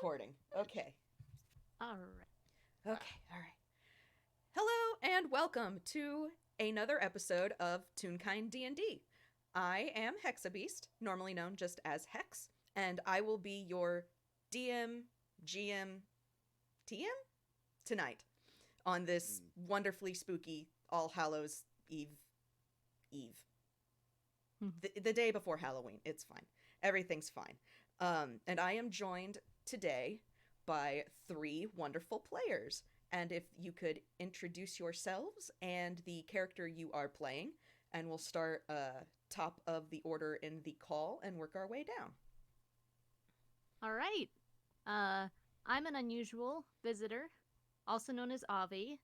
recording. Okay. All right. Okay. All right. Hello and welcome to another episode of Toonkind DnD. I am Hexabeast, normally known just as Hex, and I will be your DM, GM, TM tonight on this wonderfully spooky All Hallows Eve. The day before Halloween. It's fine. Everything's fine. And I am joined today by three wonderful players. And if you could introduce yourselves and the character you are playing, and we'll start top of the order in the call and work our way down. All right. I'm an unusual visitor, also known as Avi,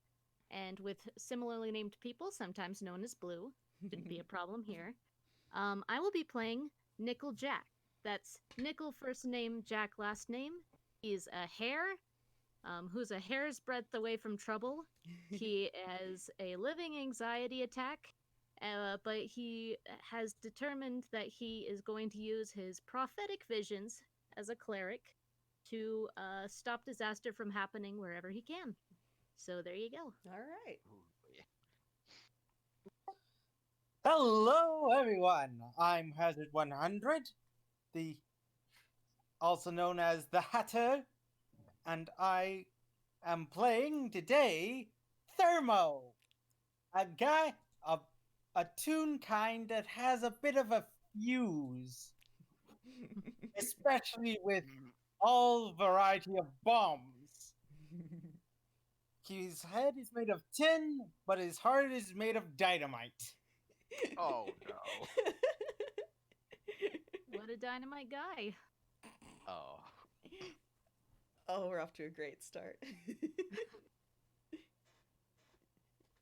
and with similarly named people, sometimes known as Blue. Shouldn't be a problem here. I will be playing Nickel Jack. That's Nickel first name, Jack last name. He's a hare, who's a hair's breadth away from trouble. He has a living anxiety attack, but he has determined that he is going to use his prophetic visions as a cleric to stop disaster from happening wherever he can. So there you go. All right. Hello, everyone. I'm Hazard 100, the also known as the Hatter, and I am playing today Thermo, a Toonkind that has a bit of a fuse, especially with all variety of bombs. His head is made of tin, but his heart is made of dynamite. Oh no. What a dynamite guy. Oh. Oh, we're off to a great start.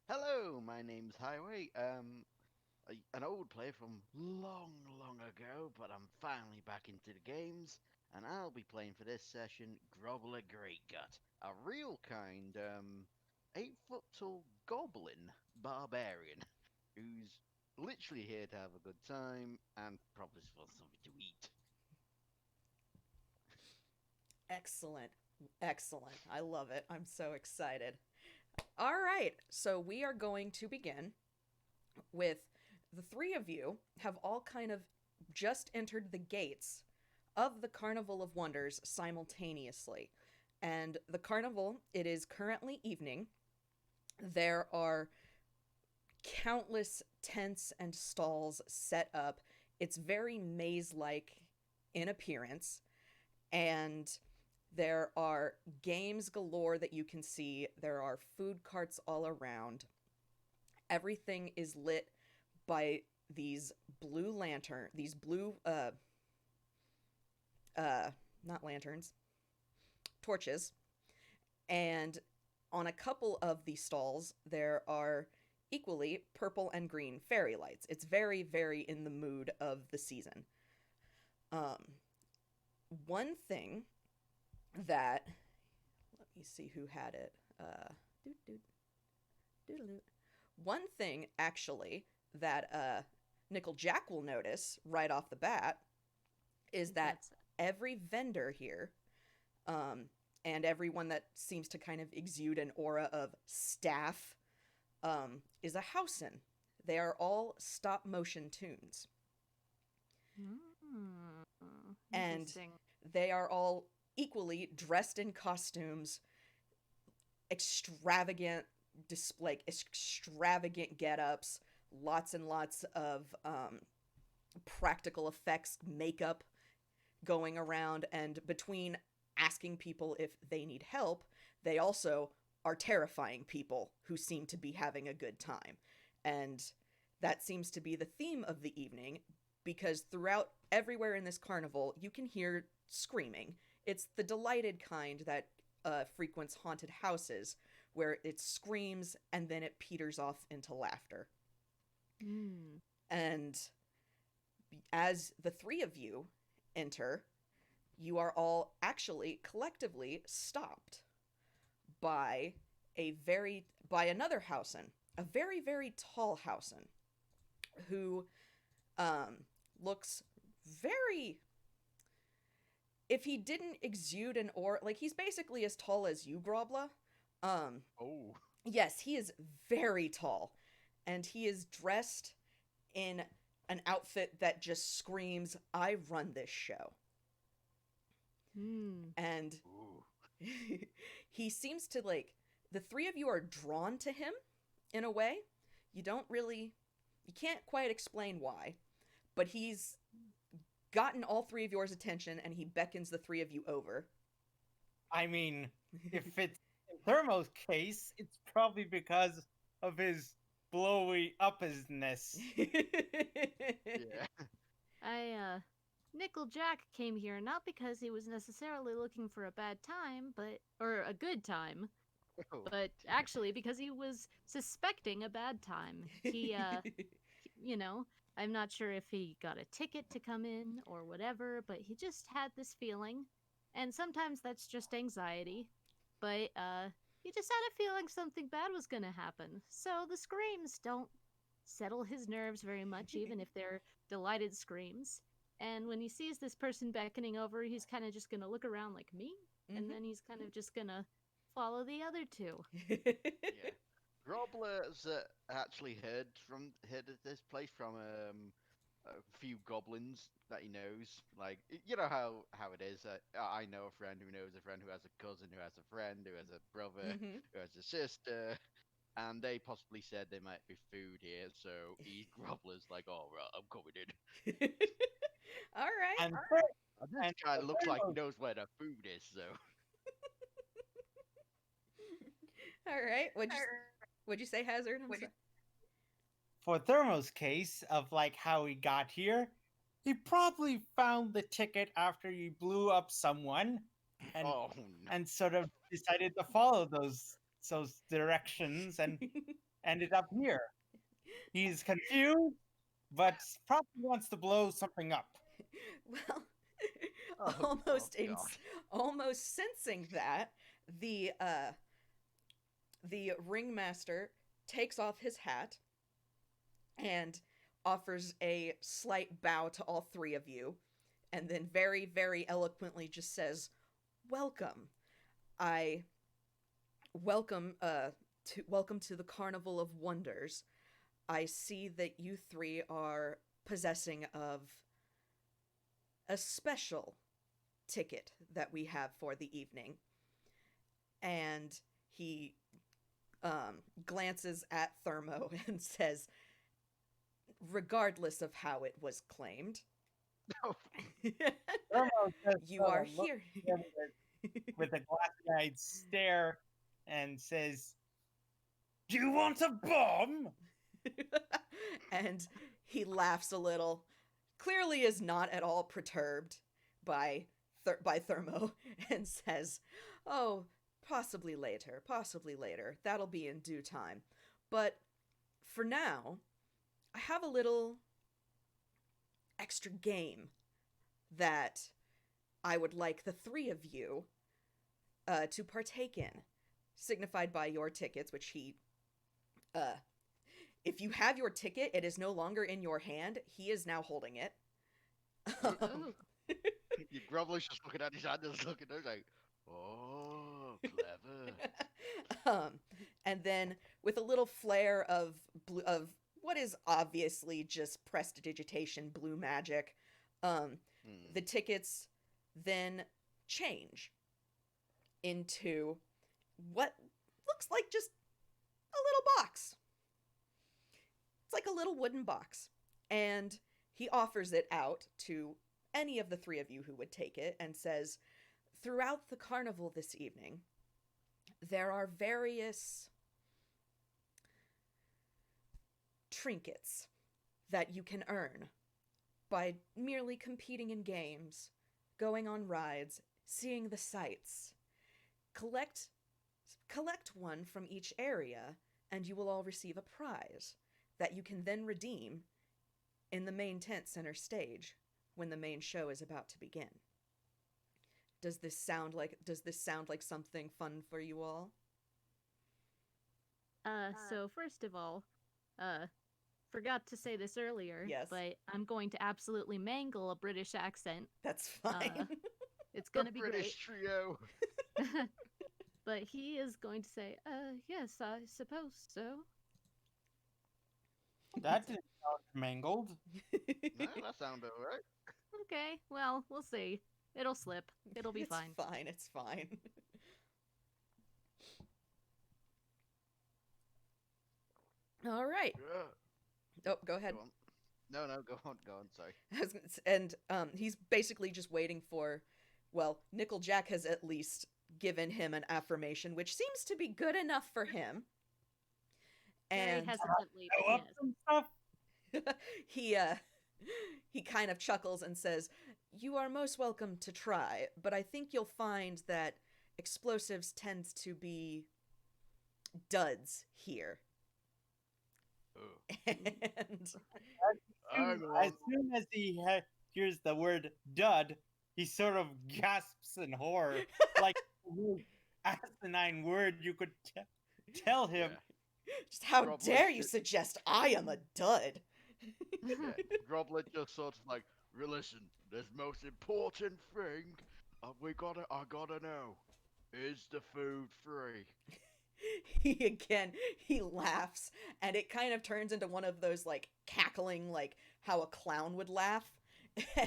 Hello, my name's Highway. An old player from long ago, but I'm finally back into the games, and I'll be playing for this session Grobbla Greatgut, a real kind, 8-foot tall goblin barbarian who's literally here to have a good time and probably for something to eat. Excellent. Excellent. I love it. I'm so excited. All right. So we are going to begin with the three of you have all kind of just entered the gates of the Carnival of Wonders simultaneously. And the carnival, it is currently evening. There are countless tents and stalls set up. It's very maze-like in appearance. And there are games galore that you can see. There are food carts all around. Everything is lit by these blue not lanterns, torches. And on a couple of these stalls, there are equally purple and green fairy lights. It's very, very in the mood of the season. One thing that, let me see who had it. One thing, actually, that Nickel Jack will notice right off the bat is that every vendor here, and everyone that seems to kind of exude an aura of staff, is a housen. They are all stop motion tunes. And they are all equally dressed in costumes, extravagant display, extravagant get-ups, lots and lots of practical effects, makeup going around, and between asking people if they need help, they also are terrifying people who seem to be having a good time. And that seems to be the theme of the evening, because throughout everywhere in this carnival, you can hear screaming. It's the delighted kind that frequents haunted houses, where it screams and then it peters off into laughter. And as the three of you enter, you are all actually collectively stopped by another housen, a very, very tall housen, who looks very if he didn't exude an aura, like he's basically as tall as you, Grobbla. Oh. Yes, he is very tall, and he is dressed in an outfit that just screams, "I run this show." Hmm. And Ooh. he seems to like the three of you are drawn to him in a way. You can't quite explain why, but he's gotten all three of yours attention and he beckons the three of you over. I mean, if it's in Thermo's case, it's probably because of his blowy upness. Yeah. Nickel Jack came here not because he was necessarily looking for a bad time, or a good time, Oh, but actually because he was suspecting a bad time. He, you know, I'm not sure if he got a ticket to come in or whatever, but he just had this feeling. And sometimes that's just anxiety. But, he just had a feeling something bad was gonna happen. So the screams don't settle his nerves very much, even if they're delighted screams. And when he sees this person beckoning over, he's kind of just gonna look around like me, and then he's kind of just gonna follow the other two. yeah. Grobbla's actually heard of this place from a few goblins that he knows. Like you know how it is. I know a friend who knows a friend who has a cousin who has a friend who has a brother who has a sister, and they possibly said there might be food here. So Grobbler's like, "All right, I'm coming in." All right. And, This and guy looks like he Thermo's, knows where the food is. So All right. What'd you say, Hazard? I'm sorry. for Thermo's case of like how he got here, he probably found the ticket after he blew up someone, and oh no. and sort of decided to follow those directions and ended up here. He's confused, but probably wants to blow something up. Well, Oh, gosh. almost sensing that, the ringmaster takes off his hat and offers a slight bow to all three of you, and then very, very eloquently just says, "Welcome. I welcome to the Carnival of Wonders. I see that you three are possessing of a special ticket that we have for the evening." And he glances at Thermo and says, "Regardless of how it was claimed, Thermo just you sort are of looks here." at him with a glassy-eyed stare and says, "Do you want a bomb?" And he laughs a little, clearly is not at all perturbed by Thermo, and says, "Oh, possibly later, possibly later. That'll be in due time. But for now, I have a little extra game that I would like the three of you to partake in, signified by your tickets, which he, if you have your ticket, it is no longer in your hand. He is now holding it. Oh, Your Grobbler's just looking at his hand, just looking at it like, oh, clever. And then with a little flare of what is obviously just prestidigitation blue magic, the tickets then change into what looks like just a little box. It's like a little wooden box, and he offers it out to any of the three of you who would take it and says, "Throughout the carnival this evening, there are various trinkets that you can earn by merely competing in games, going on rides, seeing the sights. Collect one from each area, and you will all receive a prize that you can then redeem in the main tent center stage when the main show is about to begin." Does this sound like something fun for you all? so first of all, forgot to say this earlier, Yes. but I'm going to absolutely mangle a British accent. That's fine. It's The gonna be British trio. great. But he is going to say, yes, I suppose so. That didn't sound mangled. No, that sounded alright. Okay, well, we'll see. It'll slip. It'll be It's fine. fine. It's fine. All right. Oh, go ahead. Go on. No, go on, sorry. And he's basically just waiting for, well, Nickel Jack has at least given him an affirmation, which seems to be good enough for him. Very And hesitantly, Go but up yes. some stuff. he kind of chuckles and says, "You are most welcome to try, but I think you'll find that explosives tends to be duds here." Oh. And As soon as he hears the word dud, he sort of gasps in horror, like the most asinine word you could tell him. just how Grobbla dare you should- suggest I am a dud? Yeah. Grobbla just sort of like, listen, this most important thing I gotta know. Is the food free? He laughs, and it kind of turns into one of those like cackling, like how a clown would laugh,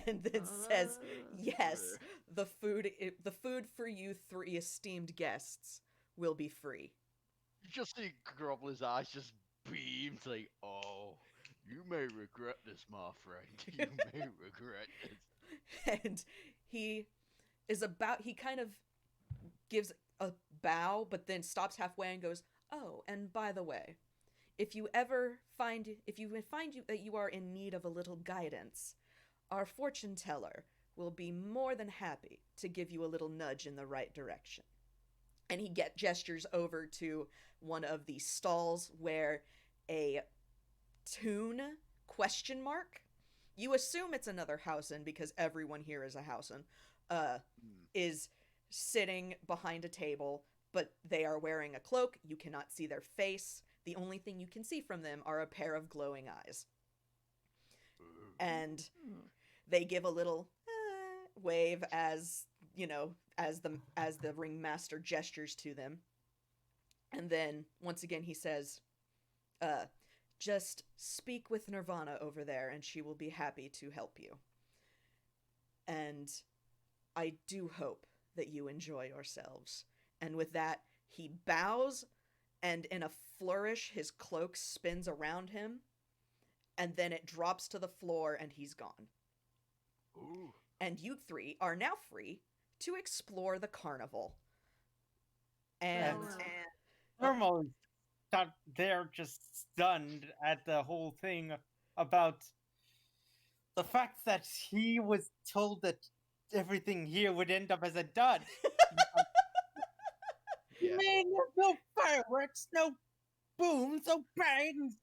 and then says, "Yes, the food for you three esteemed guests will be free." You just see Grobbla's eyes just beam. It's like, oh, you may regret this, my friend. You may regret this. And he he kind of gives a bow, but then stops halfway and goes, "Oh, and by the way, if you find that you are in need of a little guidance, our fortune teller will be more than happy to give you a little nudge in the right direction." And he gestures over to one of the stalls where a tune ? You assume it's another housen because everyone here is a housen. Is sitting behind a table, but they are wearing a cloak. You cannot see their face. The only thing you can see from them are a pair of glowing eyes. And they give a little wave as, as the ringmaster gestures to them. And then once again he says, "Just speak with Nirvana over there and she will be happy to help you. And I do hope that you enjoy yourselves." And with that, he bows, and in a flourish, his cloak spins around him, and then it drops to the floor, and he's gone. Ooh. And you three are now free to explore the carnival. And Thermo is they're just stunned at the whole thing about the fact that he was told that everything here would end up as a dud. Yeah. Man, there's no fireworks, no booms, no bangs.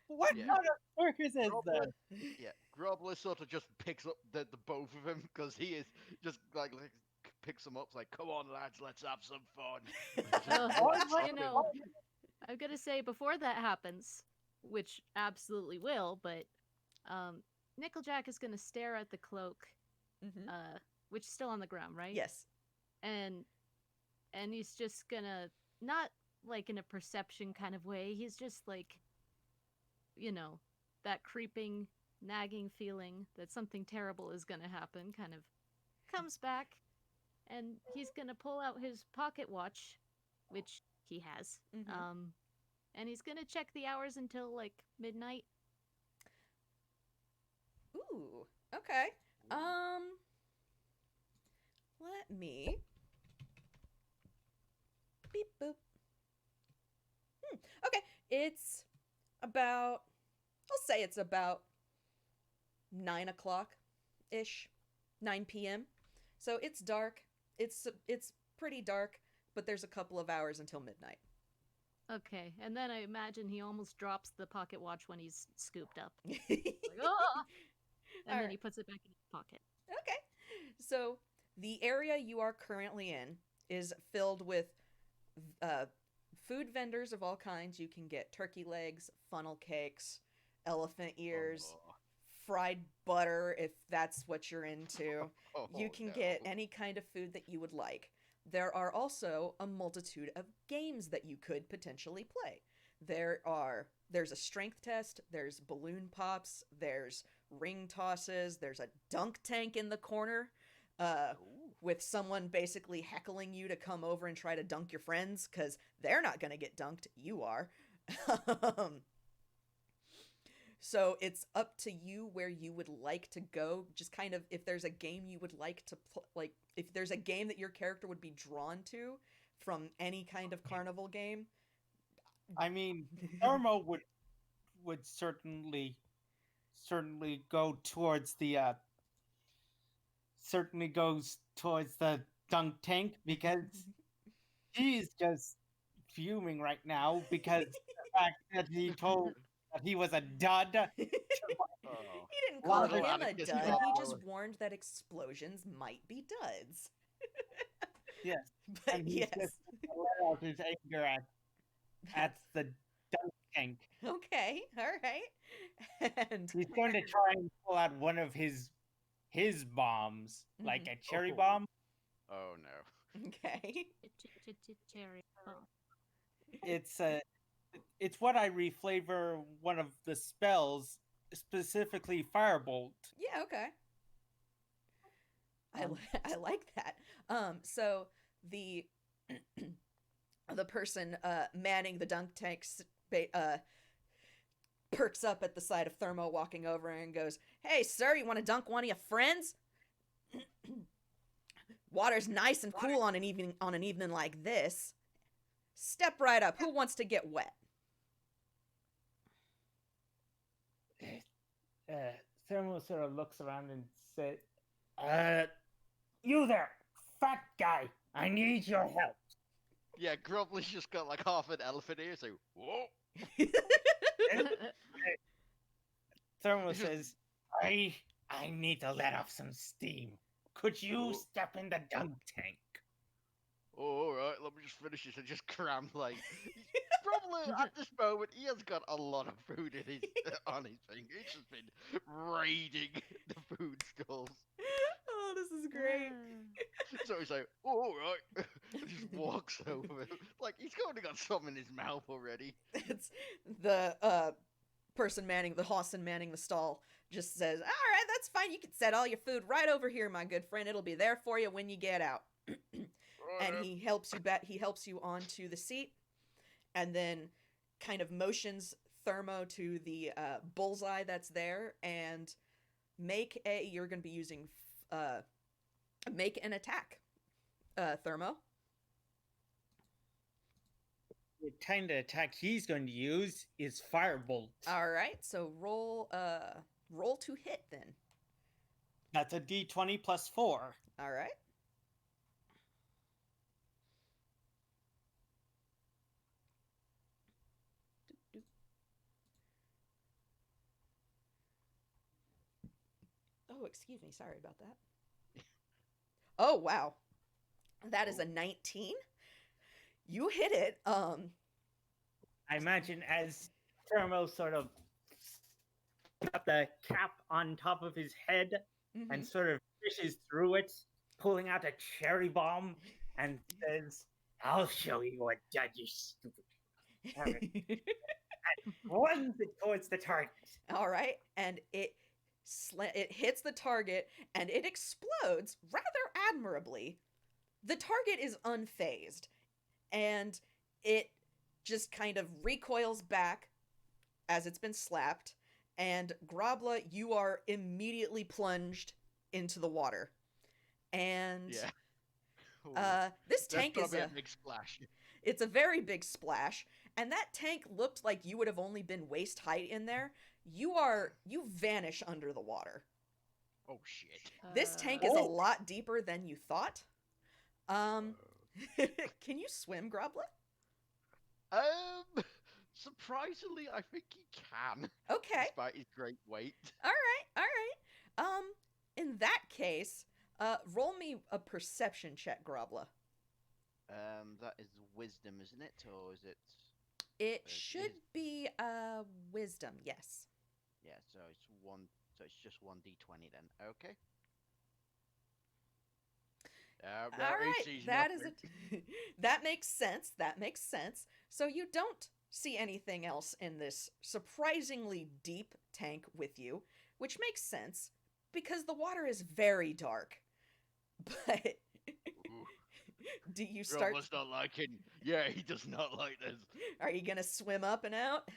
What Yeah. kind of circus is Grobbla, this? yeah, Grobbla sort of just picks up the both of them because he is just like picks them up. It's like, come on, lads, let's have some fun. Oh, I'm gonna say before that happens, which absolutely will, but Nickeljack is gonna stare at the cloak, which is still on the ground, right? yes. And he's just gonna, not like in a perception kind of way, he's just like, that creeping, nagging feeling that something terrible is gonna happen kind of comes back, and he's gonna pull out his pocket watch, which he has, and he's gonna check the hours until like midnight. Ooh, okay. Let me beep boop. Okay, it's about, I'll say it's about 9 o'clock ish, 9 p.m. So it's dark. It's pretty dark, but there's a couple of hours until midnight. Okay, and then I imagine he almost drops the pocket watch when he's scooped up. Like, oh! And then he puts it back in his pocket. Okay. So the area you are currently in is filled with food vendors of all kinds. You can get turkey legs, funnel cakes, elephant ears, fried butter if that's what you're into. Oh, You can no. get any kind of food that you would like. There are also a multitude of games that you could potentially play. There's a strength test, there's balloon pops, there's ring tosses, there's a dunk tank in the corner. Ooh. With someone basically heckling you to come over and try to dunk your friends because they're not going to get dunked. You are. Um, so it's up to you where you would like to go. Just kind of if there's a game you would like to like if there's a game that your character would be drawn to from any kind of carnival game. I mean, Thermo would certainly go towards the certainly goes towards the dunk tank because he's just fuming right now because the fact that he told that he was a dud. Oh. He didn't call Well, him a Atticus dud. He Grobbla. just warned that explosions might be duds. Yes, But and he's yes, just let out his anger at the dunk tank. okay, all right. And He's going to try and pull out one of his bombs, like a cherry Oh. bomb. Oh no. okay. Cherry. Oh. It's what I reflavor one of the spells, specifically Firebolt. Yeah, okay. Um, I like that. So the the person manning the dunk tanks perks up at the sight of Thermo walking over and goes, "Hey, sir, you want to dunk one of your friends? Water's nice and cool on an evening like this. Step right up. Who wants to get wet?" Thermo sort of looks around and says, you there, fat guy, I need your help. Yeah, Grobbla's just got like half an elephant ear, so whoa. Thermo says, I need to let off some steam. Could you Oh. step in the dunk tank? Oh, alright, let me just finish this and just cram like probably at this moment he has got a lot of food in his on his thing. He's just been raiding the food stalls. Oh, this is great. So he's like, oh, alright. And just walks over. Like he's only got some in his mouth already. It's the person manning the Hawson manning the stall just says, "All right, that's fine. You can set all your food right over here, my good friend. It'll be there for you when you get out." And he helps you onto the seat, and then kind of motions Thermo to the bullseye that's there, and you're going to be using make an attack, Thermo. The kind of attack he's going to use is Firebolt. All right, so roll to hit then. That's a D20 plus 4. All right. Oh, excuse me. Sorry about that. Oh, wow. That is a 19. You hit it. I imagine as Thermo sort of got the cap on top of his head and sort of fishes through it, pulling out a cherry bomb, and says, I'll show you what done, you stupid. And runs it towards the target. All right, and it hits the target, and it explodes rather admirably. The target is unfazed, and it just kind of recoils back as it's been slapped, and Grobbla, you are immediately plunged into the water. And yeah. this tank is a big splash. It's a very big splash, and that tank looked like you would have only been waist height in there. You vanish under the water. Oh shit. This tank is a lot deeper than you thought. Can you swim, Grobbla? Surprisingly, I think he can. Okay. Despite his great weight. All right. In that case, roll me a perception check, Grobbla. That is wisdom, isn't it? Or is it? It should be wisdom, yes. Yeah, so it's one. So it's just 1d20 then. Okay. All No, right, he sees that is nothing. it. That makes sense. That makes sense. So you don't see anything else in this surprisingly deep tank with you, which makes sense because the water is very dark. But Ooh, do you start? Grobbla's not liking. Yeah, he does not like this. Are you gonna swim up and out?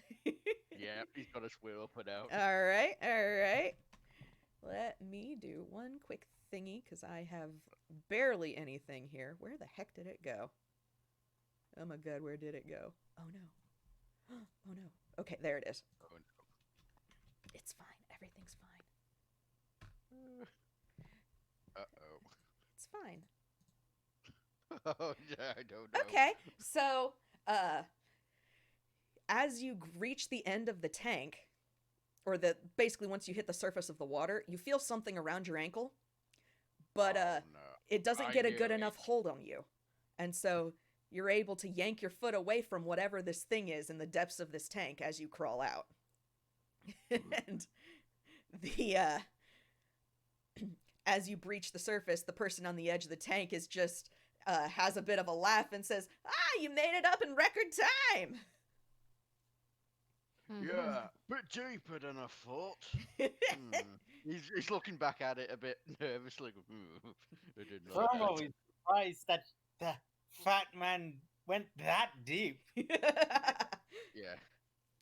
Yeah, he's got to swim up and out. All right, all right. Let me do one quick thingy because I have barely anything here. Where the heck did it go? Oh my god, where did it go? Oh no. Oh no. Okay, there it is. Oh, It's fine. Everything's fine. no. Uh-oh. It's fine. Oh, yeah, I don't know. Okay, so as you reach the end of the tank, or basically once you hit the surface of the water, you feel something around your ankle, but Oh, no. it doesn't I get a knew good it. enough hold on you. And so you're able to yank your foot away from whatever this thing is in the depths of this tank as you crawl out. And the as you breach the surface, the person on the edge of the tank is just has a bit of a laugh and says, "Ah, you made it up in record time." Yeah, bit deeper than I thought. He's looking back at it a bit nervously. I didn't like Thermo that. is surprised that the fat man went that deep. Yeah,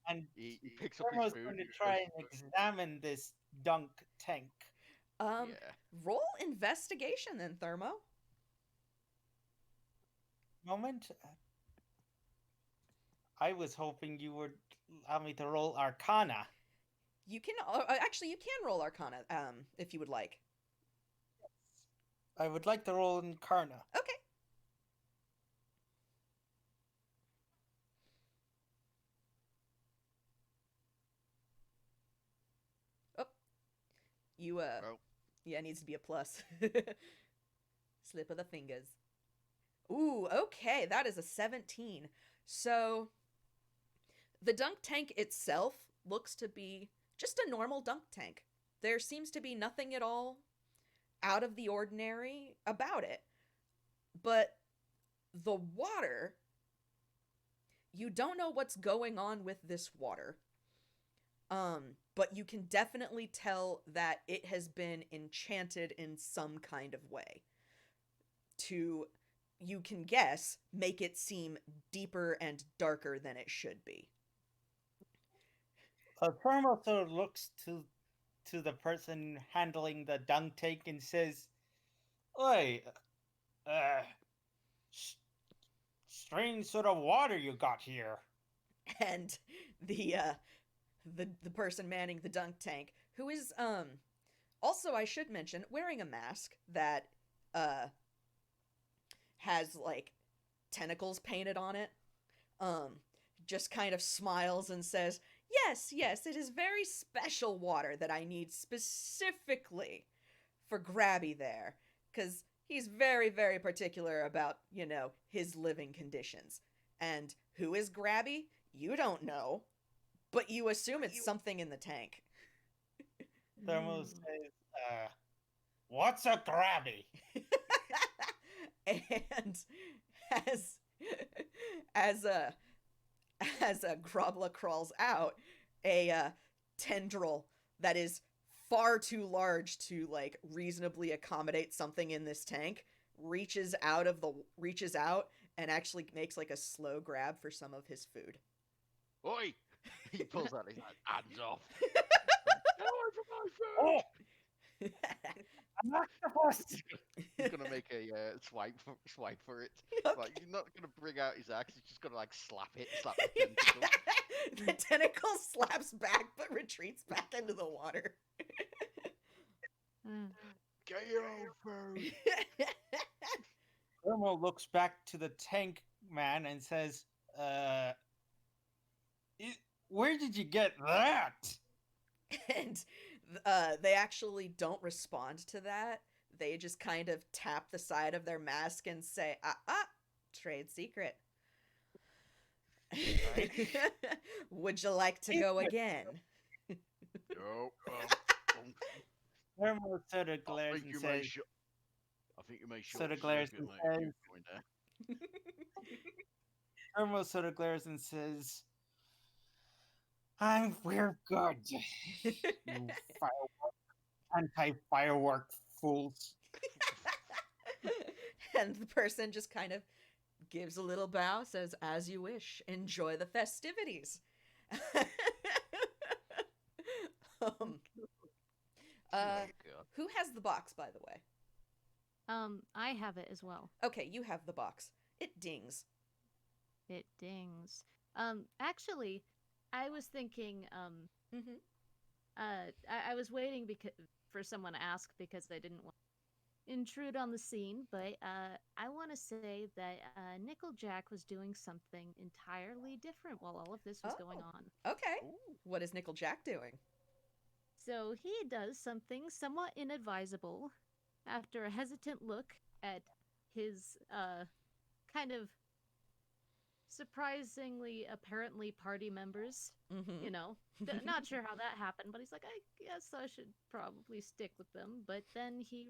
And he picks up his Thermo's food. going to try and examine this dunk tank. Yeah. Roll investigation then, Thermo. Moment. I was hoping you would allow me to roll Arcana. You can actually you can roll Arcana if you would like. I would like to roll Arcana. Okay. Oh. You Oh. Yeah, it needs to be a plus. Slip of the fingers. Ooh, okay, that is a 17. So the dunk tank itself looks to be just a normal dunk tank. There seems to be nothing at all out of the ordinary about it. But the water, you don't know what's going on with this water. But you can definitely tell that it has been enchanted in some kind of way to, you can guess, make it seem deeper and darker than it should be. Thermo sort of looks to the person handling the dunk tank and says, "Oi, strange sort of water you got here." And the person manning the dunk tank, who is also, I should mention, wearing a mask that has like tentacles painted on it, just kind of smiles and says, yes, it is very special water that I need specifically for Grabby there, because he's very, very particular about, his living conditions. And who is Grabby? You don't know, but you assume it's something in the tank. Thermo says, "What's a grabby?" And as a Grobbla crawls out, a tendril that is far too large to like reasonably accommodate something in this tank reaches out and actually makes like a slow grab for some of his food. Oi! He pulls out his hands off. Get away from my Oh, food! I'm not supposed to. He's gonna make a swipe for it. Okay. Like, he's not gonna bring out his axe. He's just gonna like slap the tentacle. The tentacle slaps back but retreats back into the water. Get your own food. Thermo looks back to the tank man and says, "Where did you get that?" And they actually don't respond to that. They just kind of tap the side of their mask and say, trade secret. Would you like to go again? No. Don't. Thermo sort of I glares think and you may says, I think you may sort short of glares circuit and my says, point there. Thermo sort of glares and says, we're good, you anti-firework fools. And the person just kind of gives a little bow, says, "As you wish. Enjoy the festivities." um, uh, Oh, God. who has the box, by the way? I have it as well. Okay, you have the box. It dings. It dings. Actually, I was thinking, Mm-hmm. I was waiting for someone to ask because I didn't want to intrude on the scene, but I want to say that Nickeljack was doing something entirely different while all of this was going Oh. on. Okay. Ooh. What is Nickeljack doing? So he does something somewhat inadvisable after a hesitant look at his kind of surprisingly apparently party members. Mm-hmm. You know, not sure how that happened, but he's like, I guess I should probably stick with them. But then he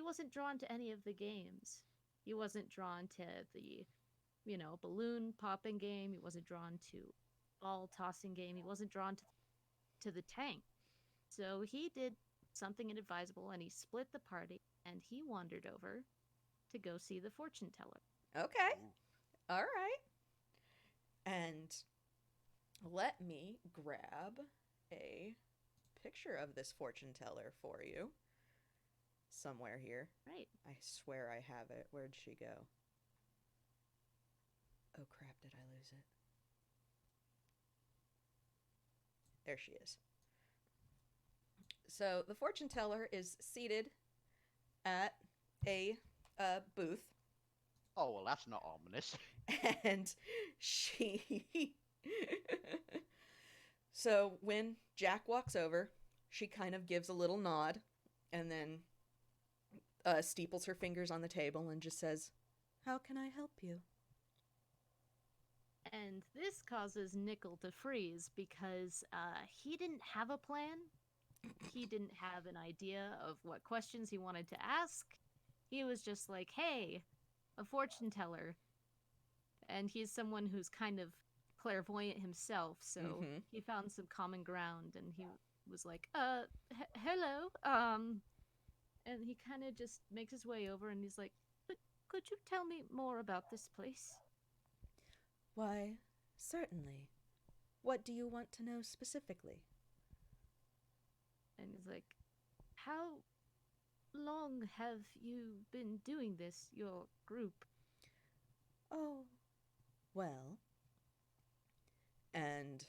wasn't drawn to any of the games. He wasn't drawn to the, balloon popping game. He wasn't drawn to ball tossing game. He wasn't drawn to the tank. So he did something inadvisable and he split the party and he wandered over to go see the fortune teller. Okay. Ooh. All right. And let me grab a picture of this fortune teller for you. Somewhere here. Right. I swear I have it. Where'd she go? Oh crap, did I lose it? There she is. So the fortune teller is seated at a booth, Oh, well, that's not ominous. and she. So when Jack walks over, she kind of gives a little nod, and then steeples her fingers on the table and just says, "How can I help you?" And this causes Nickel to freeze because he didn't have a plan. He didn't have an idea of what questions he wanted to ask. He was just like, hey, a fortune teller. And he's someone who's kind of clairvoyant himself, so Mhm. he found some common ground and he was like, hello. And he kind of just makes his way over and he's like, but could you tell me more about this place? Why, certainly. What do you want to know specifically? And he's like, how long have you been doing this, your group? Oh, well. And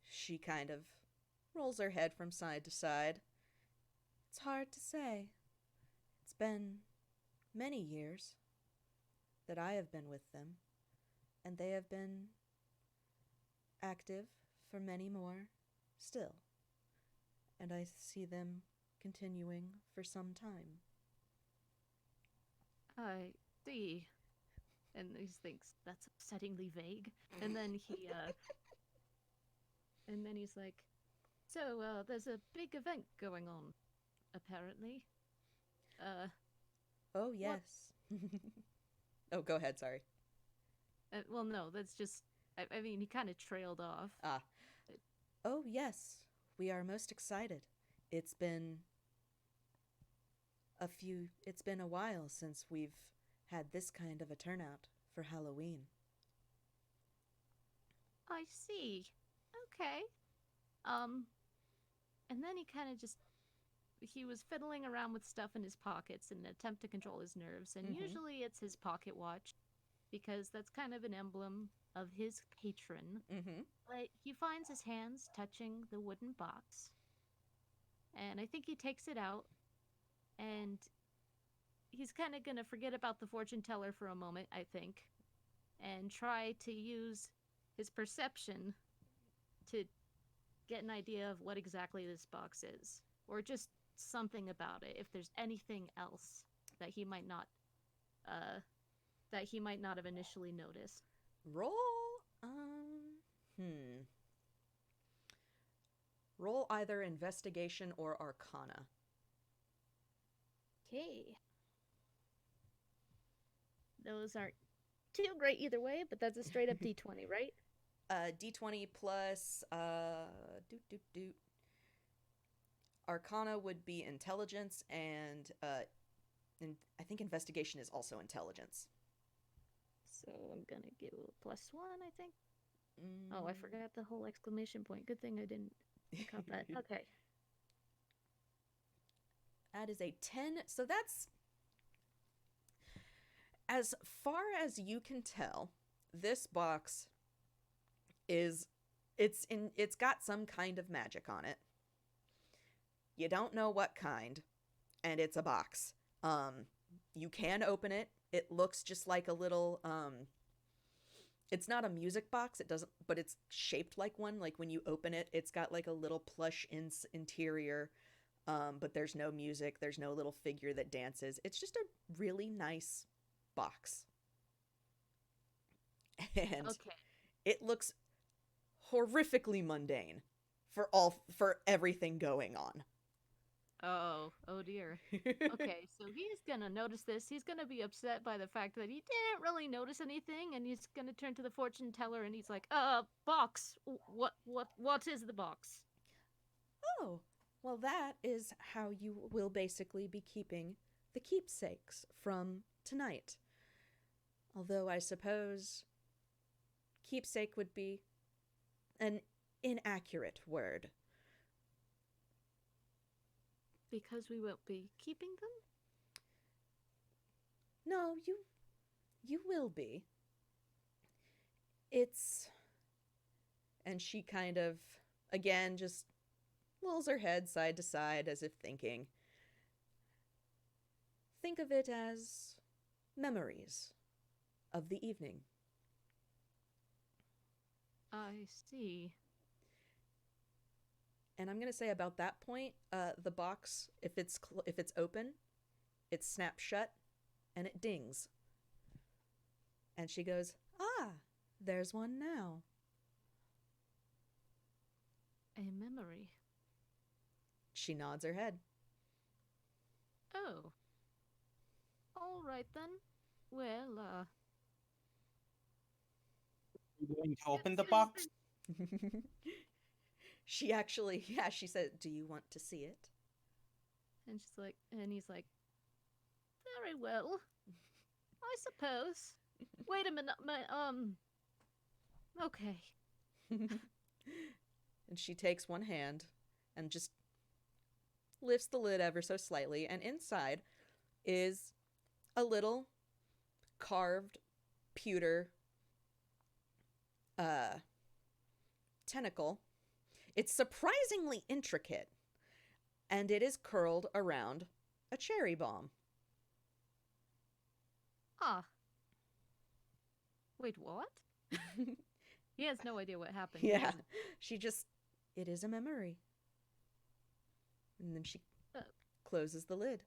she kind of rolls her head from side to side. It's hard to say. It's been many years that I have been with them, and they have been active for many more still. And I see them continuing for some time. I see. And he thinks that's upsettingly vague. And then he's like, so there's a big event going on, apparently. Oh, yes. Oh, go ahead, sorry. Well, no, that's just. I mean, he kind of trailed off. Ah. Oh, yes. We are most excited. It's been a while since we've had this kind of a turnout for Halloween. I see. Okay. And then he kind of just. He was fiddling around with stuff in his pockets in an attempt to control his nerves, and Mhm. usually it's his pocket watch, because that's kind of an emblem of his patron. Mm-hmm. But he finds his hands touching the wooden box, and I think he takes it out, and he's kind of gonna forget about the fortune teller for a moment, I think, and try to use his perception to get an idea of what exactly this box is, or just something about it. If there's anything else that he might not have initially noticed. Roll, Roll either investigation or arcana. Okay. Those aren't too great either way, but that's a straight up D20, right? D20 plus doot. Arcana would be intelligence, and I think investigation is also intelligence. So I'm gonna give a +1, I think. Oh, I forgot the whole exclamation point. Good thing I didn't caught that. Okay. That is a 10. So that's, as far as you can tell, this box it's got some kind of magic on it. You don't know what kind, and it's a box. You can open it. It looks just like a little it's not a music box. It doesn't, but it's shaped like one. Like when you open it, it's got like a little plush interior. But there's no music. There's no little figure that dances. It's just a really nice box. And Okay. it looks horrifically mundane for everything going on. Oh dear. Okay, so he's gonna notice this. He's gonna be upset by the fact that he didn't really notice anything, and he's gonna turn to the fortune teller and he's like, box. What is the box? Oh, well, that is how you will basically be keeping the keepsakes from tonight. Although I suppose keepsake would be an inaccurate word. Because we won't be keeping them? No, you will be. It's... And she kind of, again, just lolls her head side to side as if thinking. Think of it as memories of the evening. I see. And I'm gonna say about that point, the box, if it's open, it snaps shut, and it dings. And she goes, "Ah, there's one now." A memory. She nods her head. Oh. All right then. Well, You going to open the box? She actually, yeah, she said, "Do you want to see it?" and he's like, very well. I suppose. Wait a minute, okay. And she takes one hand and just lifts the lid ever so slightly, and inside is a little carved pewter tentacle. It's surprisingly intricate, and it is curled around a cherry bomb. Ah. Wait, what? He has no idea what happened. Yeah, she just, it is a memory. And then she closes the lid.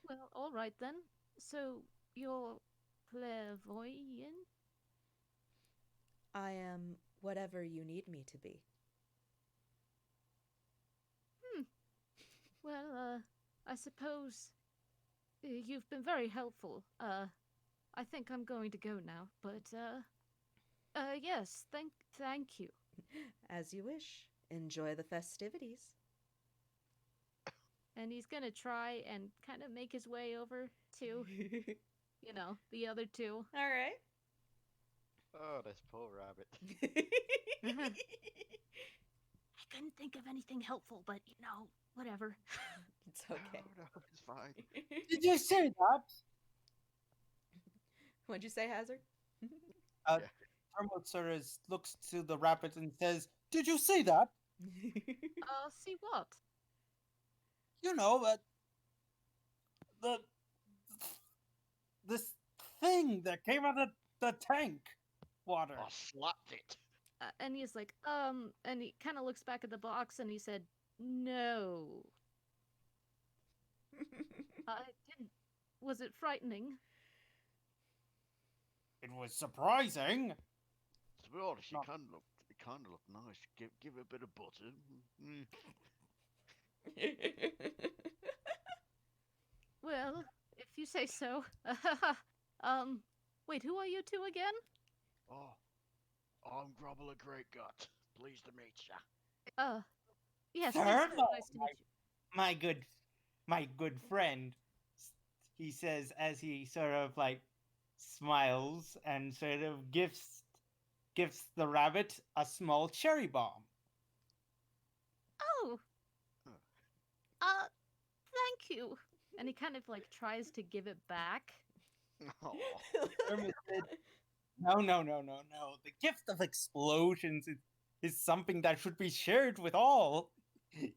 Well, all right then. So, you're clairvoyant? I am whatever you need me to be. Well, I suppose you've been very helpful. I think I'm going to go now, but, yes, thank you. As you wish. Enjoy the festivities. And he's gonna try and kind of make his way over to, the other two. All right. Oh, this poor rabbit. I couldn't think of anything helpful, but, whatever. It's okay. No, it's fine. Did you say that? What'd you say, Hazard? Thermo sort of looks to the rabbit and says, "Did you see that? See what? You know, this thing that came out of the tank water." I slapped it. And he's like, and he kind of looks back at the box and he said, no. I didn't. Was it frightening? It was surprising. To be honest, No. it kind of look nice. Give it a bit of butter. Mm. Well, if you say so. Wait, who are you two again? Oh, I'm Grobbla Greatgut. Pleased to meet ya. Yes, Thermo, nice to meet you. my good friend, he says as he sort of like smiles and sort of gives the rabbit a small cherry bomb. Oh, Huh. thank you. And he kind of like tries to give it back. Oh, Thermo said, no. The gift of explosions is something that should be shared with all.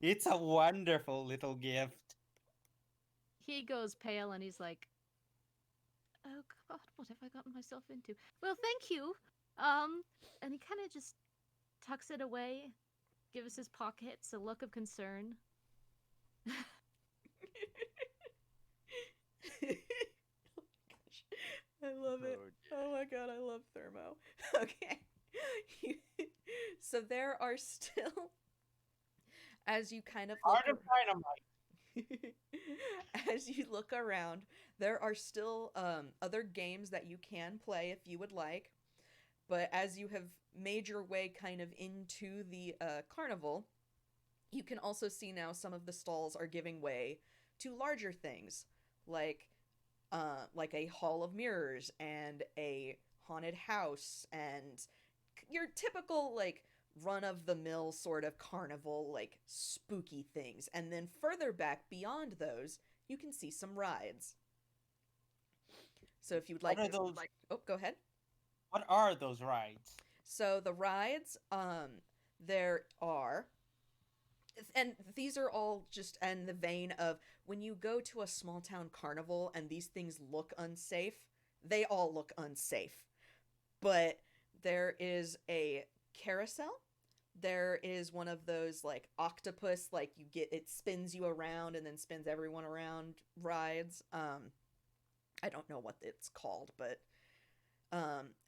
It's a wonderful little gift. He goes pale and he's like, "Oh God, what have I gotten myself into?" Well, thank you. And he kind of just tucks it away, gives his pockets a look of concern. Gosh, I love it. Oh my god, I love Thermo. Okay. So there are still, as you kind of look Art of dynamite. as you look around, there are still other games that you can play if you would like. But as you have made your way kind of into the carnival, you can also see now some of the stalls are giving way to larger things, like a hall of mirrors and a haunted house and your typical like run of the mill sort of carnival like spooky things. And then further back beyond those, you can see some rides. So if you would like What are to, those? oh, go ahead. What are those rides? So the rides, there are, and these are all just in the vein of when you go to a small town carnival and these things look unsafe, they all look unsafe. But there is a carousel. There is one of those like octopus, like you get it spins you around and then spins everyone around rides. I don't know what it's called, but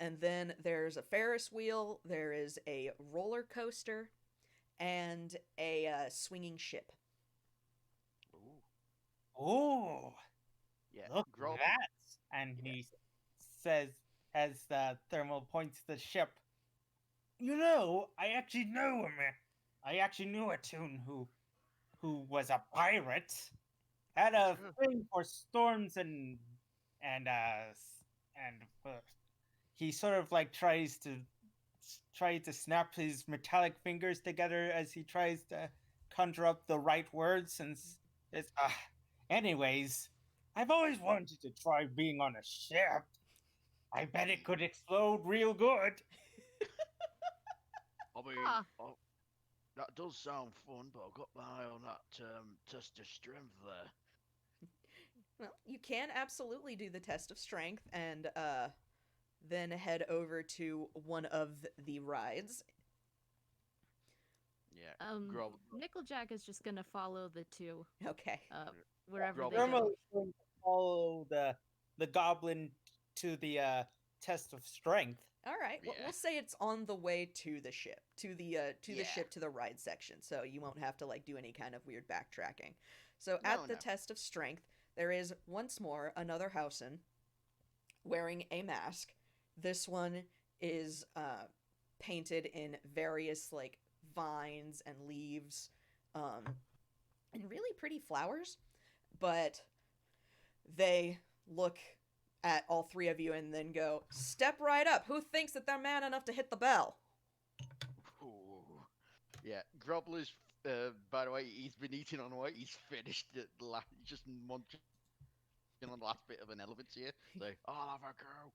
and then there's a Ferris wheel, there is a roller coaster, and a swinging ship. ooh, Oh, yeah. look at Grob. that! And Yeah. he says, as the thermal points to the ship, "You know, I actually know him. I actually knew a Toon who was a pirate. Had a Sure. thing for storms and uh s- and he sort of like tries to snap his metallic fingers together as he tries to conjure up the right words and says, anyways, I've always wanted to try being on a ship. I bet it could explode real good." I mean, Ah, that does sound fun, but I've got my eye on that test of strength there. Well, you can absolutely do the test of strength and then head over to one of the rides. Yeah. um, Grob. Nickeljack is just gonna follow the two, Okay. wherever they Grobbla. Thermal go. is going to follow the goblin to the test of strength. All right. Well, Yeah. we'll say it's on the way to the ship, to the Yeah. ship to the ride section, so you won't have to like do any kind of weird backtracking. So No, at the no. test of strength, there is once more another Housen wearing a mask. This one is painted in various like vines and leaves, um, and really pretty flowers. But they look at all three of you and then go, "Step right up. Who thinks that they're man enough to hit the bell?" Ooh. Yeah. Grobbla's. By the way, he's been eating on the way. He's finished it. He's just munching on the last bit of an elephant here. So I'll have a go.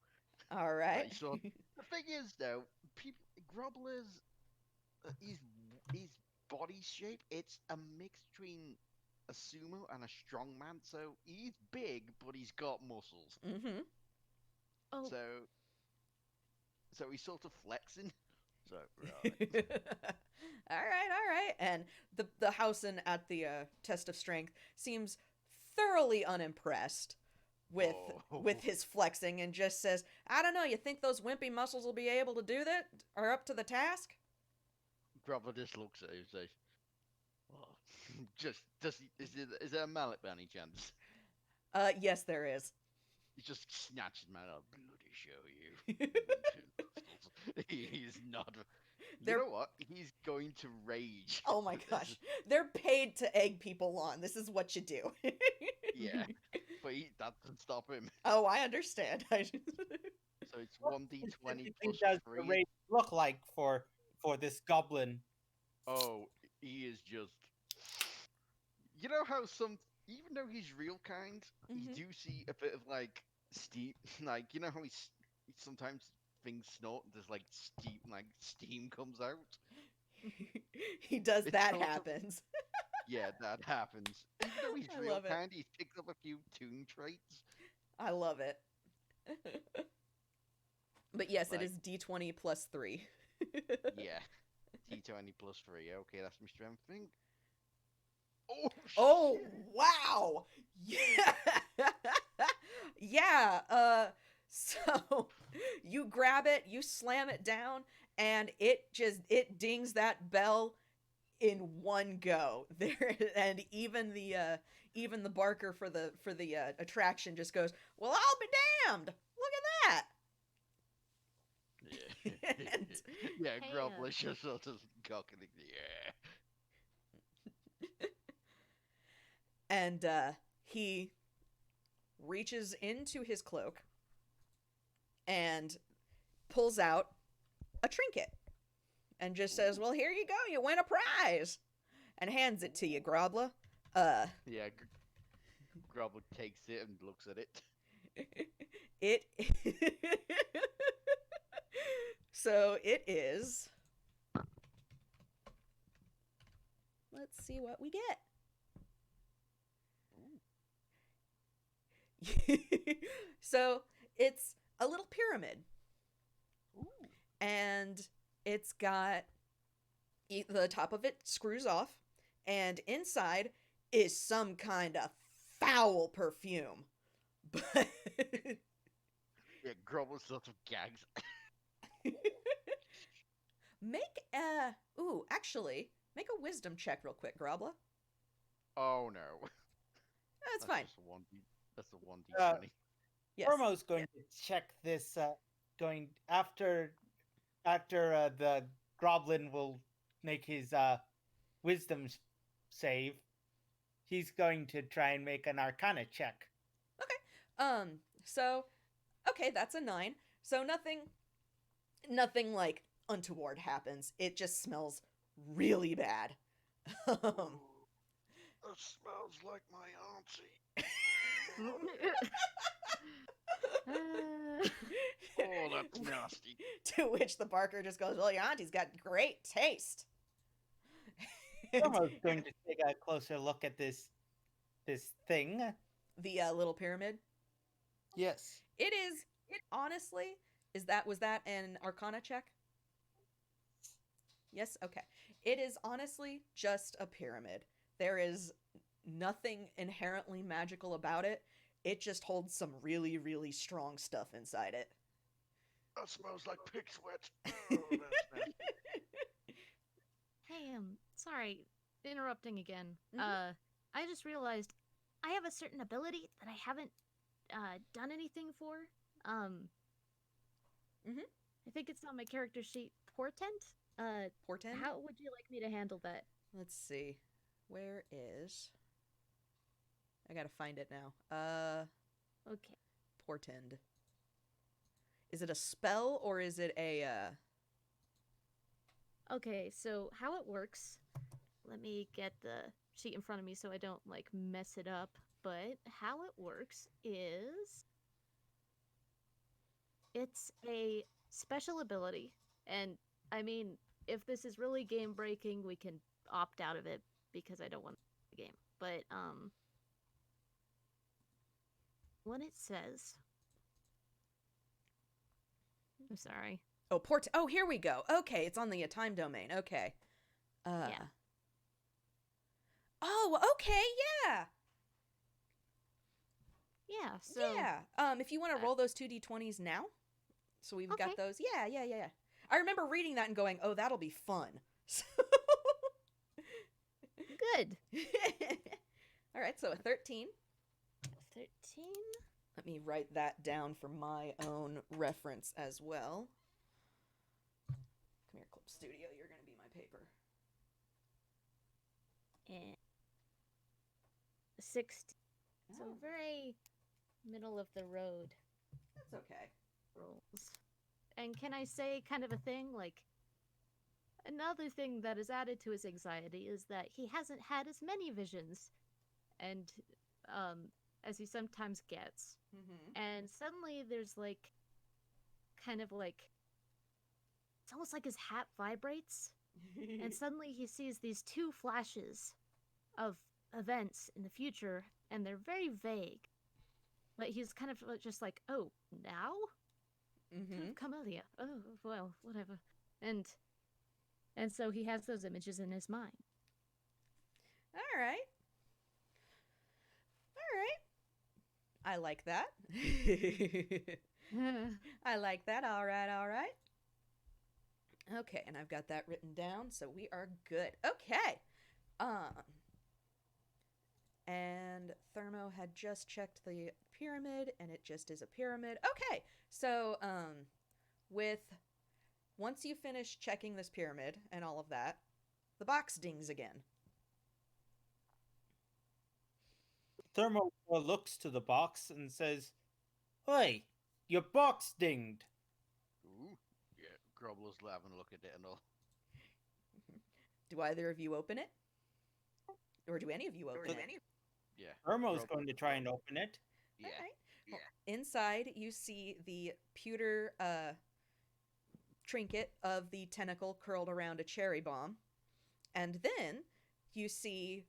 All right. So the thing is, though, people Grobbler's his body shape. It's a mix between a sumo and a strongman. So he's big, but he's got muscles. Mm-hmm. Oh, So he's sort of flexing. So all right. right. And the Housen at the test of strength seems thoroughly unimpressed with Oh. his flexing and just says, "I don't know. You think those wimpy muscles will be able to do that? Or up to the task?" Grobbla just looks at him and says, "Well, is there a mallet by any chance?" Yes, there is. He just snatches man up. Bloody show you. He is not. You They're- know what? He's going to rage. Oh my for this. gosh. They're paid to egg people on. This is what you do. Yeah, but that doesn't stop him. Oh, I understand. So it's 1d20 Specifically plus does the 3. rate look like for this goblin? Oh, he is just. You know how even though he's real kind, Mhm. you do see a bit of like steam, like you know how sometimes things snort, and there's like steam comes out. He does It's that sort of- happens. Yeah, that happens. Even though he's I real love it. kind, he's picked up a few toon traits. I love it. But yes, it Right. is D20 plus 3. Yeah, T20 plus 3. Okay, that's my strength thing. Oh. Oh, shit. wow. Yeah. Yeah, so you grab it, you slam it down, and it dings that bell in one go. There, and even the barker for the attraction just goes, "Well, I'll be damned. Look at Yeah, And- yeah, Hey, Grobbla's just sort of cocking it. Yeah. that." And he reaches into his cloak and pulls out a trinket and just says, "Well, here you go. You win a prize." And hands it to you, Grobbla. Yeah, Grobbla takes it and looks at it. It so it is. Let's see what we get. So it's a little pyramid, and it's got the top of it screws off, and inside is some kind of foul perfume. But Yeah, Grobbla sort of gags. actually, make a wisdom check real quick, Grobbla. Oh no. That's fine. Just a 1d. That's a 1d20. Yes. Formo's going to check this. Going after the goblin will make his wisdom save. He's going to try and make an Arcana check. So, okay, that's a 9. So nothing like untoward happens. It just smells really bad. That smells like my auntie. Oh, that's nasty. To which the barker just goes, "Well, your auntie's got great taste." Formo's going to take a closer look at this thing. The little pyramid. Yes. It is. Honestly, was that an Arcana check? Yes. Okay. It is honestly just a pyramid. There is nothing inherently magical about it. It just holds some really, really strong stuff inside it. That smells like pig sweat. Oh, that's nasty. Hey, sorry, interrupting again. Mhm. I just realized I have a certain ability that I haven't done anything for. Mhm. I think it's on my character sheet. Portent. Portend? How would you like me to handle that? Let's see. Where is? I gotta find it now. Okay. Portend. Is it a spell or is it a? Okay, so how it works, let me get the sheet in front of me so I don't like mess it up, but how it works is it's a special ability, and I mean, if this is really game breaking, we can opt out of it because I don't want the game. But when it says, I'm sorry. Oh, here we go. Okay, it's on the time domain. Okay. Yeah. Oh, okay, yeah. Yeah, so Yeah. If you want to roll those 2d20s now, so we've got Okay. those. Yeah. I remember reading that and going, "Oh, that'll be fun." So Good. all right, so a 13. 13. Let me write that down for my own reference as well. Come here, Clip Studio. You're going to be my paper. And 16. So Oh, very middle of the road that's okay. rolls. And can I say kind of a thing? Like, another thing that is added to his anxiety is that he hasn't had as many visions, and as he sometimes gets. Mm-hmm. And suddenly there's like, kind of like, it's almost like his hat vibrates, and suddenly he sees these two flashes of events in the future, and they're very vague. But he's kind of just like, oh, now? Could Mm-hmm. have come earlier. Oh, well, whatever. And so he has those images in his mind. All right. All right. I like that. I like that. All right. All right. Okay, and I've got that written down, so we are good. Okay. And Thermo had just checked the pyramid, and it just is a pyramid. Okay, so once you finish checking this pyramid and all of that, the box dings again. Thermo looks to the box and says, "Hey, your box dinged." Ooh. Yeah, Grobbla's having a look at it and all. Do either of you open it? Or do any of you open it? Yeah. Thermo's Grobbla- going to try and open it. Yeah. All right. Yeah. Well, inside, you see the pewter trinket of the tentacle curled around a cherry bomb. And then you see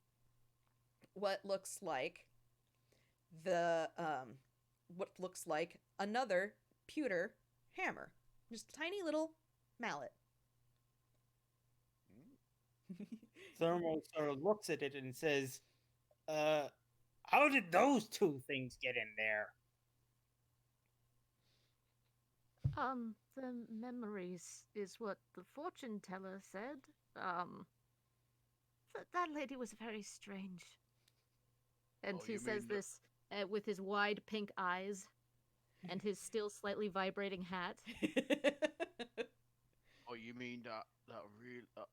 what looks like another pewter hammer. Just a tiny little mallet. Thermo sort of looks at it and says, how did those two things get in there? The memories is what the fortune teller said. That lady was very strange. And Oh, he you says mean this with his wide pink eyes and his still slightly vibrating hat. Oh, you mean that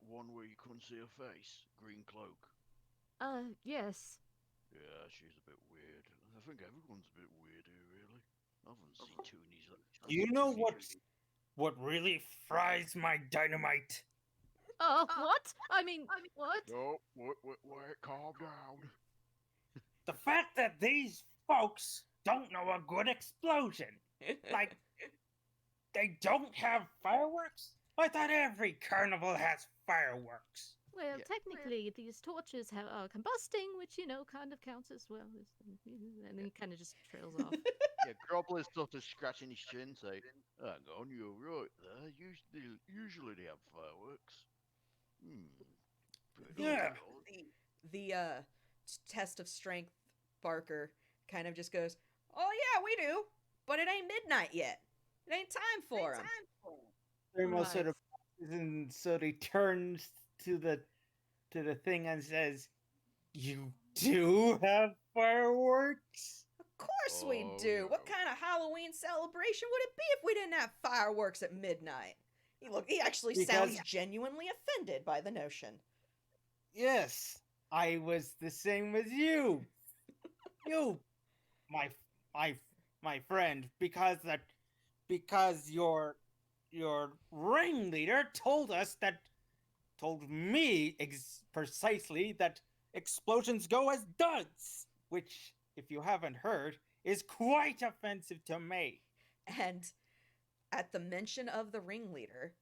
one where you couldn't see her face, green cloak? Yes. Yeah, she's a bit weird. I think everyone's a bit weird here, really. I haven't seen Toonies. You know what really fries my dynamite? What? I mean, what? Oh, wait, calm down. The fact that these folks don't know a good explosion. Like, they don't have fireworks? I thought every carnival has fireworks. Well, Yeah. technically, these torches are combusting, which, kind of counts as well. And then he kind of just trails off. Yeah, Grobbla's sort of scratching his chin, saying, "Hang on, you're right there. Usually they have fireworks." Yeah. The test of strength Barker kind of just goes, "Oh yeah, we do, but it ain't midnight yet. It ain't time for him." Thermo sort Right. of and so he turns to the thing and says, "You do have fireworks?" Of course we Oh, do. What no. kind of Halloween celebration would it be if we didn't have fireworks at midnight? He actually sounds Because- genuinely offended by the notion. Yes, I was the same as you. You, my friend, because your ringleader told me precisely that explosions go as duds, which, if you haven't heard, is quite offensive to me. And at the mention of the ringleader,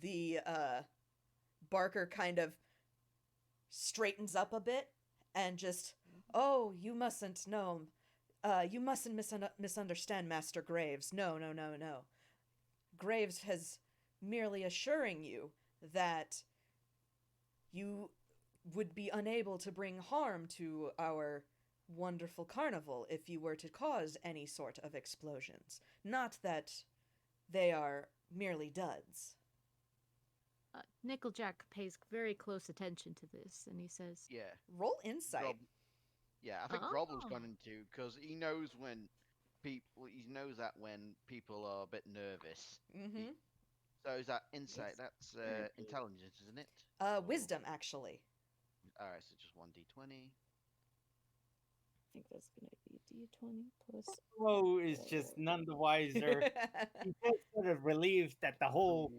the Barker kind of straightens up a bit and just, "Oh, you mustn't know. You mustn't misunderstand Master Graves. No, no, no, no. Graves has merely assuring you that you would be unable to bring harm to our wonderful carnival if you were to cause any sort of explosions. Not that they are merely duds." Nickeljack pays very close attention to this, and he says, Yeah. Roll insight. Yeah, I think Oh. Grobbla's gone into because he knows when he knows that when people are a bit nervous. Mm-hmm. So is that insight? Yes. That's Very good. intelligence, isn't it? Or- Wisdom, actually. All right, so just 1d20. I think that's gonna be D20 plus. Fro is just none the wiser. He's just sort of relieved that the whole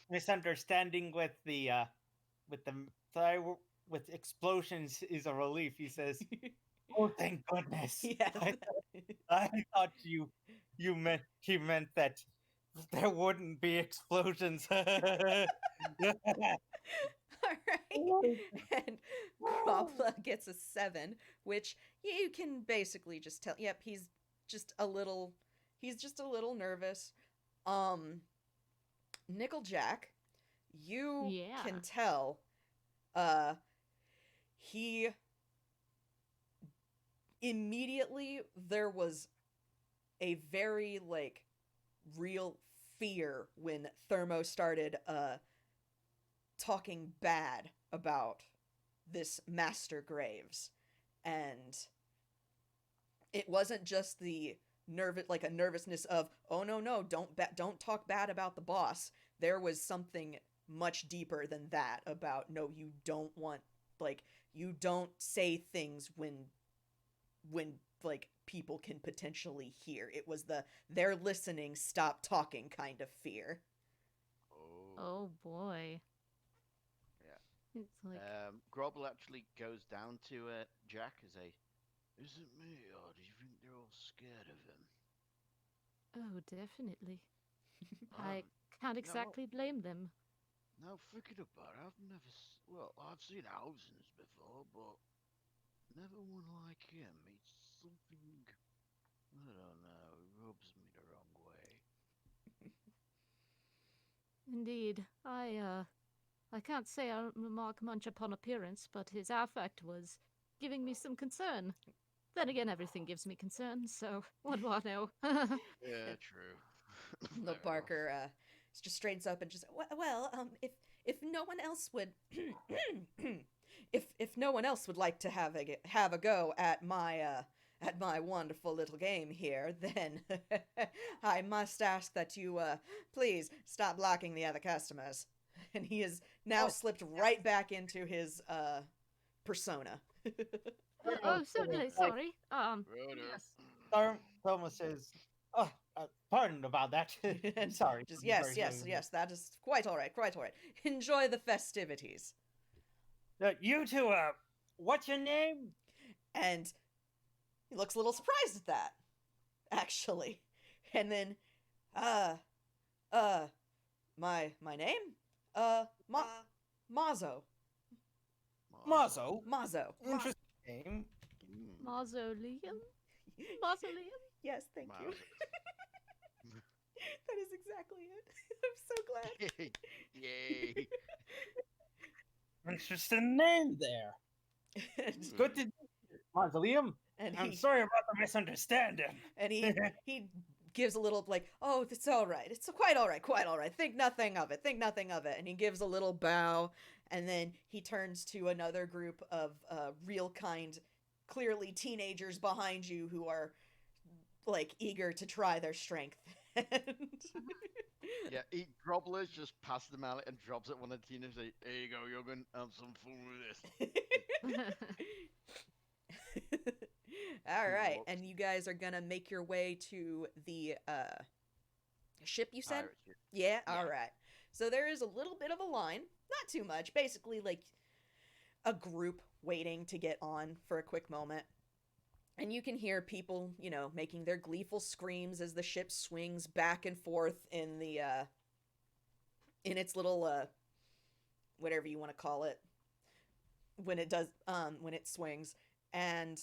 misunderstanding with the with explosions is a relief. He says, "Oh, thank goodness! Yes. I thought he meant that there wouldn't be explosions." All right. And Grobbla gets a 7, which you can basically just tell. Yep, he's just a little nervous. Nickeljack, you Yeah. can tell he immediately there was a very real fear when Thermo started talking bad about this Master Graves, and it wasn't just the nervousness of, oh no, don't talk bad about the boss. There was something much deeper than that about, no, you don't say things when people can potentially hear. It was the they're listening, stop talking kind of fear. "Oh boy." Yeah. It's like, Grobbla actually goes down to Jack and say, "Is it me, or do you think they're all scared of him?" "Oh, definitely. I Um, can't no, exactly blame them." Now, thinking about it, I've seen Housens before, but never one like him. He's something, I don't know, he rubs me the wrong way. Indeed. I can't say I don't remark much upon appearance, but his affect was giving me some concern. Then again, everything gives me concern, so what do I know? Yeah, true. The Fair enough. Barker just straightens up and just, well, if no one else would if no one else would like to have a go at my wonderful little game here, then I must ask that you please stop blocking the other customers. And he has now slipped right back into his persona. Oh, certainly, sorry. Righto. Yes. Thelma says, "Oh, pardon about that. And Sorry." just Very yes, sorry. that is quite all right, quite all right. Enjoy the festivities. You two, what's your name? And he looks a little surprised at that, actually. And then, my name? Mazo. Mazo. Mazo. Interesting name. Mausoleum? Mausoleum? Yes, thank you. That is exactly it. I'm so glad. Yay. Interesting name there. It's good to Mausoleum. And I'm he sorry about the misunderstanding. and he gives a little oh, it's all right. It's quite all right, quite all right. Think nothing of it. Think nothing of it. And he gives a little bow, and then he turns to another group of real kind, clearly teenagers behind you who are eager to try their strength. Yeah, Grobbla's just passes them out and drops it one of the teenagers. Say, "There you go, young'un. Have some fun with this." All right, and you guys are gonna make your way to the ship, you said? Pirate ship. Yeah, Yeah. all right. So there is a little bit of a line, not too much, basically a group waiting to get on for a quick moment. And you can hear people, making their gleeful screams as the ship swings back and forth in the in its little whatever you want to call it when it does when it swings. And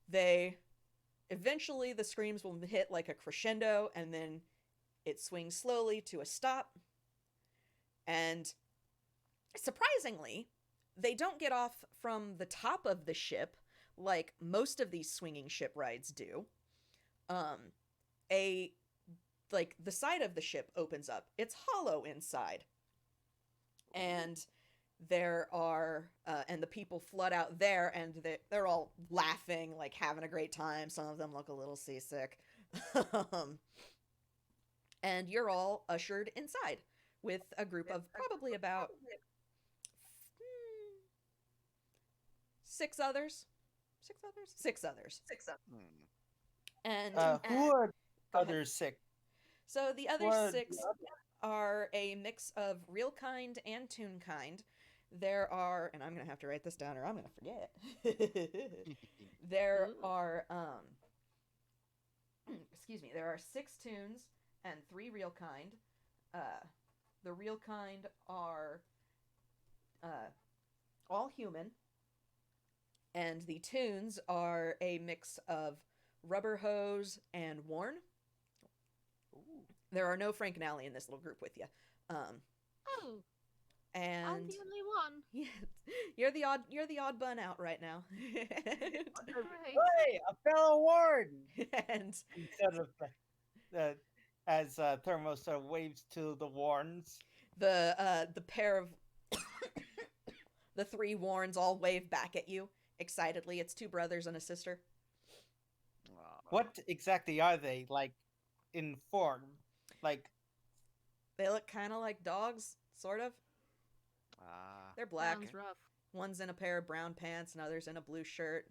they eventually the screams will hit like a crescendo, and then it swings slowly to a stop. And surprisingly, they don't get off from the top of the ship like most of these swinging ship rides do. The like the side of the ship opens up. It's hollow inside. And there are and the people flood out there, and they're all laughing, like having a great time. Some of them look a little seasick. And you're all ushered inside with a group of probably about 6 others. 6 others? 6 others. Hmm. And Who are Go the ahead. other 6? so the other What? 6 are a mix of Realkind and Toonkind. There are, and I'm gonna have to write this down or I'm gonna forget. There Ooh. are excuse me, there are 6 Toons and 3 Realkind. The Realkind are all human, and the Toons are a mix of Rubber Hose and Worn. Ooh. There are no Frank and Allie in this little group with you. Oh, And I'm the only one. yeah, you're the odd bun out right now. Right. Hey, a fellow warden! And Instead of as Thermo sort of waves to the wardens. the pair of the 3 Warrens all wave back at you excitedly. It's 2 brothers and a sister. Ah. What exactly are they, like, in form? Like, They look kind of like dogs, sort of. Ah. They're black. Sounds rough. One's in a pair of brown pants, and others in a blue shirt.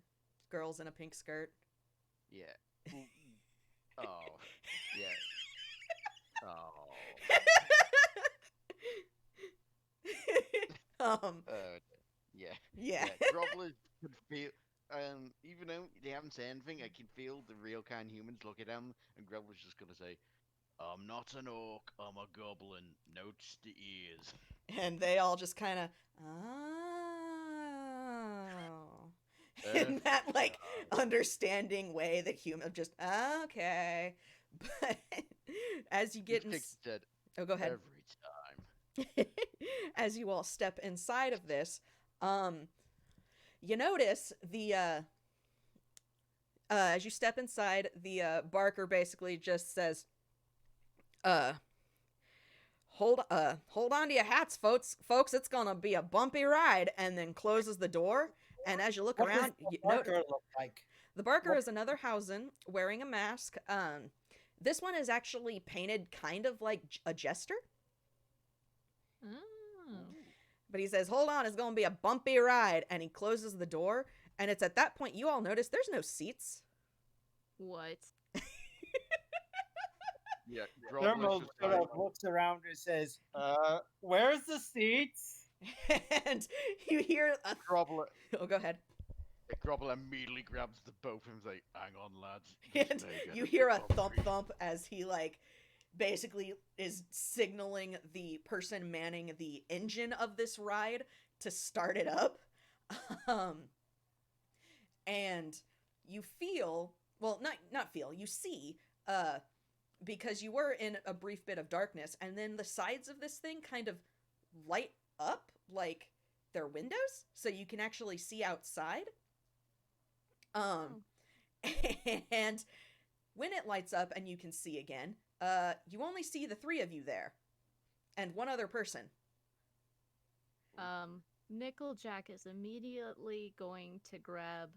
Girl's in a pink skirt. Yeah. Oh. Yeah. Oh. Yeah. Yeah. Grobbla could feel. Even though they haven't said anything, I can feel the real kind humans look at them, and Grobbla's just gonna say, "I'm not an orc. I'm a goblin. Notes the ears." And they all just kind of, oh, in that like understanding way that human just okay. But as you get in, Said oh, go ahead. every time. As you all step inside of this, you notice the as you step inside, the Barker basically just says, hold on to your hats, folks, it's gonna be a bumpy ride," and then closes the door. And as you look what does around, the you Barker look like? the Barker What- is another Hausen wearing a mask. This one is actually painted kind of like a jester. Oh. But he says, "Hold on, it's going to be a bumpy ride." And he closes the door. And it's at that point you all notice there's no seats. What? Yeah, Thermo Grobbla's just sort like, of looks around and says, where's the seats? And you hear a... Grobbla. Oh, go ahead. Grobbla immediately grabs the both of them and like, "Hang on, lads." And This may get you bit hear a bumpy." thump thump as he, like, basically is signaling the person manning the engine of this ride to start it up. And you feel, well, not feel, you see, because you were in a brief bit of darkness, and then the sides of this thing kind of light up like they're windows, so you can actually see outside. And when it lights up and you can see again, you only see the 3 of you there, and one other person. Nickeljack is immediately going to grab.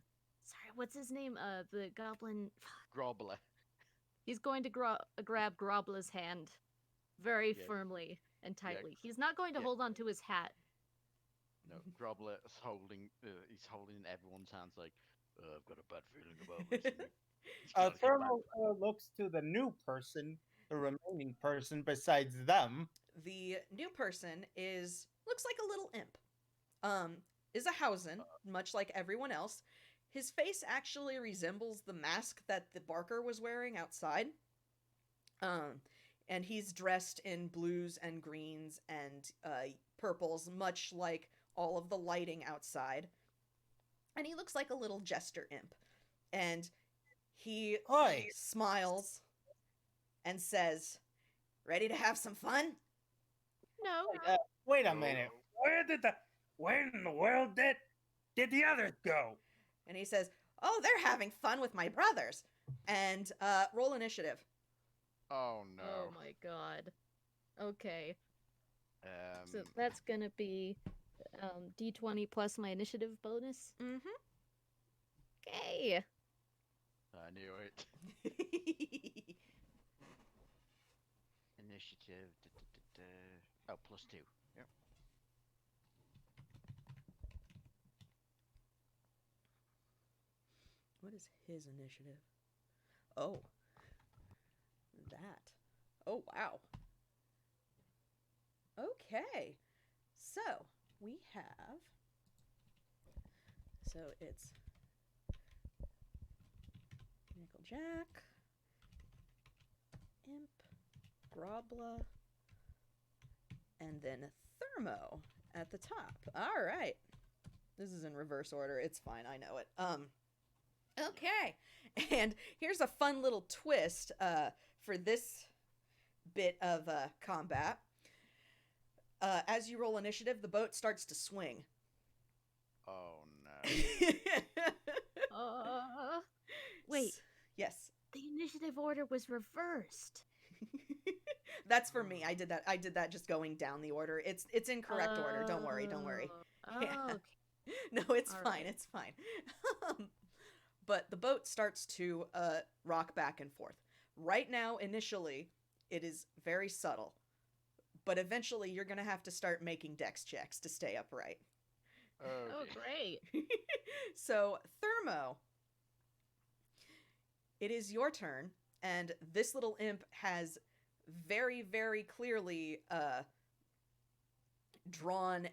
Sorry, what's his name? The goblin. Grobbla. He's going to grab Grobbla's hand very Yeah. firmly and tightly. He's not going to Yeah. hold on to his hat. No, Grobbla is holding. He's holding everyone's hands like, "I've got a bad feeling about this." and he's gotta get Thermo back. looks to the new person, the remaining person besides them. The new person looks like a little imp. Is a Hausen, much like everyone else. His face actually resembles the mask that the Barker was wearing outside. And he's dressed in blues and greens and purples, much like all of the lighting outside. And he looks like a little jester imp. And he Oi. smiles and says, "Ready to have some fun?" No. Wait a minute. Where in the world did the others go? And he says, "Oh, they're having fun with my brothers." And roll initiative. Oh Oh no. my god. Okay. So Um, that's gonna be D20 plus my initiative bonus. Mm-hmm. Okay. I knew it. Initiative. Oh, +2. Yep. What is his initiative? Oh, that. Oh, wow. Okay. So, we have. So it's Nickel Jack, Imp, Grobbla, and then Thermo at the top. All right. This is in reverse order. It's fine. I know it. Okay. And here's a fun little twist for this bit of combat. As you roll initiative, the boat starts to swing. Oh no. Wait. Yes. The initiative order was reversed. That's for me. I did that just going down the order. It's in correct order. Don't worry. Oh, Yeah. okay. No, it's All fine. right. It's fine. But the boat starts to rock back and forth. Right now, initially, it is very subtle. But eventually, you're going to have to start making dex checks to stay upright. Oh, Okay. great. So, Thermo, it is your turn, and this little imp has very, very clearly drawn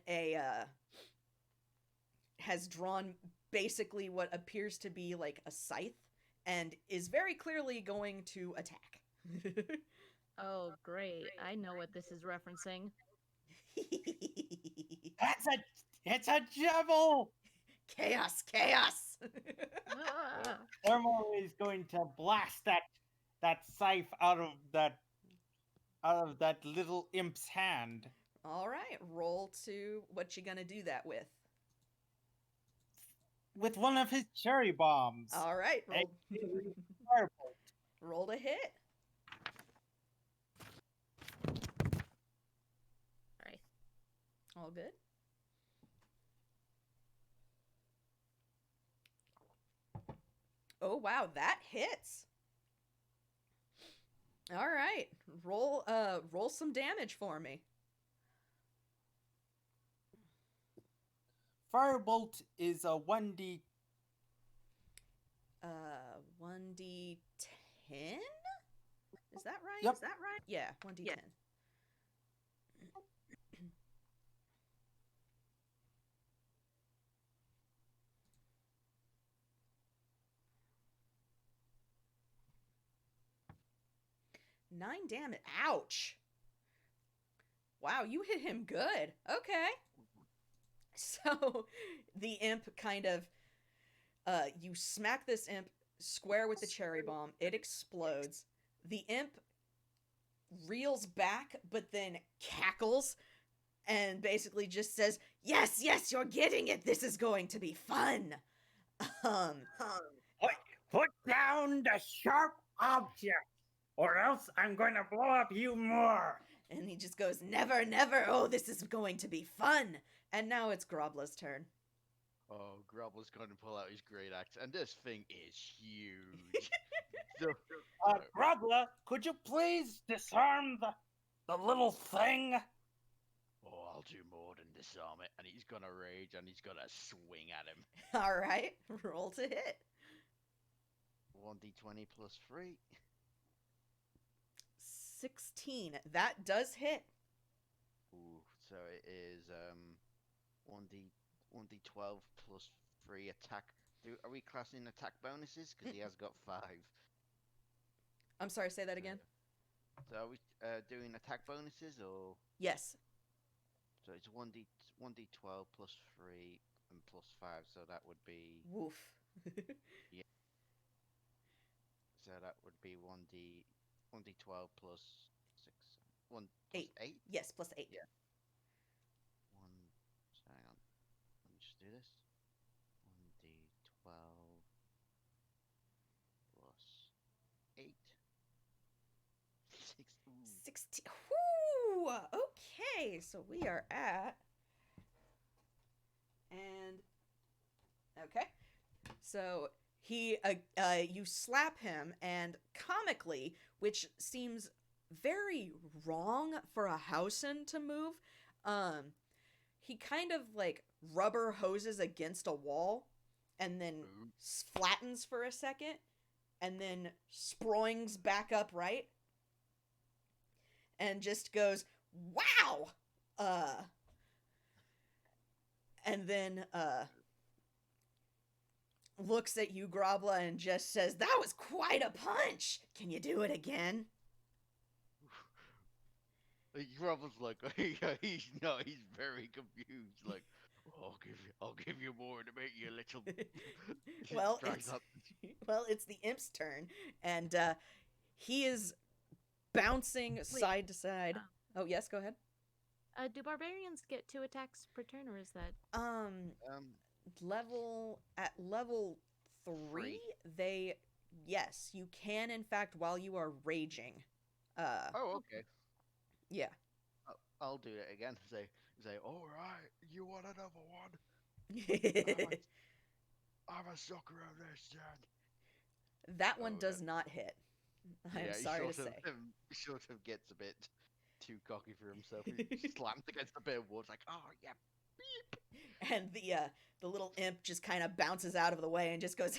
basically what appears to be like a scythe, and is very clearly going to attack. Oh, great. I know what this is referencing. It's a javel. Chaos. Ah. Thermo is going to blast that scythe out of that little imp's hand All right, roll to what you gonna do that with. with one of his cherry bombs. All right, roll. Firebolt. Roll to hit. All right. All good. Oh wow, that hits. All right, roll some damage for me. Firebolt is a 1d. 1d10. Is that right? Yep. Is that right? Yeah, 1d10. Yeah. 9 damage. Ouch. Wow, you hit him good. Okay. So the imp kind of you smack this imp square with the cherry bomb. It explodes. The imp reels back but then cackles and basically just says, "Yes, you're getting it. This is going to be fun." Um Put down the sharp object, or else I'm going to blow up you more. and he just goes, "Never, never. Oh, this is going to be fun." And now it's Grobbla's turn. Oh, Grobbla's going to pull out his great axe, and this thing is huge. The- Grobbla, could you please disarm the little thing? oh, I'll do more than disarm it, and he's gonna rage, and he's gonna swing at him. All right, roll to hit. 1d20 plus 3. 16. That does hit. Ooh, so it is 1d12 plus 3 attack. Are we classing attack bonuses? Because he has got 5. I'm sorry, say that again. So are we doing attack bonuses, or Yes. so it's 1d12 plus 3 and plus 5, so that would be Woof. so that would be 1d12 plus 6 1 plus 8. 8. Yes, plus 8. Yeah. So hang on. Let me just do this. 1d12 plus 8. 16. Whoo! Okay, so we are at. And. Okay. So you slap him, and comically, which seems very wrong for a Hausen to move, he kind of like rubber hoses against a wall and then flattens for a second and then springs back upright and just goes, wow! And then looks at you, Grobbla, and just says, that was quite a punch! Can you do it again? Grobbla's like, he's very confused. Like, oh, I'll give you more to make you a little. Well, it's the imp's turn, and he is bouncing side to side. Oh, yes, go ahead. Do barbarians get 2 attacks per turn, or is that? At level 3, yes, you can, in fact, while you are raging. Oh, okay. Yeah. I'll do it again. Say, all right, you want another one? I'm a sucker of this, Jen. That one does not hit. I'm sorry to say. He sort of gets a bit too cocky for himself. He slams against the bit of wood, like, oh, yeah, beep. And the little imp just kind of bounces out of the way and just goes,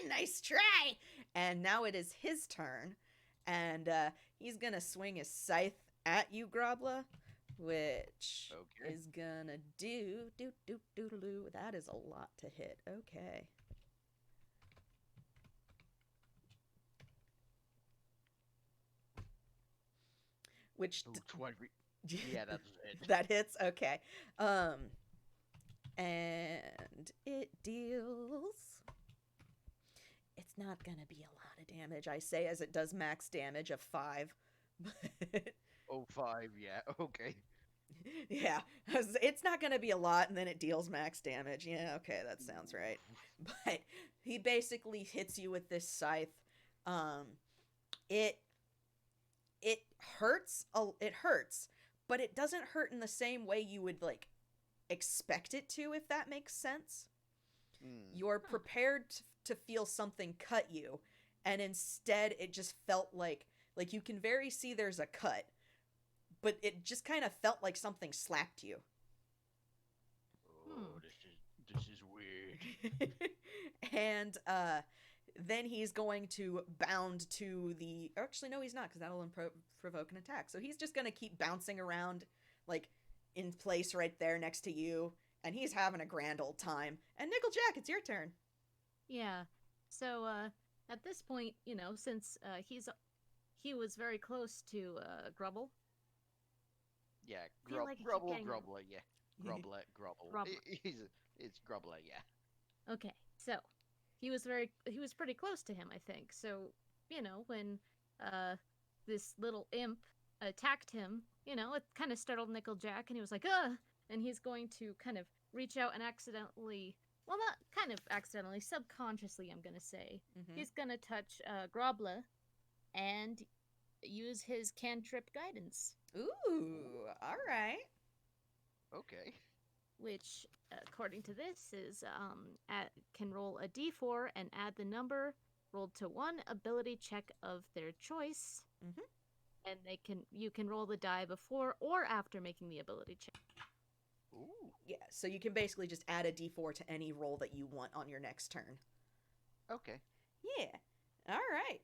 nice try! And now it is his turn. And he's going to swing his scythe at you, Grobbla, which is going to do. That is a lot to hit. Okay. Which 20. Yeah, that's it. That hits. Okay. And it deals. It's not gonna be a lot of damage, I say, as it does max damage of 5. Oh, 5. Yeah. Okay. Yeah, it's not gonna be a lot, and then it deals max damage. Yeah, okay, that sounds right. But he basically hits you with this scythe. It hurts. It hurts, but it doesn't hurt in the same way you would like expect it to, if that makes sense. You're prepared to feel something cut you, and instead it just felt like you can very see there's a cut, but it just kind of felt like something slapped you. Oh, this is weird. And then he's going to bound to the. Actually, no, he's not, because that'll provoke an attack. So he's just going to keep bouncing around, like in place right there next to you, and he's having a grand old time. And Nickeljack, it's your turn. Yeah. So at this point, since he was very close to Grubble. Yeah, Grobbla, yeah. Grobbla. It's Grobbla, yeah. Okay, so he was pretty close to him, I think. So, when this little imp attacked him, it kind of startled Nickeljack, and he was like, ugh! And he's going to kind of reach out and accidentally, well, not kind of accidentally, subconsciously, I'm going to say. Mm-hmm. He's going to touch Grobbla and use his cantrip guidance. Ooh, all right. Okay. Which, according to this, is can roll a d4 and add the number rolled to one ability check of their choice. Mm-hmm. And you can roll the die before or after making the ability check. Ooh. Yeah, so you can basically just add a d4 to any roll that you want on your next turn. Okay. Yeah. All right.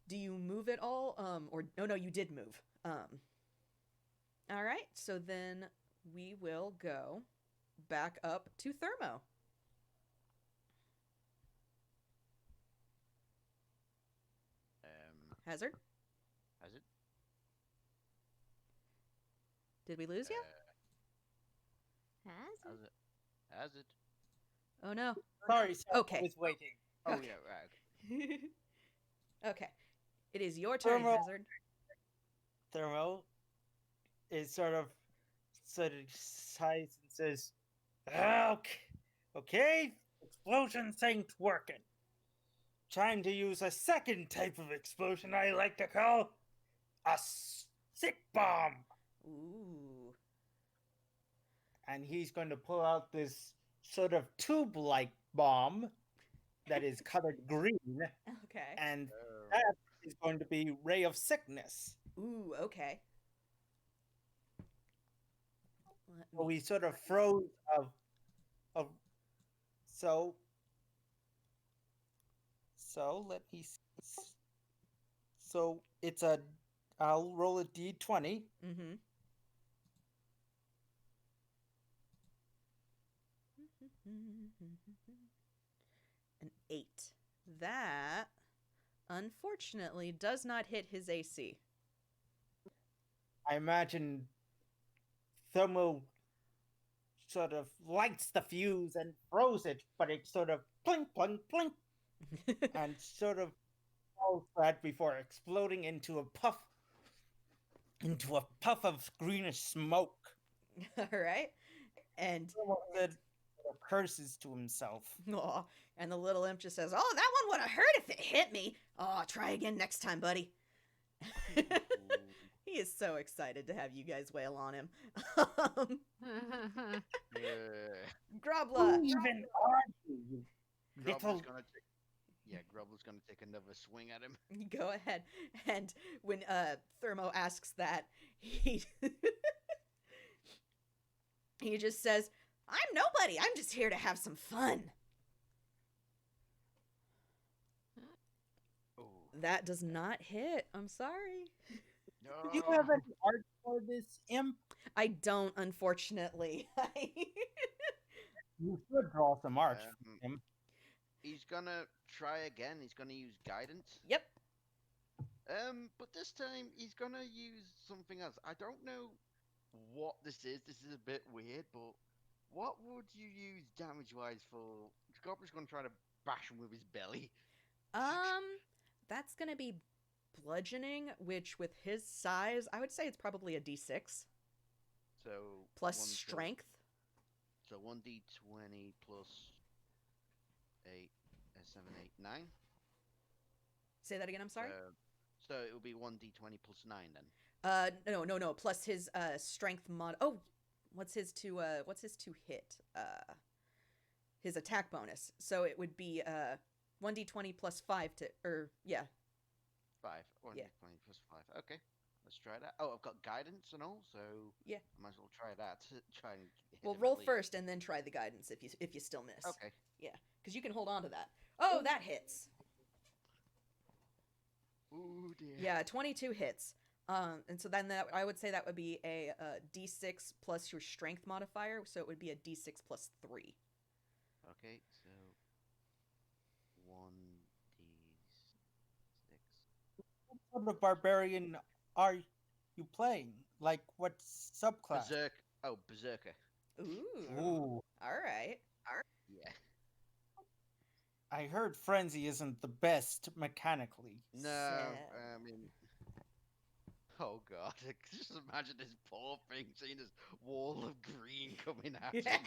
Do you move at all? Or no, you did move. All right. So then we will go back up to Thermo. Hazard? Hazard? Did we lose you? Hazard? Oh no. Sorry, Okay. I was waiting. Oh, Okay. yeah, right. Okay. Okay. It is your turn, Thermo. Hazard. Thermo is sort of sighs and says, okay, explosions ain't working. Trying to use a second type of explosion I like to call a sick bomb. Ooh. And he's going to pull out this sort of tube-like bomb that is colored green, Okay. and Oh. that is going to be Ray of Sickness. Ooh, okay. So we sort of froze of so let me so it's a I'll roll a d20. Mm-hmm. An 8. That, unfortunately, does not hit his AC. I imagine Thermo sort of lights the fuse and throws it, but it sort of plink, plink, plink, and sort of falls flat before exploding into a puff of greenish smoke. All right. And Thermo said, curses to himself. aw, and the little imp just says, "Oh, that one would have hurt if it hit me. Oh, try again next time, buddy." He is so excited to have you guys wail on him. Grobbla. Who even are you? Grobbla's gonna Grobbla's gonna take another swing at him. Go ahead. And when Thermo asks that, he he just says, "I'm nobody. I'm just here to have some fun." Oh That does not hit. I'm sorry. no! Do you have any art for this imp? I don't, unfortunately. You should draw some art Um, for him. He's gonna try again. He's gonna use guidance. Yep. But this time he's gonna use something else. I don't know what this is. This is a bit weird, but what would you use damage-wise for? Gobbler's gonna try to bash him with his belly. That's gonna be bludgeoning, which with his size, I would say it's probably a D6 So plus one- strength. So 1d20 plus 8, 7, 8, 9. Say that again. I'm sorry. So it will be 1d20 plus 9 then. No. Plus his strength mod. Oh, what's his to hit? His attack bonus. So it would be 1d20 plus 5 to 5. 1d20 plus 5. Okay. Let's try that. Oh, I've got guidance and all, so Yeah. I might as well try that. Try and hit Well, him roll at least. first and then try the guidance if you still miss. Okay. Yeah, because you can hold on to that. Oh, that hits. Ooh dear. Yeah, 22 hits. And so then I would say that would be a D6 plus your strength modifier, so it would be a D6 plus 3. Okay, so 1d6. What sort of barbarian are you playing? Like, what subclass? Berserker. Ooh. Ooh, All right. Yeah. I heard Frenzy isn't the best mechanically. No, Sad. I mean, oh god, just imagine this poor thing seeing this wall of green coming at him.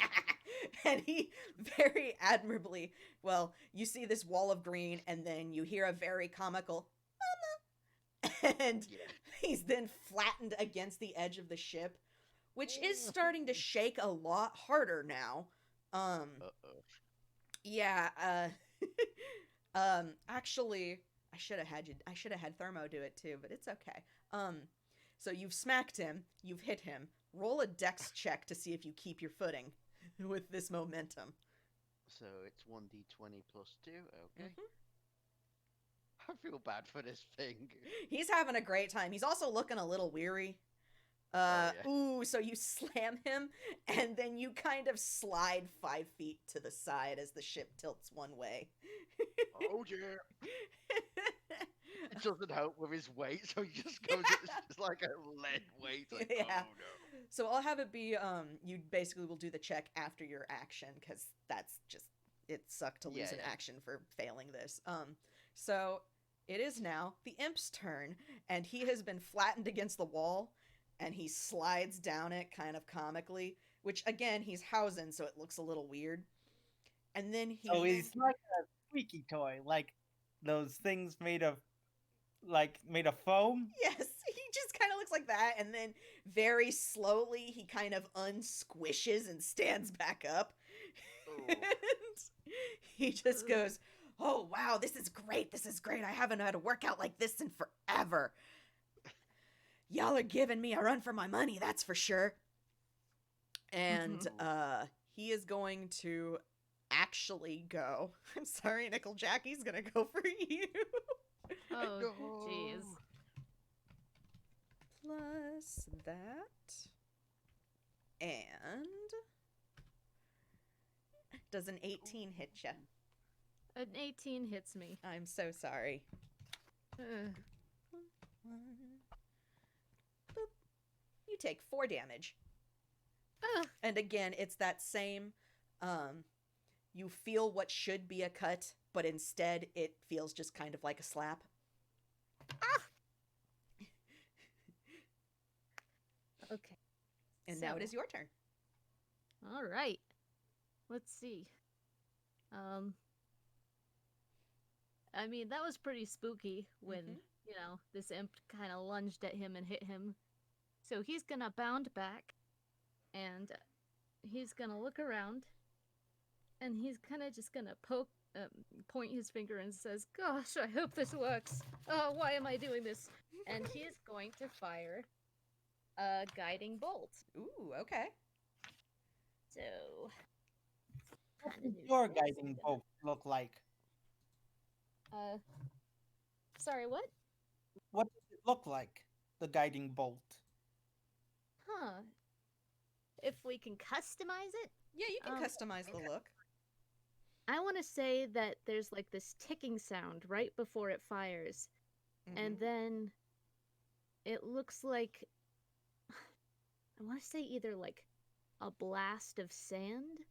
And he very admirably, well, you see this wall of green, and then you hear a very comical "Mama," and Yeah. he's then flattened against the edge of the ship, which is starting to shake a lot harder now. Uh-oh. Yeah, actually, I should have had Thermo do it too, but it's okay. So you've smacked him, you've hit him. Roll a dex check to see if you keep your footing with this momentum. So it's 1d20 plus 2, okay. Mhm. I feel bad for this thing. He's having a great time. He's also looking a little weary. Yeah. Ooh, so you slam him, and then you kind of slide 5 feet to the side as the ship tilts one way. Oh dear. It doesn't help with his weight, so he just goes, it's like a lead weight. Like, Yeah. oh no. So I'll have it be, you basically will do the check after your action, because that's just, it sucked to lose an Yeah. action for failing this. So it is now the imp's turn, and he has been flattened against the wall, and he slides down it kind of comically, which again, he's housing, so it looks a little weird. And then he... So he's like a squeaky toy, like those things made of foam. Yes, he just kind of looks like that, and then very slowly he kind of unsquishes and stands back up. Oh. And he just goes, "Oh, wow, this is great. This is great. I haven't had a workout like this in forever. Y'all are giving me a run for my money, that's for sure." And he is going to actually go. I'm sorry, Nickel Jackie's going to go for you. Oh, jeez. Plus that. And does an 18 hit ya? An 18 hits me. I'm so sorry. Ugh. Boop. You take 4 damage. Ugh. And again, it's that same, you feel what should be a cut, but instead it feels just kind of like a slap. Okay. And now it So- is your turn. All right. Let's see. I mean, that was pretty spooky when, Mhm. this imp kind of lunged at him and hit him. So he's gonna bound back, and he's gonna look around, and he's kind of just gonna point his finger and says, "Gosh, I hope this works. Oh, why am I doing this?" And he is going to fire a guiding bolt. Ooh, okay. So, What kinda does new your rules, I'm guiding gonna- bolt look like? Sorry, what? What does it look like? The guiding bolt. Huh. If we can customize it? Yeah, you can Um, customize the look. I want to say that there's like this ticking sound right before it fires, and Mhm. then it looks like I want to say either like a blast of sand,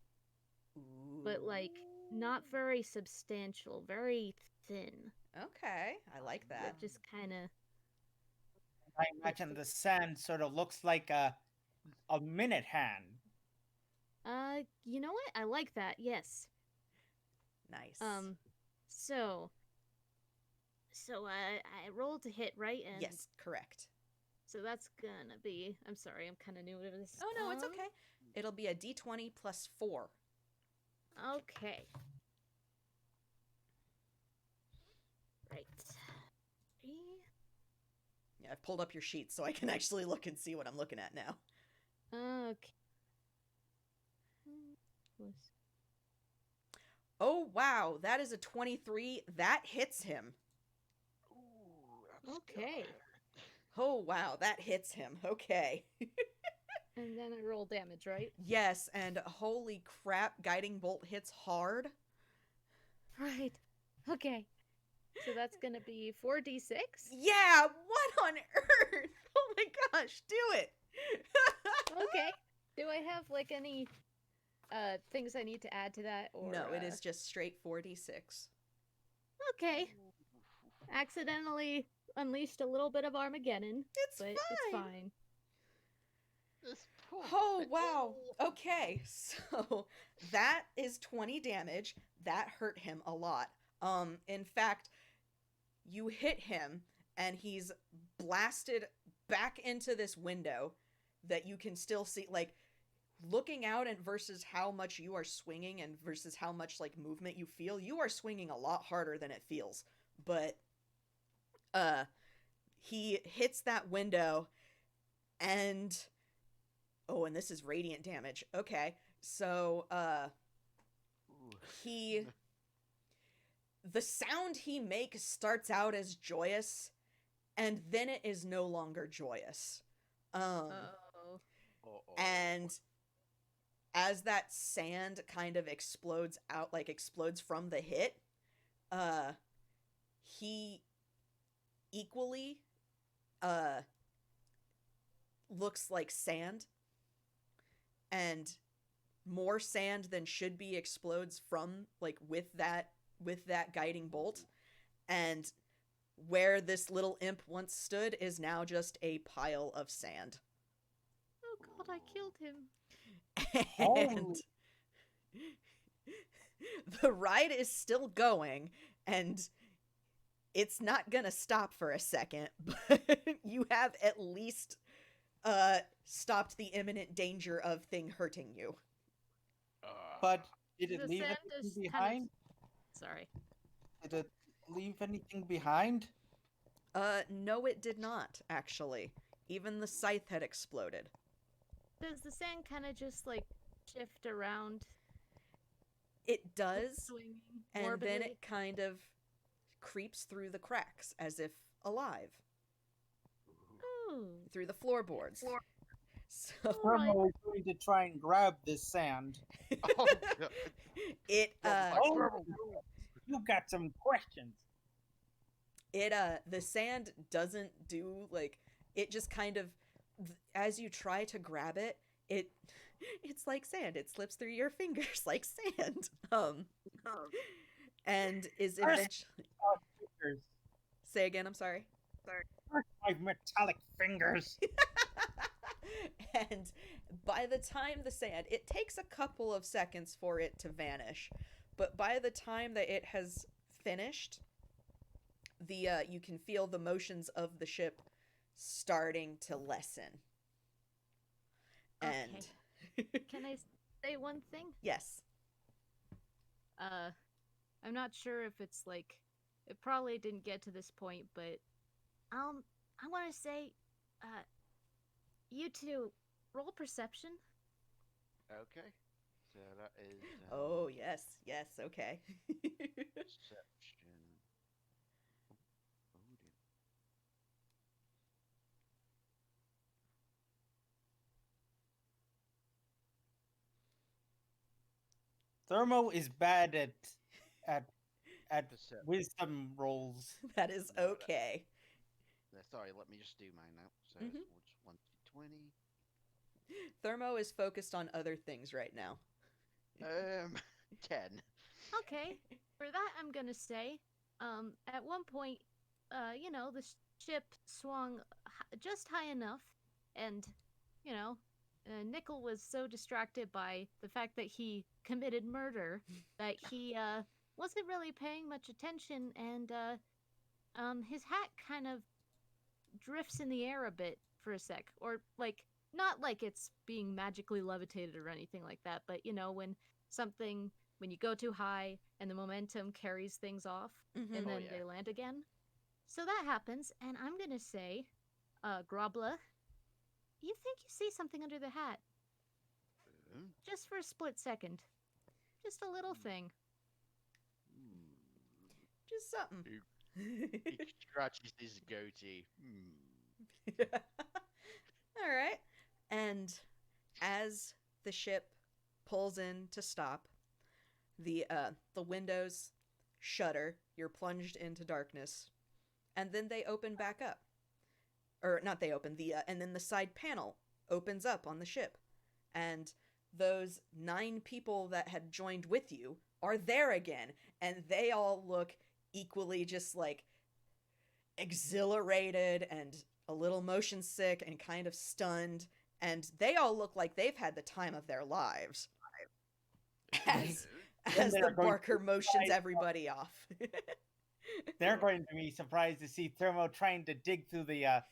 but like not very substantial, very thin. Okay, I like that. That just kind of I imagine the sand sort of looks like a minute hand. you know what? I like that. Yes. Nice. So I rolled to hit, right? And Yes, correct. so that's gonna be. I'm sorry, I'm kind of new to this. Oh, no, it's okay. It'll be a d20 plus 4. Okay. Right. 3. Yeah, I've pulled up your sheet so I can actually look and see what I'm looking at now. Okay. Oh, wow, that is a 23. That hits him. Ooh, that's Okay. good. Oh, wow, that hits him. Okay. And then I roll damage, right? Yes, and holy crap, Guiding Bolt hits hard. Right. Okay. So that's gonna be 4d6. Yeah, what on earth? Oh my gosh, do it. Okay. Do I have like any things I need to add to that, or No, it is just straight 4d6. okay? Accidentally unleashed a little bit of Armageddon, It's but fine. it's fine. This poor Oh, bitch. wow. Okay, so that is 20 damage. That hurt him a lot. In fact, you hit him and he's blasted back into this window that you can still see, like, looking out and versus how much you are swinging and versus how much, like, movement you feel, you are swinging a lot harder than it feels. But, he hits that window and... Oh, and this is radiant damage. Okay. So, Ooh. the sound he makes starts out as joyous, and then it is no longer joyous. Oh. Uh-oh. And as that sand kind of explodes out, like explodes from the hit, he equally, looks like sand. And more sand than should be explodes from, like, with that guiding bolt. And where this little imp once stood is now just a pile of sand. Oh god, I killed him. And the ride is still going, and it's not gonna stop for a second, but you have at least stopped the imminent danger of thing hurting you. But did it The leave sand anything is kind of- behind? Sorry. Did it leave anything behind? No, it did not, actually. Even the scythe had exploded. Does the sand kind of just like shift around? It does, Swinging and then morbidly? it kind of creeps through the cracks as if alive, Ooh. through the floorboards. So Thermo is going to try and grab this sand. Oh, God. it Grobbla's like, Oh. "Grobbla, You got some questions. the sand doesn't do, like, it just kind of, as you try to grab it, it's like sand. It slips through your fingers like sand. And is eventually. Fingers. Say again. I'm sorry. My metallic fingers. And by the time the sand, it takes a couple of seconds for it to vanish, but by the time that it has finished, you can feel the motions of the ship starting to lessen. And Can I say one thing? yes, I'm not sure if it's like it probably didn't get to this point, but I want to say, you two roll perception. Okay. So that is. oh yes, okay. Perception. Oh, dear. Thermo is bad at Perception. wisdom rolls. That is okay. Sorry, let me just do mine now. So Mhm. it's 1 to 20. Thermo is focused on other things right now. 10. Okay, for that I'm gonna say, at one point, the ship swung just high enough, and Nickel was so distracted by the fact that he committed murder that he wasn't really paying much attention, and his hat kind of drifts in the air a bit for a sec, or like not like it's being magically levitated or anything like that, but when you go too high and the momentum carries things off Mhm. and Oh, then yeah. they land again. So that happens, and I'm gonna say, Grobbla, you think you see something under the hat. Just for a split second. Just a little thing. Just something. He scratches his goatee. All right. And as the ship pulls in to stop, the windows shutter. You're plunged into darkness, and then they open back up. Or not, they open and then the side panel opens up on the ship, and those 9 people that had joined with you are there again, and they all look equally just like exhilarated and a little motion sick and kind of stunned, and they all look like they've had the time of their lives. As Then they're the going Barker to motions try- everybody off. They're going to be surprised to see Thermo trying to dig through the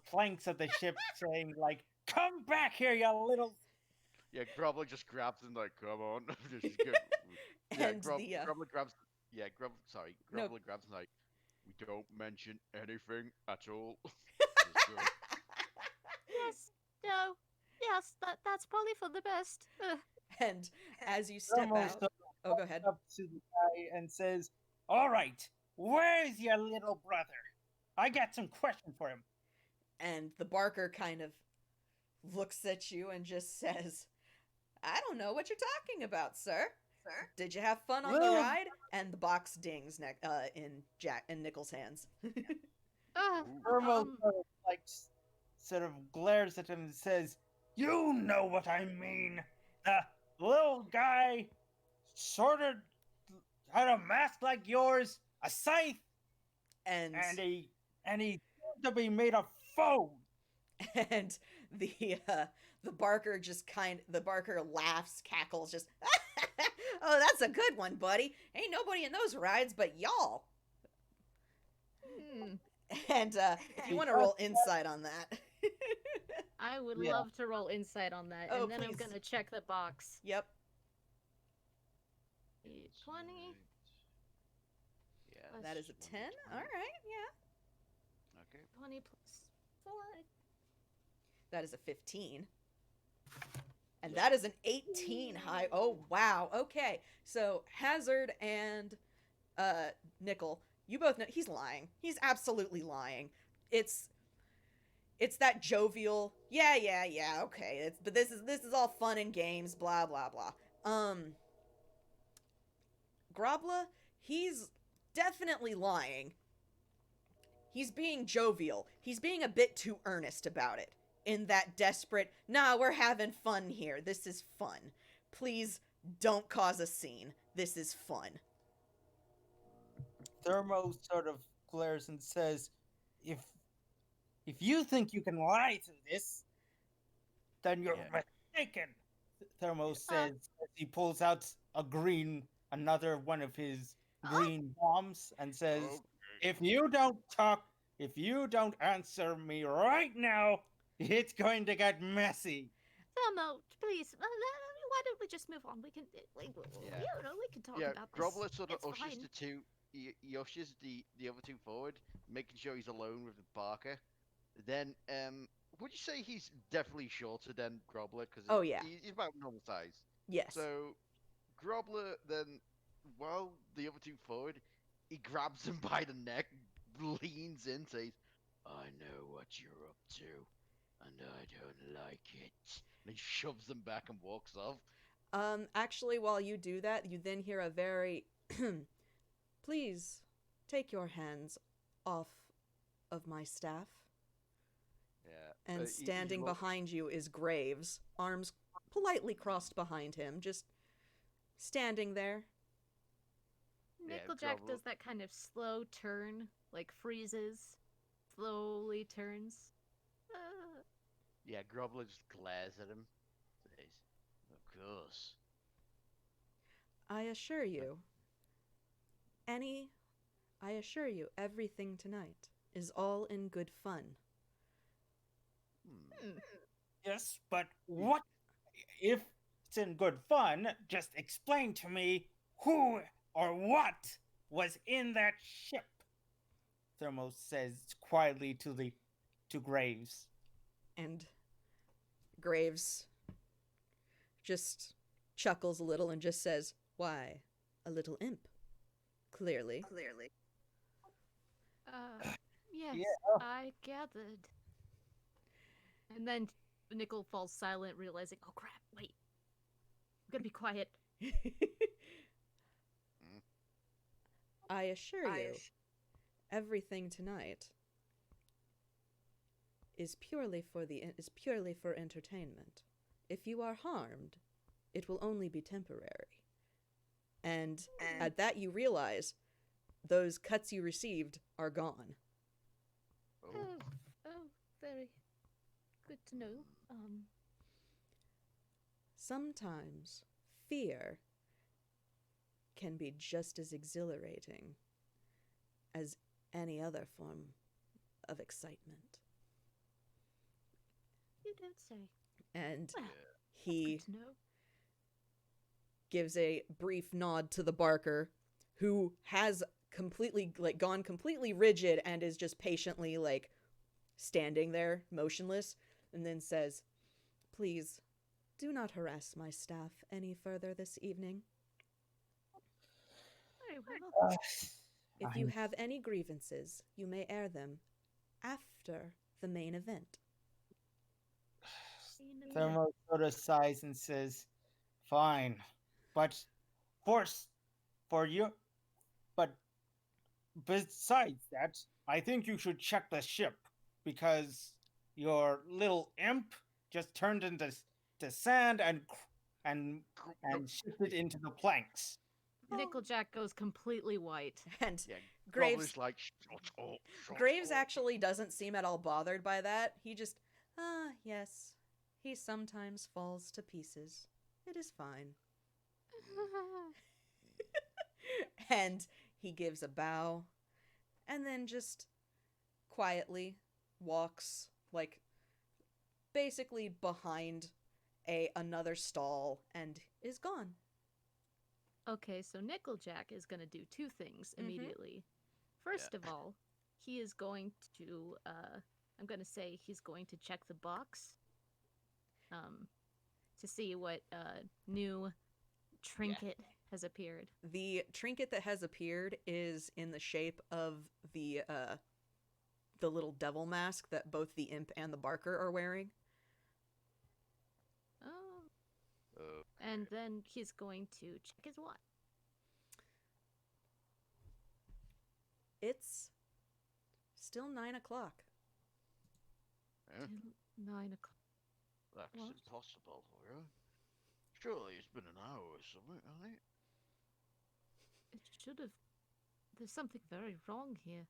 planks of the ship, saying like, "Come back here, you little." Yeah, Grobbla just grabs him like, "Come on, this is good." Yeah, And Grobbla grabs. Yeah, Grobbla No. grabs him like, "We don't mention anything at all." Yes, no, yes, that's probably for the best. And as you step Thermo out, sort of oh, go ahead. up to the guy and says, "All right, where's your little brother? I got some question for him." And the Barker kind of looks at you and just says, "I don't know what you're talking about, sir. Did you have fun on the Well- ride?" And the box dings in Jack and Nickel's hands. Thermo sort of glares at him and says, "You know what I mean. The little guy sort of had a mask like yours, a scythe, and and he seemed to be made of foam." and the Barker the Barker laughs, cackles, just "Oh, that's a good one, buddy. Ain't nobody in those rides but y'all." And if you want to roll insight on that. I would Yeah. love to roll insight on that, Oh, and then I'm please. gonna check the box. Yep. 20. Yeah. That is a 10. All right, yeah. Okay. 20 plus 4. That is a 15. And that is an 18 high. Oh, wow. Okay. So Hazard and Nickel, you both know he's lying. He's absolutely lying. It's that jovial, yeah, okay. But this is all fun and games, blah blah blah. Grobbla, he's definitely lying. He's being jovial. He's being a bit too earnest about it. In that desperate, nah, we're having fun here. This is fun. Please don't cause a scene. This is fun. Thermo sort of glares and says, if you think you can lie to this, then you're Yeah. mistaken. Thermo says as he pulls out another one of his green bombs and says, Okay. if you don't answer me right now, it's going to get messy. Thermo, please, why don't we just move on? We can, we can talk Yeah, about this. Grobbler sort of It's ushers fine. the two. He ushers the other two forward, making sure he's alone with the Barker. Then, would you say he's definitely shorter than Grobbler? Because Oh, yeah. he's about normal size. Yes. So, Grobbler then, while the other two forward, he grabs him by the neck, leans in, says, "I know what you're up to, and I don't like it." And he shoves him back and walks off. Actually, while you do that, you then hear a very, please take your hands off of my staff. Yeah. And standing behind you is Graves, arms politely crossed behind him, just standing there. Yeah, Nickeljack Grobbler. does that kind of slow turn, like freezes, slowly turns. Yeah, Grobbler just glares at him. Says, "Of course." I assure you, everything tonight is all in good fun. Yes, but what if it's in good fun? Just explain to me who or what was in that ship. Thermo says quietly to Graves. And Graves just chuckles a little and just says, why, a little imp. Clearly. Yes, Yeah. I gathered. And then Nickel falls silent, realizing, oh crap, wait. I'm gonna be quiet. I assure you, everything tonight is purely for entertainment. If you are harmed, it will only be temporary. And at that you realize those cuts you received are gone. Oh, very good to know. Sometimes fear can be just as exhilarating as any other form of excitement. You don't say. And Well, he good to know. gives a brief nod to the Barker, who has completely gone completely rigid and is just patiently standing there motionless, and then says, please do not harass my staff any further this evening. Very well. If you have any grievances, you may air them after the main event. Thermo sort of sighs and says, fine, but but besides that, I think you should check the ship, because your little imp just turned into sand and shifted into the planks. Nickeljack goes completely white. And Yeah, Graves Grobbler's like, "Shut up, shut Graves up." actually doesn't seem at all bothered by that. He just, yes, he sometimes falls to pieces. It is fine. And he gives a bow, and then just quietly walks, like, basically behind another stall and is gone. Okay, so Nickeljack is going to do two things immediately. First of all, he is going to, I'm going to say he's going to check the box to see what new trinket has appeared. The trinket that has appeared is in the shape of the little devil mask that both the imp and the barker are wearing. Oh. And then he's going to check his watch. It's still 9 o'clock. Yeah, 9 o'clock. that's What? impossible, really. Surely it's been an hour or something, hasn't it? It should have. There's something very wrong here.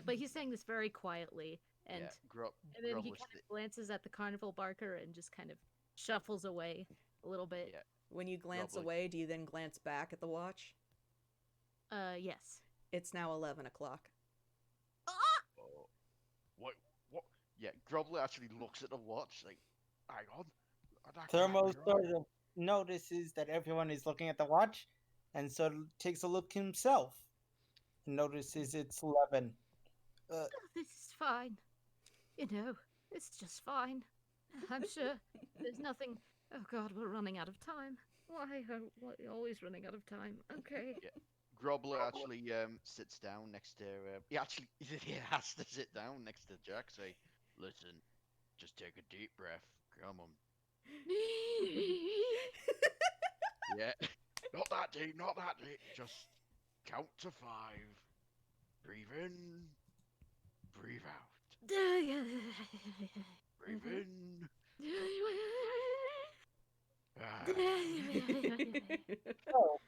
But he's saying this very quietly, and and then he kind of glances at the carnival barker and just kind of shuffles away a little bit. Yeah. When you glance Grobbla. away, do you then glance back at the watch? Yes. It's now 11 o'clock. Oh, what? Yeah, Grobbla actually looks at the watch, like, hang on. that can't Thermo be right." sort of notices that everyone is looking at the watch, and so takes a look himself. And notices it's 11. Oh, this is fine. You know, it's just fine. I'm sure there's nothing. Oh God, we're running out of time. Why are we always running out of time? Okay. Yeah. Grobbla actually sits down next to. He actually he has to sit down next to Jack. Say, listen, just take a deep breath. Come on. Yeah. Not that deep. Not that deep. Just count to 5. Breathe in. Breathe out. Breathe in. Ah, So,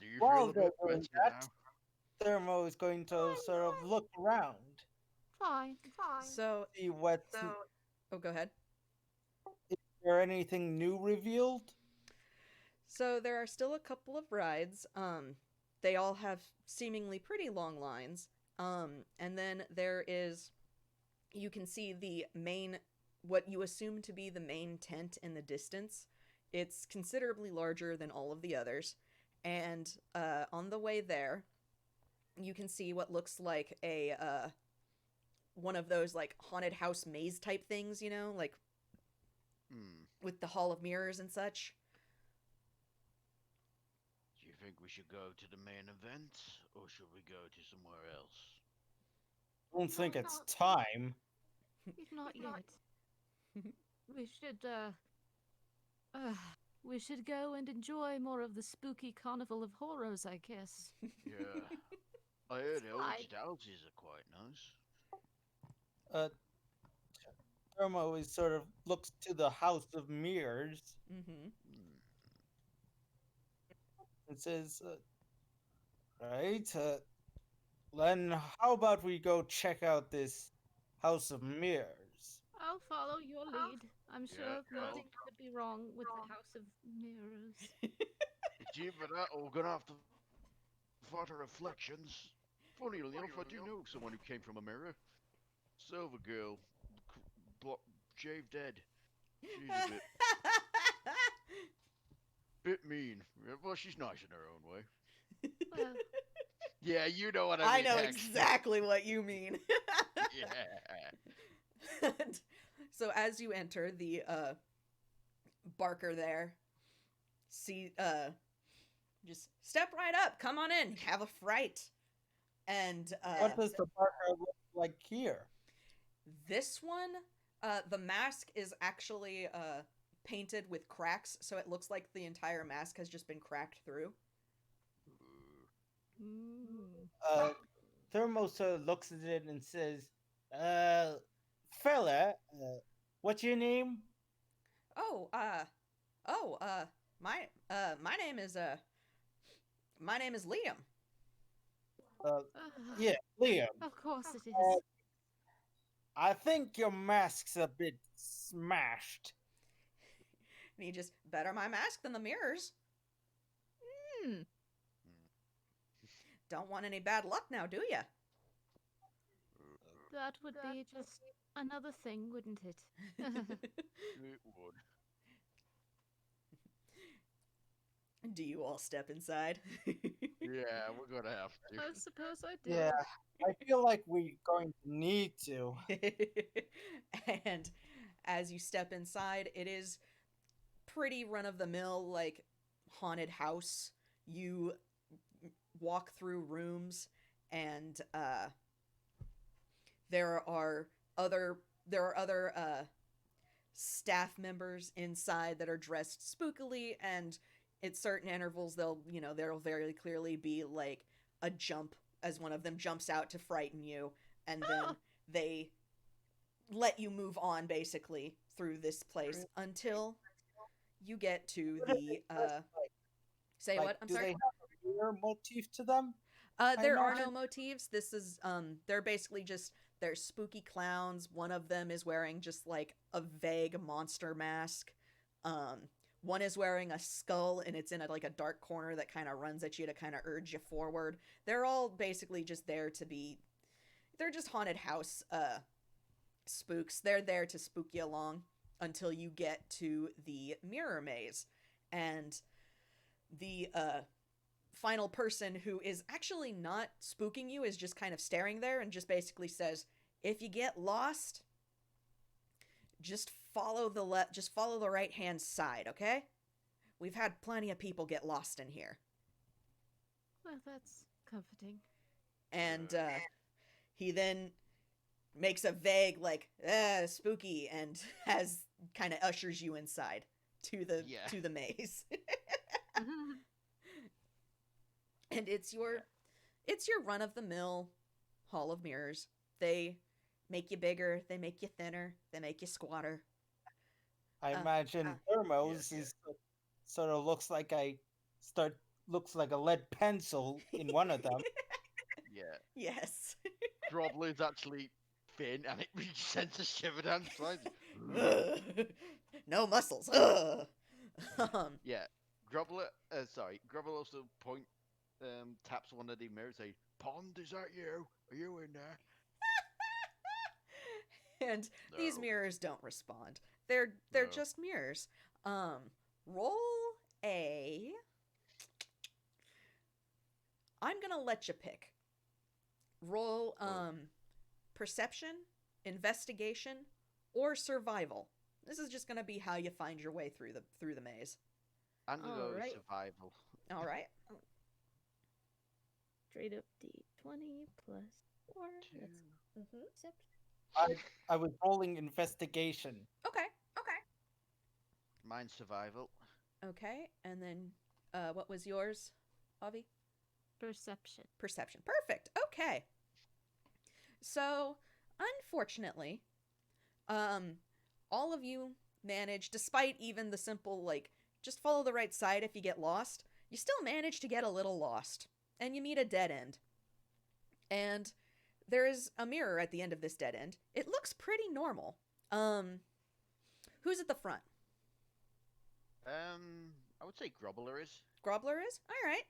do you while feel a they're bit doing better that, now? Thermo is going to sort of look around, Fine. So, see what's. oh, go ahead. Is there anything new revealed? So there are still a couple of rides. They all have seemingly pretty long lines. And then there is, you can see the main, what you assume to be the main tent in the distance. It's considerably larger than all of the others. And on the way there, you can see what looks like a one of those like haunted house maze type things, you know, like with the Hall of Mirrors and such. Do you think we should go to the main event, or should we go to somewhere else? I don't think it's not- time. Not yet. We should go and enjoy more of the spooky Carnival of Horrors, I guess. Yeah. I heard Fine. haunted houses are quite nice. Thermo is sort of looks to the House of Mirrors Mm-hmm. and says, right, then how about we go check out this House of Mirrors? I'll follow your lead. I'm sure Yeah, nothing could be wrong with the House of Mirrors. It's either that or we're gonna have to fight our reflections. Funny enough, I do know someone who came from a mirror. Silver girl. Shaved head. She's a bit mean. Well, she's nice in her own way. Well, Yeah, you know what I I mean. know Hex. exactly what you mean. Yeah. So as you enter, the barker there, just step right up, come on in, have a fright. And What does the Barker look like here? this one, the mask is actually painted with cracks, so it looks like the entire mask has just been cracked through. Thermo sort of looks at it and says, fella, what's your name? My name is Liam. Yeah, Liam. Of course it is. I think your mask's a bit smashed. And you just better my mask than the mirrors. Don't want any bad luck now, do ya? That would be just another thing, wouldn't it? It would. Do you all step inside? Yeah, we're gonna have to. I suppose I do. Yeah, I feel like we're going to need to. And as you step inside, it is pretty run of the mill, like haunted house. You walk through rooms, and there are other staff members inside that are dressed spookily, and at certain intervals there'll very clearly be like a jump as one of them jumps out to frighten you, and then they let you move on basically through this place until you get to the say Like, what? I'm do sorry. they have a mirror motif to them? There are no imagine- motifs. This is they're basically just they're spooky clowns. One of them is wearing just like a vague monster mask. One is wearing a skull, and it's in like a dark corner that kind of runs at you to kind of urge you forward. They're all basically just there to be. They're just haunted house spooks. They're there to spook you along until you get to the mirror maze, and the final person, who is actually not spooking you, is just kind of staring there and just basically says, if you get lost, just follow the right hand side, okay? We've had plenty of people get lost in here. Well, that's comforting. And he then makes a vague like spooky, and has kind of ushers you inside to the maze. And it's your run of the mill Hall of Mirrors. They make you bigger, they make you thinner, they make you squatter. I imagine Thermo's is sort of looks like looks like a lead pencil in one of them. Yeah. Yes. Grobbla is actually thin, and it sends a shiver down the sides. No muscles. Yeah. Grobbla also taps one of the mirrors, say, Pond, is that you? Are you in there? And these No. mirrors don't respond. They're No. just mirrors. Roll a. I'm gonna let you pick. Roll perception, investigation, or survival. This is just gonna be how you find your way through the maze. I'm gonna go with Alright. survival. All right. Straight up D20 plus 4. That's Mm-hmm. perception. I was rolling investigation. Okay. Mine's survival. Okay. And then, what was yours, Avi? Perception. Perception. Perfect. Okay. So, unfortunately, all of you manage, despite even the simple, like, just follow the right side if you get lost, you still manage to get a little lost. And you meet a dead end. And there is a mirror at the end of this dead end. It looks pretty normal. Who's at the front? I would say Grobbler is. Grobbler is? All right.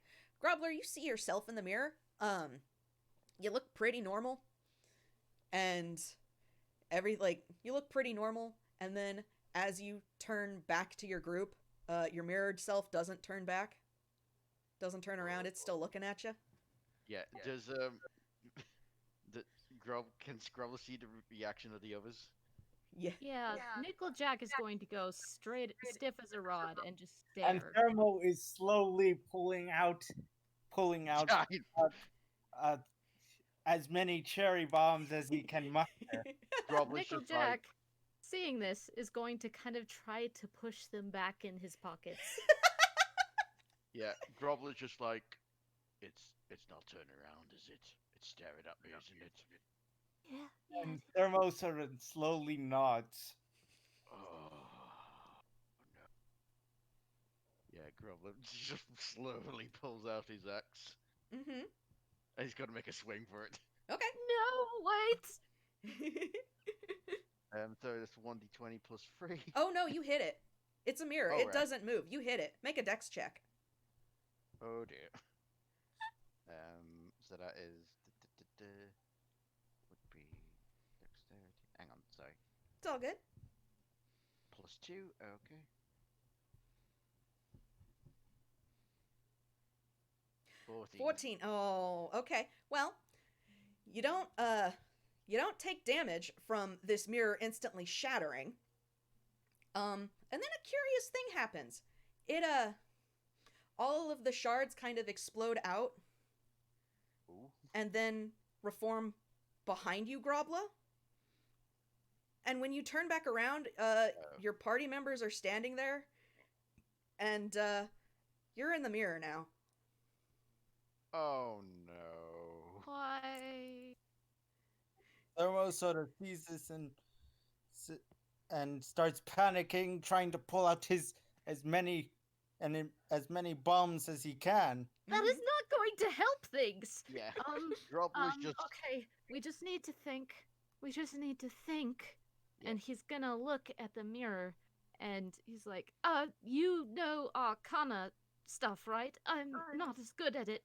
Grobbler, you see yourself in the mirror. You look pretty normal. And you look pretty normal. And then as you turn back to your group, your mirrored self doesn't turn back. Doesn't turn around. It's still looking at you. Yeah. Does can Grobbler see the reaction of the others? Yeah. Yeah, Nickel Jack is going to go straight stiff as a rod and just And stare. Thermo is slowly pulling out Giant. as many cherry bombs as he can muster. Grobbler's Nickel just like, Jack, seeing this, is going to kind of try to push them back in his pockets. yeah. Grobbler's just like, it's not turning around, is it? It's staring at me, isn't it? Yeah, And Thermo sort of slowly nods. Oh no. Yeah, Grobbler just slowly pulls out his axe. Mm-hmm. And he's got to make a swing for it. Okay. No, wait! So that's 1d20 plus 3. Oh no, you hit it. It's a mirror. Oh, It right. doesn't move. You hit it. Make a dex check. Oh dear. So that is would be It's all good. +2, okay. 14. 14. Oh, okay. Well, you don't take damage from this mirror instantly shattering. And then a curious thing happens. It all of the shards kind of explode out Ooh. and then reform behind you, Grobbla. And when you turn back around, your party members are standing there, and you're in the mirror now. Oh no. Why? Thermo sort of sees this and starts panicking, trying to pull out as many bombs as he can. That is not going to help things. Yeah. Um, Grobbla's just. Okay, we just need to think. Yeah. And he's gonna look at the mirror, and he's like, you know Arcana stuff, right? I'm not as good at it.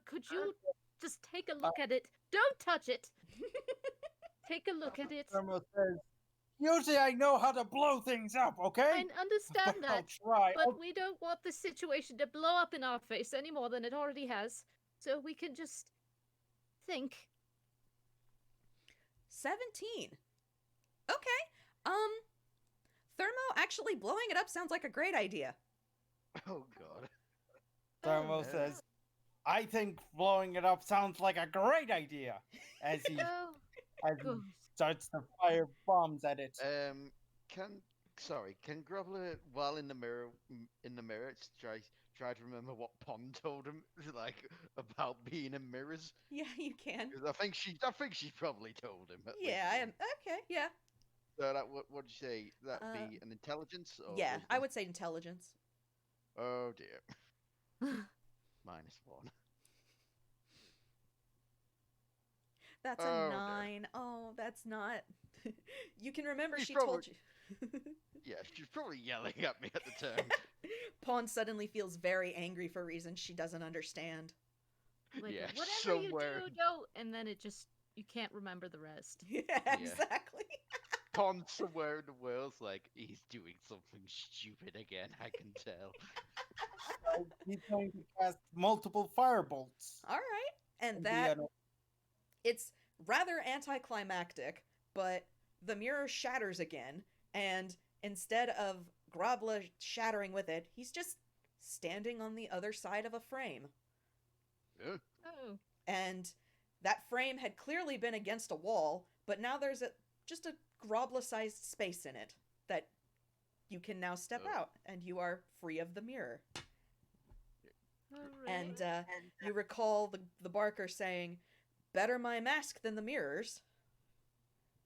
Could you just take a look at it? Don't touch it! Take a look at it. Thermo says, "Usually I know how to blow things up, okay? I understand I'll that, try. but we don't want the situation to blow up in our face any more than it already has. So we can just think." 17. Okay. Thermo, actually blowing it up sounds like a great idea. Oh god. Thermo Oh, says, "I think blowing it up sounds like a great idea." As he Good. starts to fire bombs at it. Can Grobbler, while in the mirror, try to remember what Pond told him, like about being in mirrors? Yeah, you can. 'Cause I think she probably told him. At Yeah, I least am. Okay, yeah. So that what'd you say? That'd be an intelligence? Or Yeah, I wisdom? would say intelligence. Oh dear. -1. That's Oh, a dear. 9. Oh, that's not. You can remember She's she told probably- you. Yeah, she's probably yelling at me at the time. Pawn suddenly feels very angry for reasons she doesn't understand. Like, Yeah, whatever somewhere. you do, don't, and then it just, you can't remember the rest. Yeah, exactly. Pond somewhere in the world's like, he's doing something stupid again, I can tell. He's going to cast multiple firebolts. All right. And And that, the, it's rather anticlimactic, but the mirror shatters again, and instead of Grobbla shattering with it, he's just standing on the other side of a frame. Yeah. Oh. And that frame had clearly been against a wall, but now there's just a Grobbla-sized space in it that you can now step Oh. out, and you are free of the mirror. And Hooray. you recall the Barker saying, "Better my mask than the mirrors."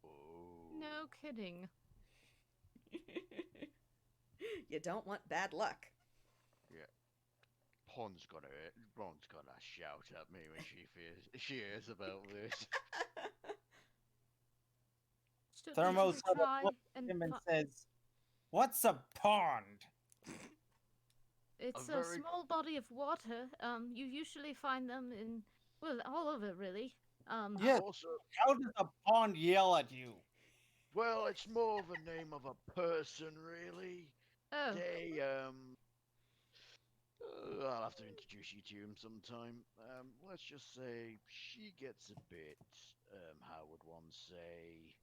Oh. No kidding. You don't want bad luck. Pond's gonna shout at me when she hears about this. So Thermo should we sort of try looks and at him and fi- says, "What's a pond?" It's a a very- small body of water. You usually find them in, well, all over really. Yeah. Also, How does a pond yell at you? well, it's more of a name of a person, really. Oh, They I'll have to introduce you to him sometime. Let's just say she gets a bit, how would one say,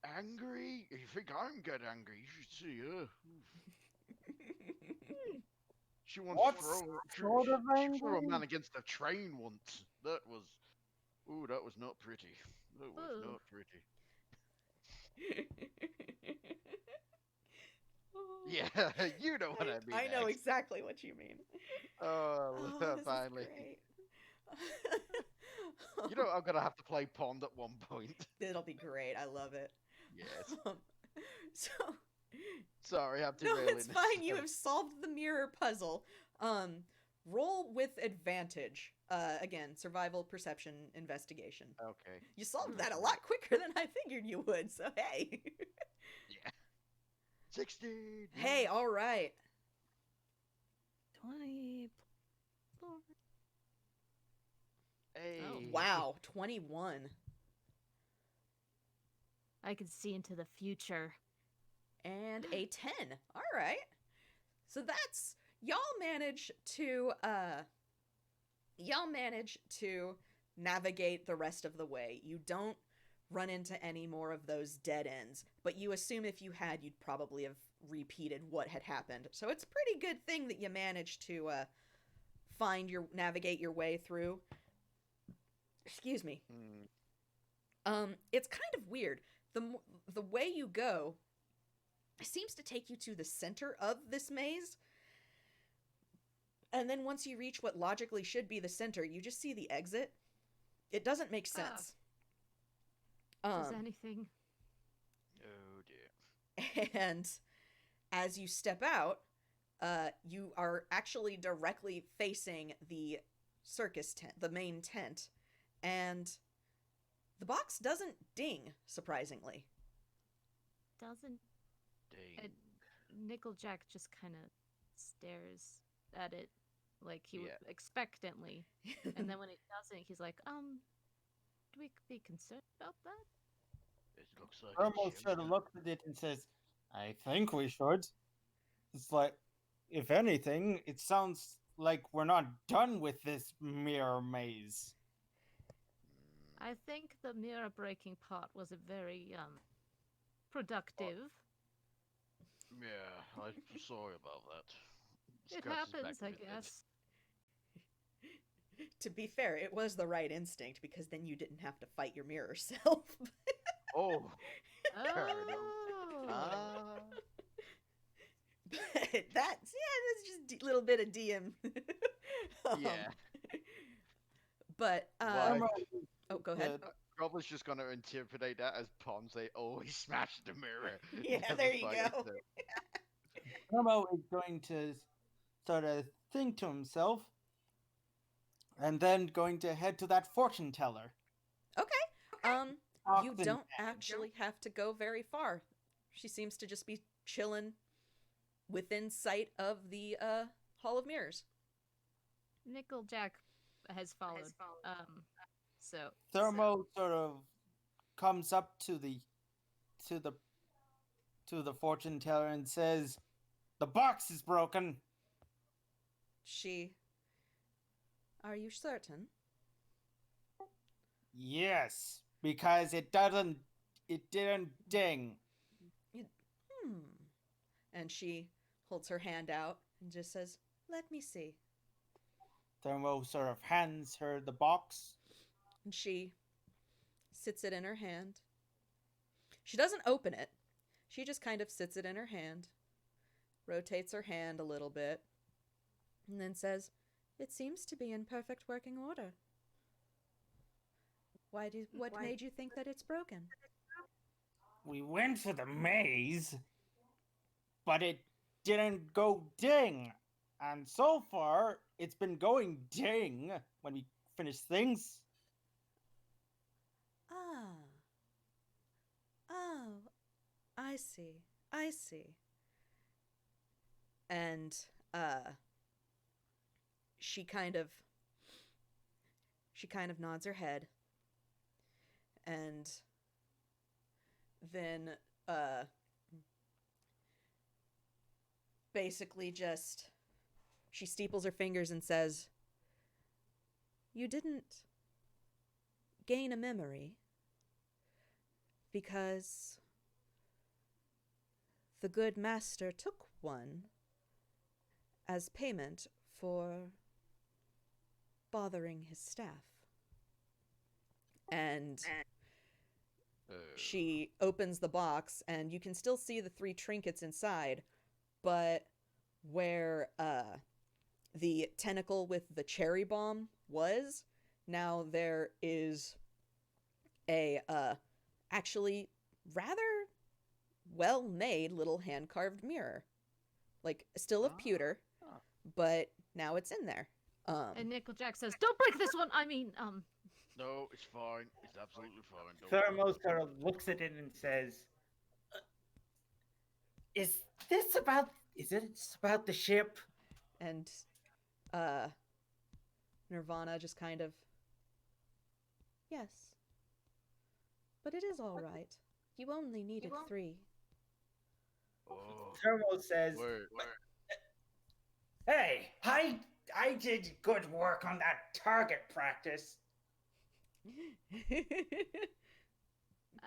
angry? If you think I'm get angry, you should see her. She once What throw sort of she threw a angry? man against a train once. That was not pretty. That was Ooh. not pretty. Yeah, you know what I mean. I know Axe. exactly what you mean. Oh, this is finally. great. You know, I'm gonna have to play Pond at one point. It'll be great. I love it. Yes. So Sorry, I'm no, derailing it's this. fine. You have solved the mirror puzzle. Roll with advantage. Again, survival, perception, investigation. Okay. You solved that a lot quicker than I figured you would. So hey. Yeah. 16. Hey, all right. 20. Hey. Oh, wow, 21. I can see into the future. And a 10. All right. So that's y'all manage to navigate the rest of the way. You don't run into any more of those dead ends, but you assume if you had, you'd probably have repeated what had happened. So it's a pretty good thing that you managed to navigate your way through. Excuse me. It's kind of weird. The way you go seems to take you to the center of this maze. And then once you reach what logically should be the center, you just see the exit. It doesn't make sense. Does anything? Oh dear. And as you step out, you are actually directly facing the circus tent, the main tent, and the box doesn't ding, surprisingly. Doesn't. Ding. Nickeljack just kind of stares at it like he would Yeah. expectantly, and then when it doesn't, he's like, do we be concerned about that? It looks like Thermo it's sort of looks at it and says, I think we should. It's like, if anything, it sounds like we're not done with this mirror maze. I think the mirror breaking part was a very productive. Yeah, I'm sorry about that. It Scratches happens, back I a bit. guess. To be fair, it was the right instinct, because then you didn't have to fight your mirror self. Oh, Oh. But that's just a little bit of DM. yeah. But Why? oh, go ahead. Grobbla's just gonna interpret that as Pom say, "Oh, he smashed the mirror." Yeah, Never there you fight go. it. Thermo is going to sort of think to himself and then going to head to that fortune teller. You don't actually have to go very far. She seems to just be chilling within sight of the Hall of Mirrors. Nickeljack has followed. So Thermo sort of comes up to the fortune teller and says, "The box is broken." Are you certain? Yes, because it didn't ding. And she holds her hand out and just says, "Let me see." Thermo sort of hands her the box. And she sits it in her hand. She doesn't open it. She just kind of sits it in her hand, rotates her hand a little bit, and then says, "It seems to be in perfect working order. What made you think that it's broken?" We went for the maze, but it didn't go ding. And so far, it's been going ding when we finish things. Oh, I see. I see. And she kind of nods her head, and then basically just she steeples her fingers and says, "You didn't gain a memory because the good master took one as payment for bothering his staff." And she opens the box, and you can still see the 3 trinkets inside, but where the tentacle with the cherry bomb was, now there is a actually rather well-made little hand-carved mirror. Like, still of pewter, but now it's in there. and Nickeljack says, "Don't break this one." I mean, No, it's fine. It's absolutely fine. Don't Thermo worry. sort of looks at it and says, Is it about the ship?" And Nirvana just kind of, "Yes. But it is all right. You only needed 3. Oh, Thermo says, word. "Hey, I did good work on that target practice."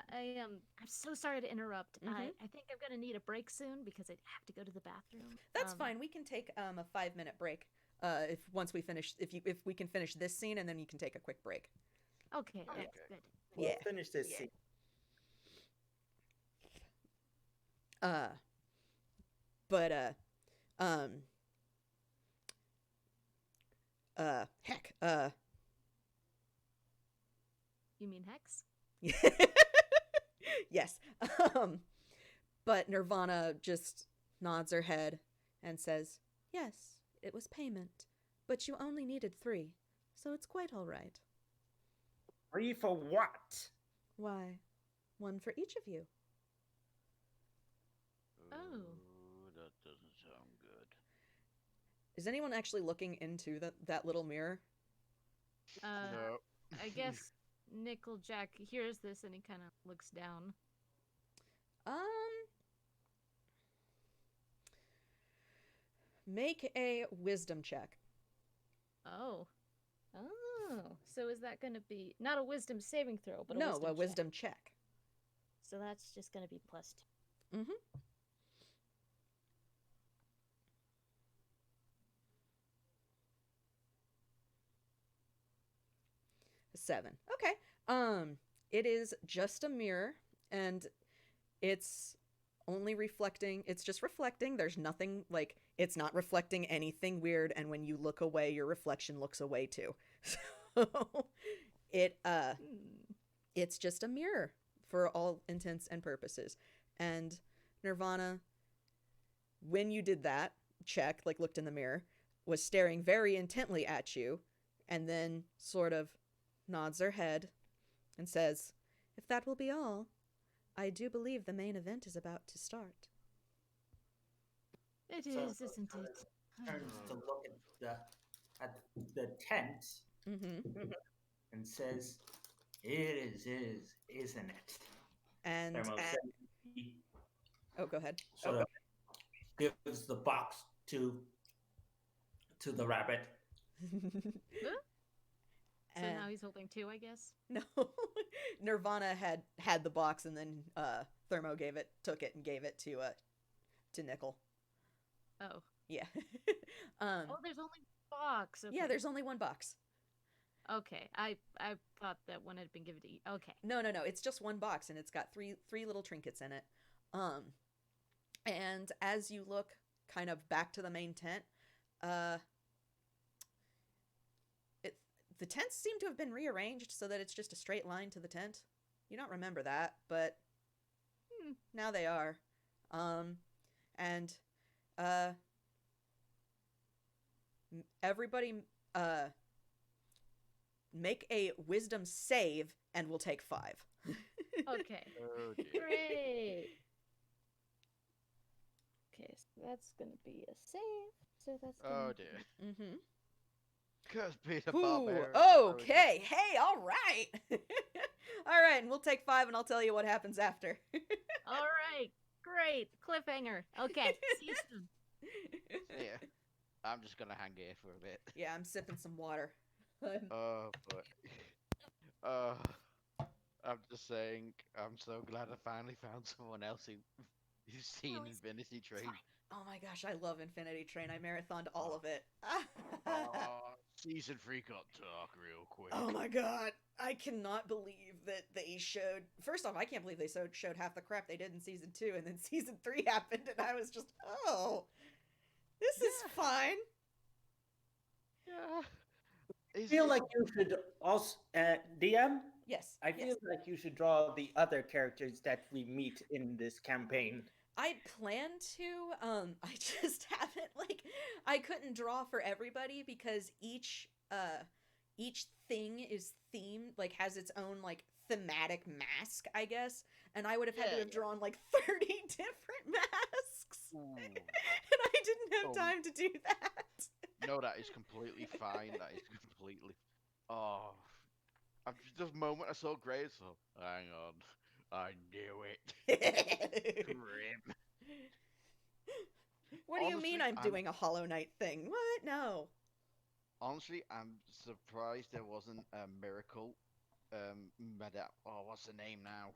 I'm so sorry to interrupt. Mhm. I think I'm gonna need a break soon because I have to go to the bathroom. That's fine. We can take a 5-minute break. If once we finish, if we can finish this scene, and then you can take a quick break. Okay, Okay. that's good. We'll Yeah. finish this scene. But heck, You mean Hex? yes. But Nirvana just nods her head and says, "Yes, it was payment, but you only needed 3, so it's quite all right." 3 for what? Why, 1 for each of you. Oh. Ooh, that doesn't sound good. Is anyone actually looking into that little mirror? No. I guess Nickeljack hears this and he kind of looks down. Make a wisdom check. Oh. Oh. So is that going to be not a wisdom saving throw, but No, a a wisdom wisdom check. So that's just going to be +2. Mm-hmm. A 7. Okay. It is just a mirror, and it's only reflecting. It's just reflecting. There's nothing like it's not reflecting anything weird. And when you look away, your reflection looks away too. So it's just a mirror for all intents and purposes. And Nirvana, when you did that check, like looked in the mirror, was staring very intently at you, and then sort of nods her head and says, "If that will be all, I do believe the main event is about to start." It So- is, isn't it? Turns to look at the tent Mm-hmm. and says, "It is, isn't it?" And Thermo says he oh, go ahead. sort of gives the box to the rabbit. So now he's holding 2, I guess. No, Nirvana had the box, and then Thermo took it and gave it to Nickel. Oh. Yeah. Oh, there's only one box. Okay. Yeah, there's only one box. Okay, I thought that one had been given to you. Okay. No, it's just one box, and it's got three little trinkets in it. And as you look kind of back to the main tent, the tents seem to have been rearranged so that it's just a straight line to the tent. You don't remember that, but now they are. And everybody make a wisdom save, and we'll take 5. Okay. Oh dear. Great. Okay, so that's gonna be a save. So that's gonna Oh be... dear. Mm-hmm. Curse be the Ooh, barbarian. okay. Hey, all right. All right, and we'll take 5, and I'll tell you what happens after. All right. Great. Cliffhanger. Okay. See you soon. Yeah. I'm just gonna hang here for a bit. Yeah, I'm sipping some water. Oh, but I'm just saying, I'm so glad I finally found someone else who's seen No, it's Infinity Train. Oh my gosh, I love Infinity Train. I marathoned all of it. Season 3 got dark real quick. Oh my god, I cannot believe that they showed. First off, I can't believe they showed half the crap they did in season 2, and then season 3 happened, and I was just, oh, this is fine. Yeah. I feel like you should also, DM. Yes, I feel like you should draw the other characters that we meet in this campaign. I plan to. I just haven't I couldn't draw for everybody because each thing is themed, has its own thematic mask, I guess, and I would have had to have drawn 30 different masks, and I didn't have time to do that. No, that is completely fine. That is completely. Oh, the moment I saw Grace, hang on, I knew it. Grim. What do you mean Honestly, I'm doing a Hollow Knight thing? What? No. Honestly, I'm surprised there wasn't a miracle. What's the name now?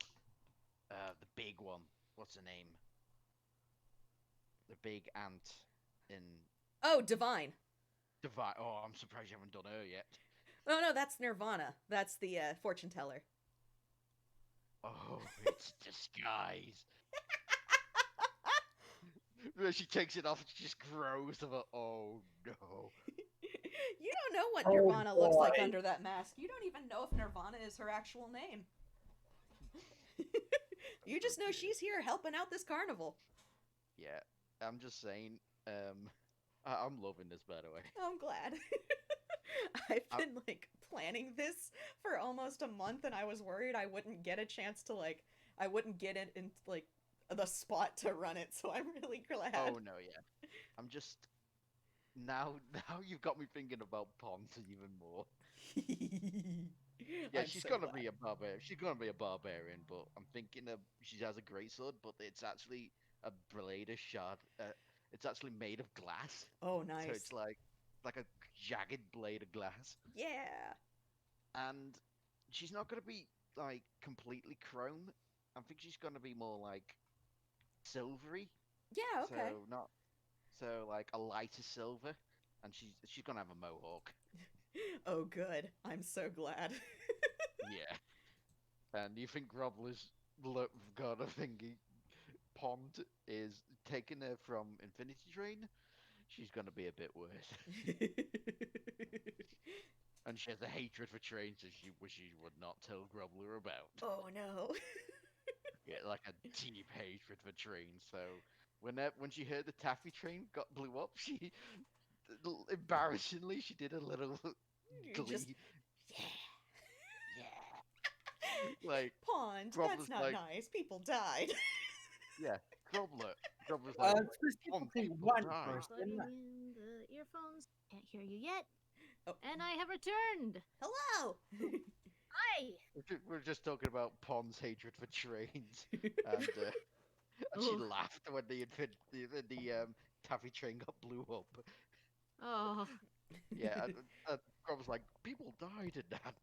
The big one. What's the name? The big ant in Oh, Divine. Divine. Oh, I'm surprised you haven't done her yet. Oh, no, that's Nirvana. That's the fortune teller. Oh, it's disguise. When she takes it off, she just grows. I'm like, oh no. You don't know what Oh, Nirvana looks like boy. under that mask. You don't even know if Nirvana is her actual name. You just know she's here helping out this carnival. Yeah, I'm just saying. I'm loving this, by the way. I'm glad. I've I- been like planning this for almost a month, and I was worried I wouldn't get a chance to I wouldn't get it in like the spot to run it. So I'm really glad. Oh no, yeah. I'm just now. Now you've got me thinking about Pons even more. Yeah, I'm she's so gonna glad. be a barbarian. She's gonna be a barbarian, but I'm thinking of she has a great sword, but it's actually a blade of shard. It's actually made of glass, Oh, so nice. it's like a jagged blade of glass. Yeah. And she's not gonna be like completely chrome. I think she's gonna be more like silvery. Yeah. Okay. So not so like a lighter silver, and she's gonna have a mohawk. Oh, good. I'm so glad. Yeah. And you think Grobbla's got a thingy pond is taking her from Infinity Train? She's gonna be a bit worse. And she has a hatred for trains that she would not tell Grobbler about. Oh no. Yeah, like a deep hatred for trains. So when she heard the taffy train blew up, she embarrassingly she did a little You glee. just Yeah. Like Pond. Grobbler's That's not like, nice. People died. yeah, Grobbler's like, Specifically people one died. person. Plugging in the earphones. Can't hear you yet. Oh. And I have returned. Hello. Hi. We're just talking about Pond's hatred for trains, and she Ooh. laughed when the taffy train got blew up. Oh. Yeah, and Grobbler's like, people died in that.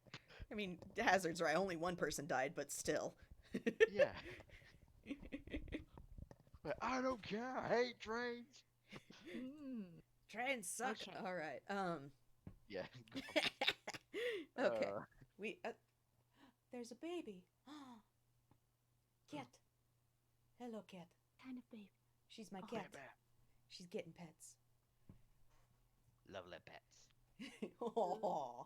I mean, hazards right. Only one person died, but still. Yeah. But I don't care. I hate trains. Mm. Trains suck. Okay. All right. Yeah. Okay. We. There's a baby. Cat. Hello, cat. Kind of baby. She's my Oh, cat. She's getting pets. Lovely pets. Oh,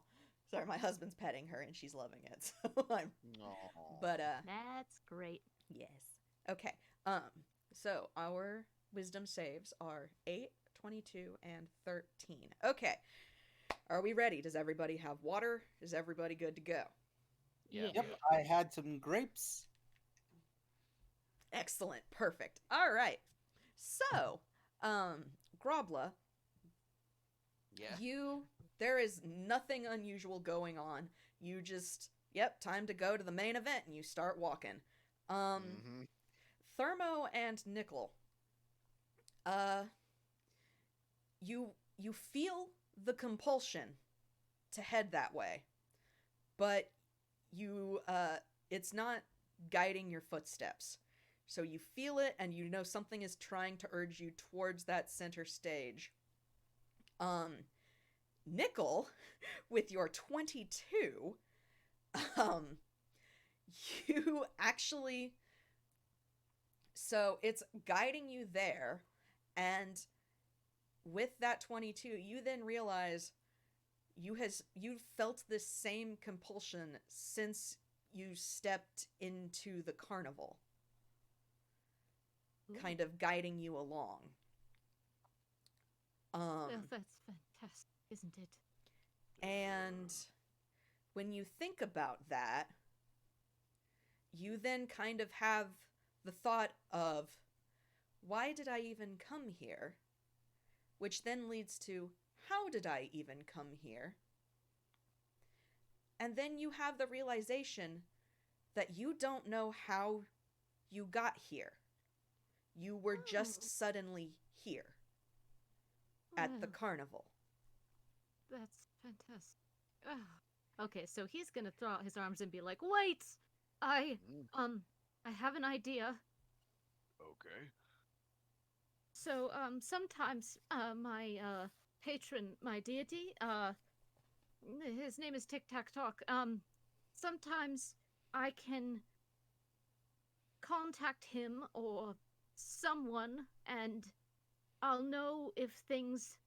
sorry, my husband's petting her and she's loving it. So I'm. Aw. But That's great. yes. Okay. So our wisdom saves are 8, 22, and 13. Okay. Are we ready? Does everybody have water? Is everybody good to go? Yeah. Yep, I had some grapes. Excellent. Perfect. All right. So, Grobbla, Yeah. there is nothing unusual going on. You just, time to go to the main event, and you start walking. Mhm. Thermo and Nickel, you feel the compulsion to head that way, but it's not guiding your footsteps. So you feel it, and you know something is trying to urge you towards that center stage. Nickel, with your 22, you actually... So it's guiding you there, and with that 22, you then realize you've felt this same compulsion since you stepped into the carnival, Ooh. kind of guiding you along. Well, that's fantastic, isn't it? And when you think about that, you then kind of have the thought of, why did I even come here? Which then leads to, how did I even come here? And then you have the realization, that you don't know how you got here. You were just Oh. suddenly here at the Well, carnival. that's fantastic. Okay, so he's gonna throw out his arms and be like, "Wait, I Mm, I have an idea. okay. So sometimes my patron, my deity, his name is Tic Tac Tock. Sometimes I can contact him or someone, and I'll know if things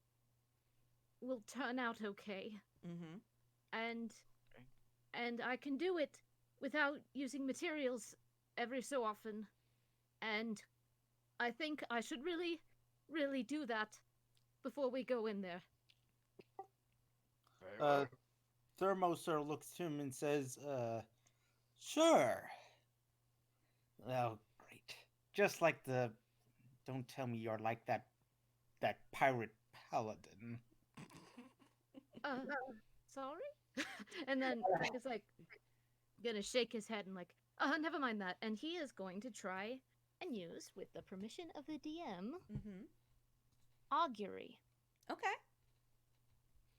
will turn out okay. Mm-hmm. And Okay. and I can do it without using materials every so often. And I think I should really, really do that before we go in there. Very Uh, well. Thermo sort of looks to him and says, sure. Oh, great. Just like the. Don't tell me you're like that pirate paladin. Uh, sorry? And then he's like gonna shake his head and like, never mind that. And he is going to try and use, with the permission of the DM, Mm-hmm. augury. Okay.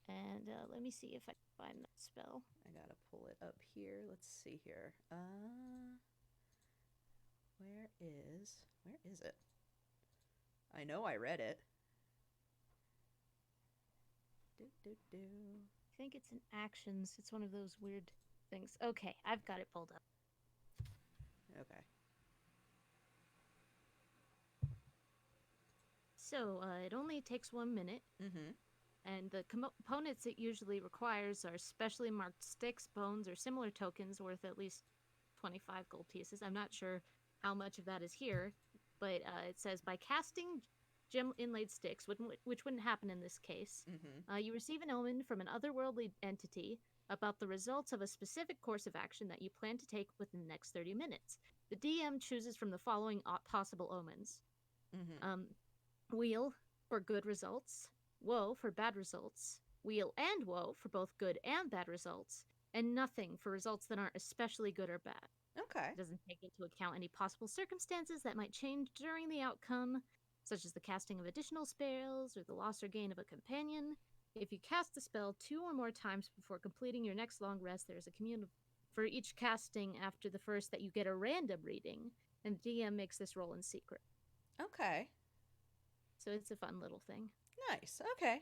And let me see if I can find that spell. I gotta pull it up here. Let's see here. Where is it? I know I read it. Do do do. I think it's in actions. It's one of those weird things. Okay, I've got it pulled up. Okay. So it only takes 1 minute, Mm-hmm. and the components it usually requires are specially marked sticks, bones, or similar tokens worth at least 25 gold pieces. I'm not sure how much of that is here, but it says by casting gem inlaid sticks, which wouldn't happen in this case, Mm-hmm. you receive an omen from an otherworldly entity about the results of a specific course of action that you plan to take within the next 30 minutes. The DM chooses from the following possible omens. Mm-hmm. Wheel for good results, woe for bad results, wheel and woe for both good and bad results, and nothing for results that aren't especially good or bad. Okay. It doesn't take into account any possible circumstances that might change during the outcome, such as the casting of additional spells or the loss or gain of a companion. If you cast the spell 2 or more times before completing your next long rest, there is a commune for each casting after the first that you get a random reading, and the DM makes this roll in secret. Okay. So it's a fun little thing. Nice. Okay.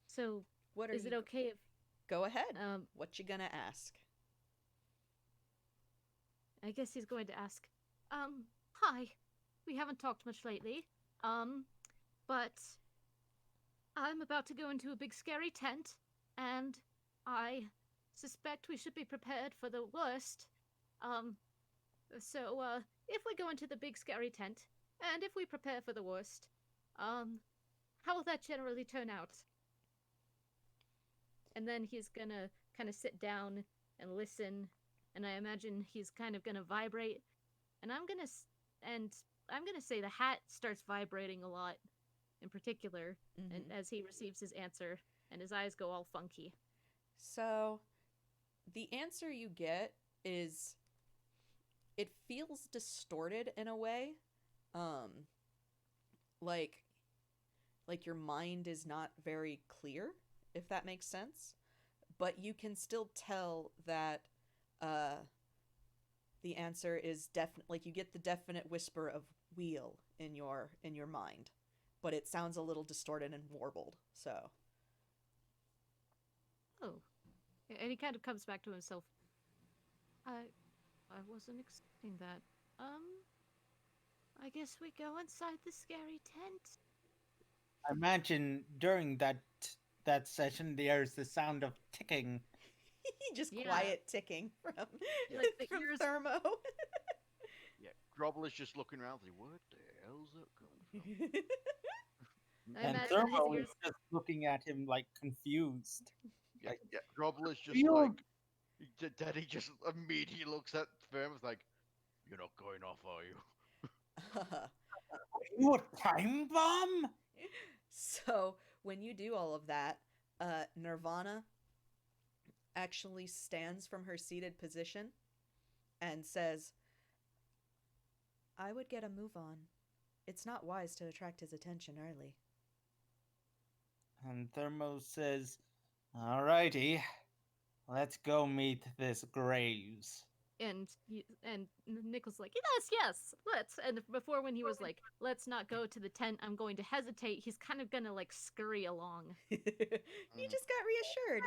So What are is you? it okay if Go ahead. um What you gonna ask? I guess he's going to ask, hi. We haven't talked much lately. But I'm about to go into a big scary tent, and I suspect we should be prepared for the worst. Um, so if we go into the big scary tent, and if we prepare for the worst, how will that generally turn out? And then he's gonna kind of sit down and listen, and I imagine he's kind of gonna vibrate, and I'm gonna say the hat starts vibrating a lot, in particular, and Mm-hmm. as he receives his answer, and his eyes go all funky. So, the answer you get is it feels distorted in a way. Um, like your mind is not very clear, if that makes sense. But you can still tell that uh the answer is definite, like you get the definite whisper of wheel in your mind, but it sounds a little distorted and warbled. So, Oh, and he kind of comes back to himself. I wasn't expecting that. I guess we go inside the scary tent. I imagine during that session, there's the sound of ticking. just Yeah, quiet ticking from like the from ears. Thermo. Yeah, Grobbla's just looking around, like, what the hell's that coming from? I And imagine his Thermo is ears. just looking at him like confused. Yeah, Like, yeah. Grobbla's just you like, Daddy just immediately looks at Firmus like, "You're not going off, are you?" you a time bomb? So when you do all of that, Nirvana, actually stands from her seated position and says, I would get a move on. It's not wise to attract his attention early. And Thermo says, "Alrighty, let's go meet this Graves." And Nichols like, yes, let's. And before, when he was like, let's not go to the tent, I'm going to hesitate, he's kind of gonna like scurry along. You just got reassured.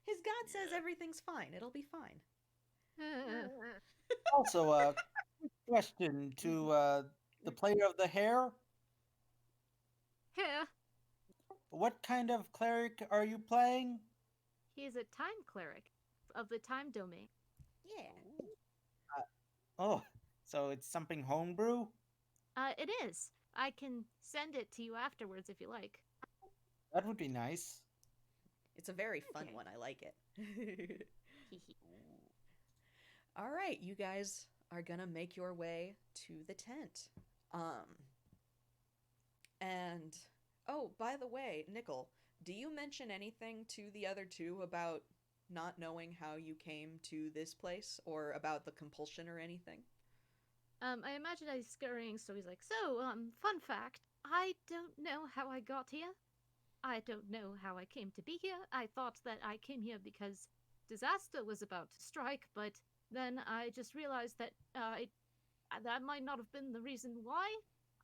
His god says Yeah. everything's fine. It'll be fine. Also, a quick question to the player of the hair. Yeah, What kind of cleric are you playing? he's a time cleric of the time domain. Yeah. Oh, so it's something homebrew? It is. I can send it to you afterwards if you like. That would be nice. It's a very fun Okay. one. I like it. All right, you guys are gonna make your way to the tent. And oh, by the way, Nickel, do you mention anything to the other two about not knowing how you came to this place or about the compulsion or anything? I imagine he's scurrying, so he's like, so, fun fact, I don't know how I got here. I don't know how I came to be here. I thought that I came here because disaster was about to strike, but then I just realized that that might not have been the reason why.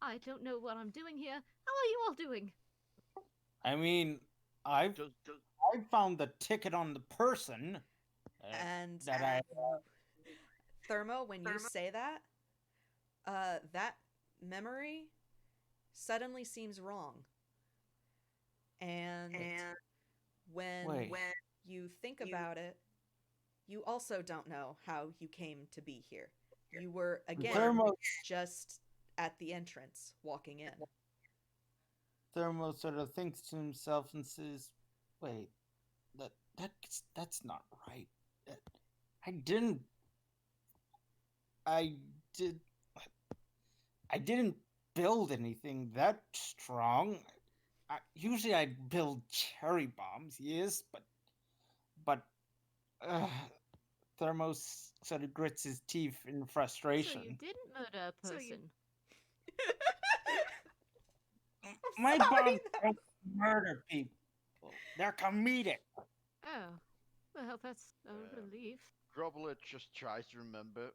I don't know what I'm doing here. How are you all doing? I mean, I found the ticket on the person. And that I Thermo, when you say that, that memory suddenly seems wrong. And when Wait. you think about it, you also don't know how you came to be here. You were, again, Thermo just at the entrance, walking in. Thermo sort of thinks to himself and says, "Wait, that's not right. I didn't. I did. I didn't build anything that strong. Usually I build cherry bombs, yes, but Thermos sort of grits his teeth in frustration. So you didn't murder a person. My sorry, bombs that- don't murder people. They're comedic. Oh, well, that's a relief. Grobbla just tries to remember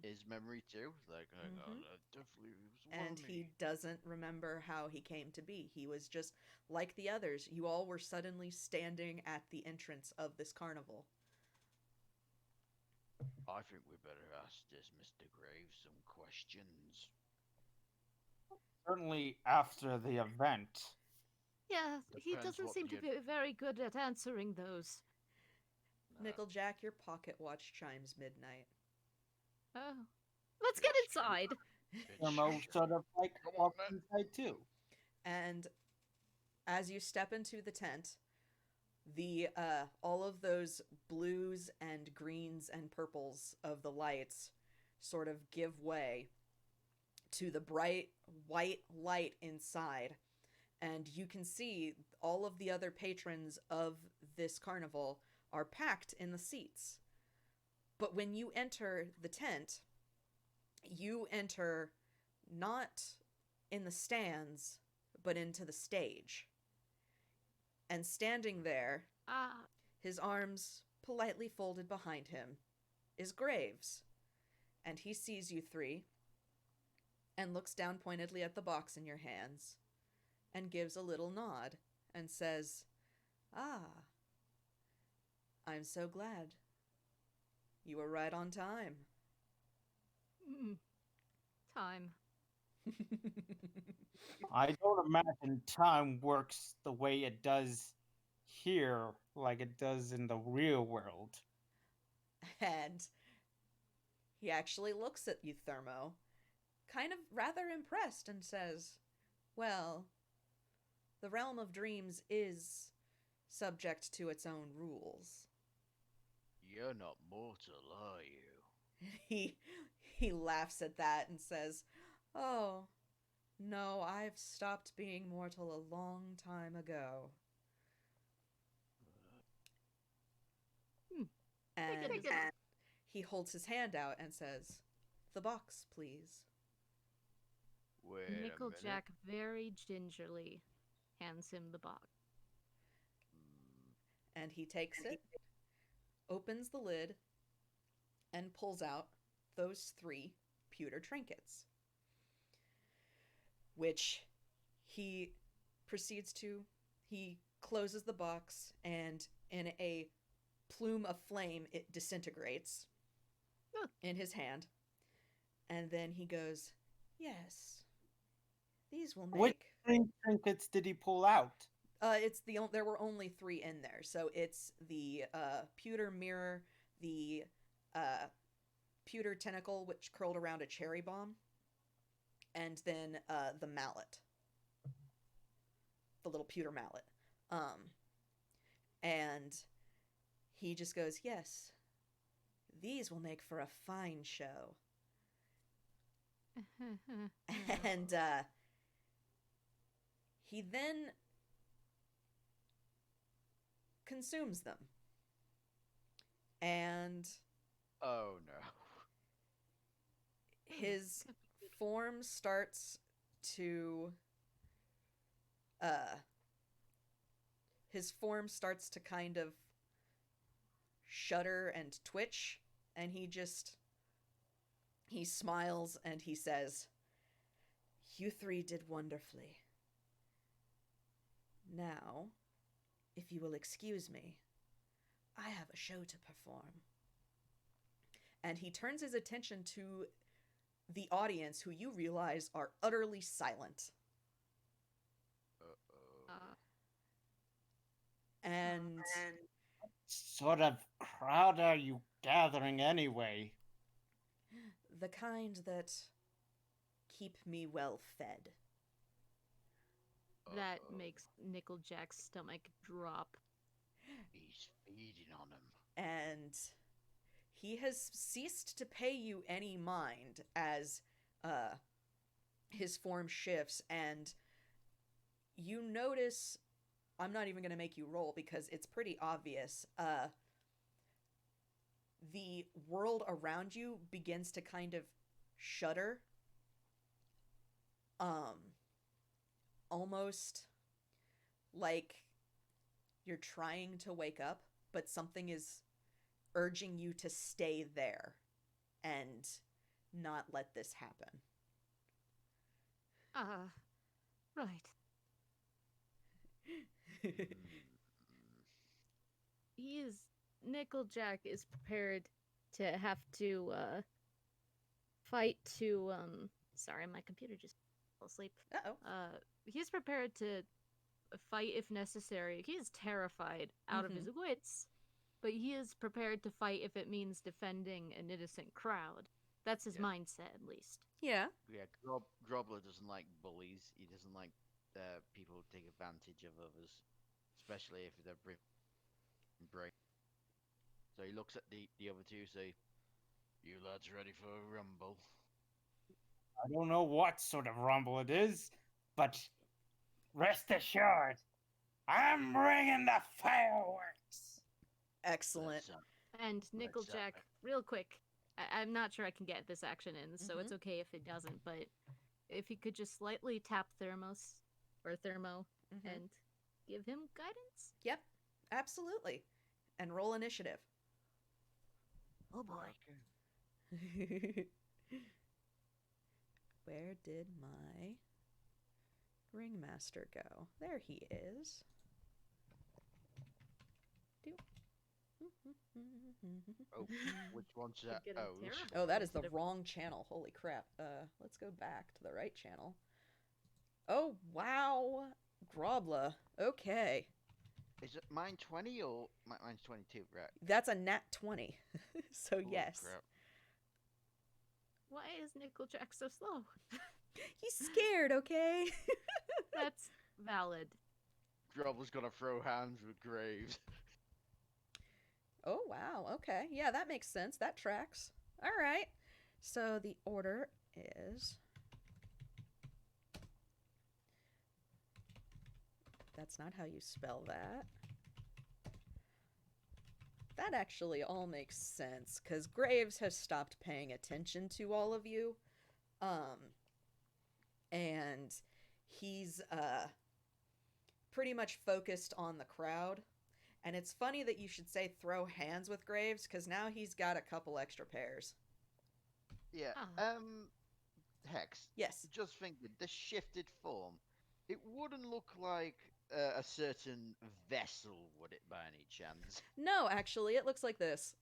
his memory too. Like, hang on, Mhm. definitely it was one And of he me. doesn't remember how he came to be. He was just like the others. You all were suddenly standing at the entrance of this carnival. I think we better ask this Mr. Graves some questions. Certainly after the event. Yeah, he Depends doesn't what seem to the- be very good at answering those. Nah, Nickeljack, your pocket watch chimes midnight. Oh. Let's get That's true. inside. it's Thermo sh- sort of like Come on, walks man. inside too. And as you step into the tent, the all of those blues and greens and purples of the lights sort of give way to the bright white light inside, and you can see all of the other patrons of this carnival are packed in the seats. But when you enter the tent, you enter not in the stands, but into the stage. And standing there, his arms politely folded behind him, is Graves. And he sees you three and looks down pointedly at the box in your hands and gives a little nod and says, "Ah, I'm so glad. You were right on time." Time. I don't imagine time works the way it does here, like it does in the real world. And he actually looks at you, Thermo, kind of rather impressed, and says, "Well, the realm of dreams is subject to its own rules." You're not mortal, are you? He laughs at that and says, "Oh, no, I've stopped being mortal a long time ago." And invisible. he holds his hand out and says, "The box, please." Wait a Nickel minute. Jack very gingerly hands him the box. And he takes it, opens the lid, and pulls out those 3 pewter trinkets, which he proceeds to. He closes the box, and in a plume of flame, it disintegrates in his hand. And then he goes, "Yes, these will Which make." 3 trinkets did he pull out? There were only 3 in there, so it's the pewter mirror, the pewter tentacle which curled around a cherry bomb, and then the mallet, the little pewter mallet. And he just goes, "Yes, these will make for a fine show." And he then consumes them. And Oh no. his form starts to kind of shudder and twitch, and he smiles and he says, "You 3 did wonderfully. Now, if you will excuse me, I have a show to perform." And he turns his attention to the audience, who you realize are utterly silent. Uh-oh. And What sort of crowd are you gathering anyway? the kind that keep me well fed. That Uh-oh. makes Nickel Jack's stomach drop. He's feeding on him. And he has ceased to pay you any mind as his form shifts, and you notice, I'm not even going to make you roll because it's pretty obvious, the world around you begins to kind of shudder, almost like you're trying to wake up, but something is urging you to stay there and not let this happen. Right. Nickel Jack is prepared to have to fight to sorry, my computer just fell asleep. Uh-oh. He's prepared to fight if necessary. He is terrified out of his wits, but he is prepared to fight if it means defending an innocent crowd. That's his mindset, at least. Yeah. Yeah, Grobbla doesn't like bullies. He doesn't like people who take advantage of others, especially if they're brain. So he looks at the other 2, say, "You lads ready for a rumble?" I don't know what sort of rumble it is, but rest assured, I'm bringing the fireworks. Excellent. And Nickel Let's, Jack, real quick, I'm not sure I can get this action in, so it's okay if it doesn't, but if you could just slightly tap Thermo and give him guidance? Yep, absolutely. And roll initiative. Oh boy. Where did my ringmaster go? There he is. Oh, which one's that? Getting Oh, terrible. Oh, that is the Instead of- wrong channel. Holy crap. Let's go back to the right channel. Oh, wow. Grobbla. Okay. is it mine 20 or mine's 22? Right. That's a nat 20. So Holy yes. crap. Why is Nickel Jack so slow? He's scared, okay? That's valid. Grobbla's gonna throw hands with Graves. Oh, wow. Okay. Yeah, that makes sense. That tracks. All right. So the order is... That's not how you spell that. That actually all makes sense, because Graves has stopped paying attention to all of you. And he's pretty much focused on the crowd. And it's funny that you should say throw hands with Graves, because now he's got a couple extra pairs. Yeah. Ah. Hex. Yes. Just thinking, the shifted form. It wouldn't look like a certain vessel, would it, by any chance? No, actually, it looks like this.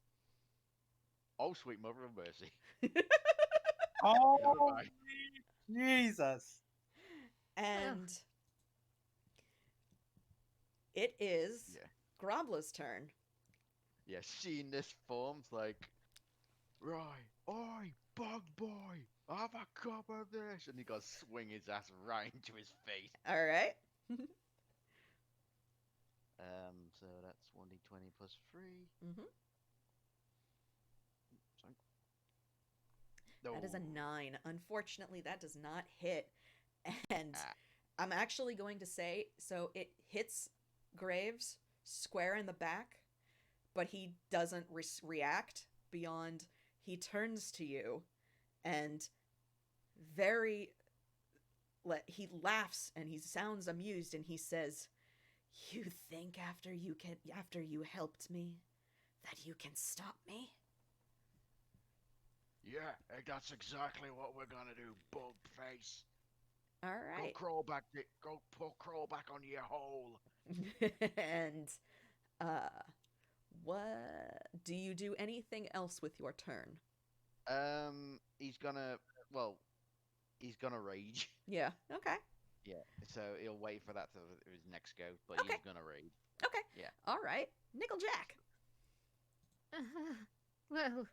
Oh, sweet mother of mercy. Oh, Never mind. Jesus. And it is Yeah. Grobbla's turn. Yeah, seeing this form's like, right, oi, bug boy, have a cup of this, and he goes swing his ass right into his face. All right. So that's 1d20 plus 3. Mm-hmm. No. That is a 9. Unfortunately, that does not hit. And Ah. I'm actually going to say, so it hits Graves square in the back, but he doesn't react beyond he turns to you and he laughs and he sounds amused and he says, "You think after you helped me that you can stop me?" Yeah, that's exactly what we're gonna do, bug face. All Go right. crawl back onto your hole. And what do you do anything else with your turn? He's gonna rage. Yeah. Okay. Yeah, so he'll wait for that to his next go, but Okay. he's gonna rage. Okay. Yeah. All right. Nickel Jack. Well,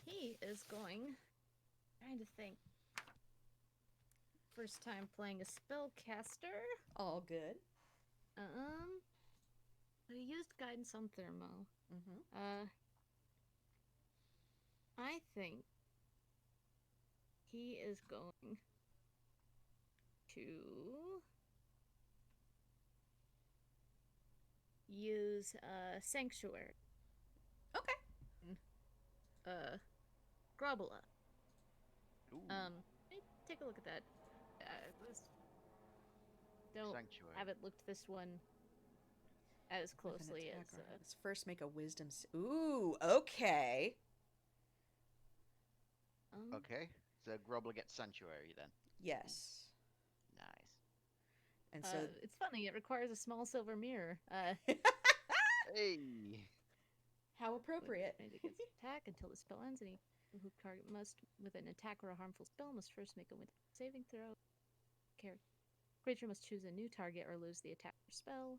he is going. Trying to think. First time playing a spellcaster. All good. I used guidance on Thermo. Mm-hmm. I think he is going to use Sanctuary. Okay. Grobbla. Ooh, Take a look at that. Don't sanctuary. haven't looked this one as With an closely attack as. or let's first make a wisdom. Ooh. Okay. Okay, so Grobbla gets sanctuary then. Yes. Nice. And so It's funny. It requires a small silver mirror. Hey. how appropriate. Made against attack until the spell ends, and who target must, with an attack or a harmful spell, must first make a saving throw. Creature must choose a new target or lose the attack or spell.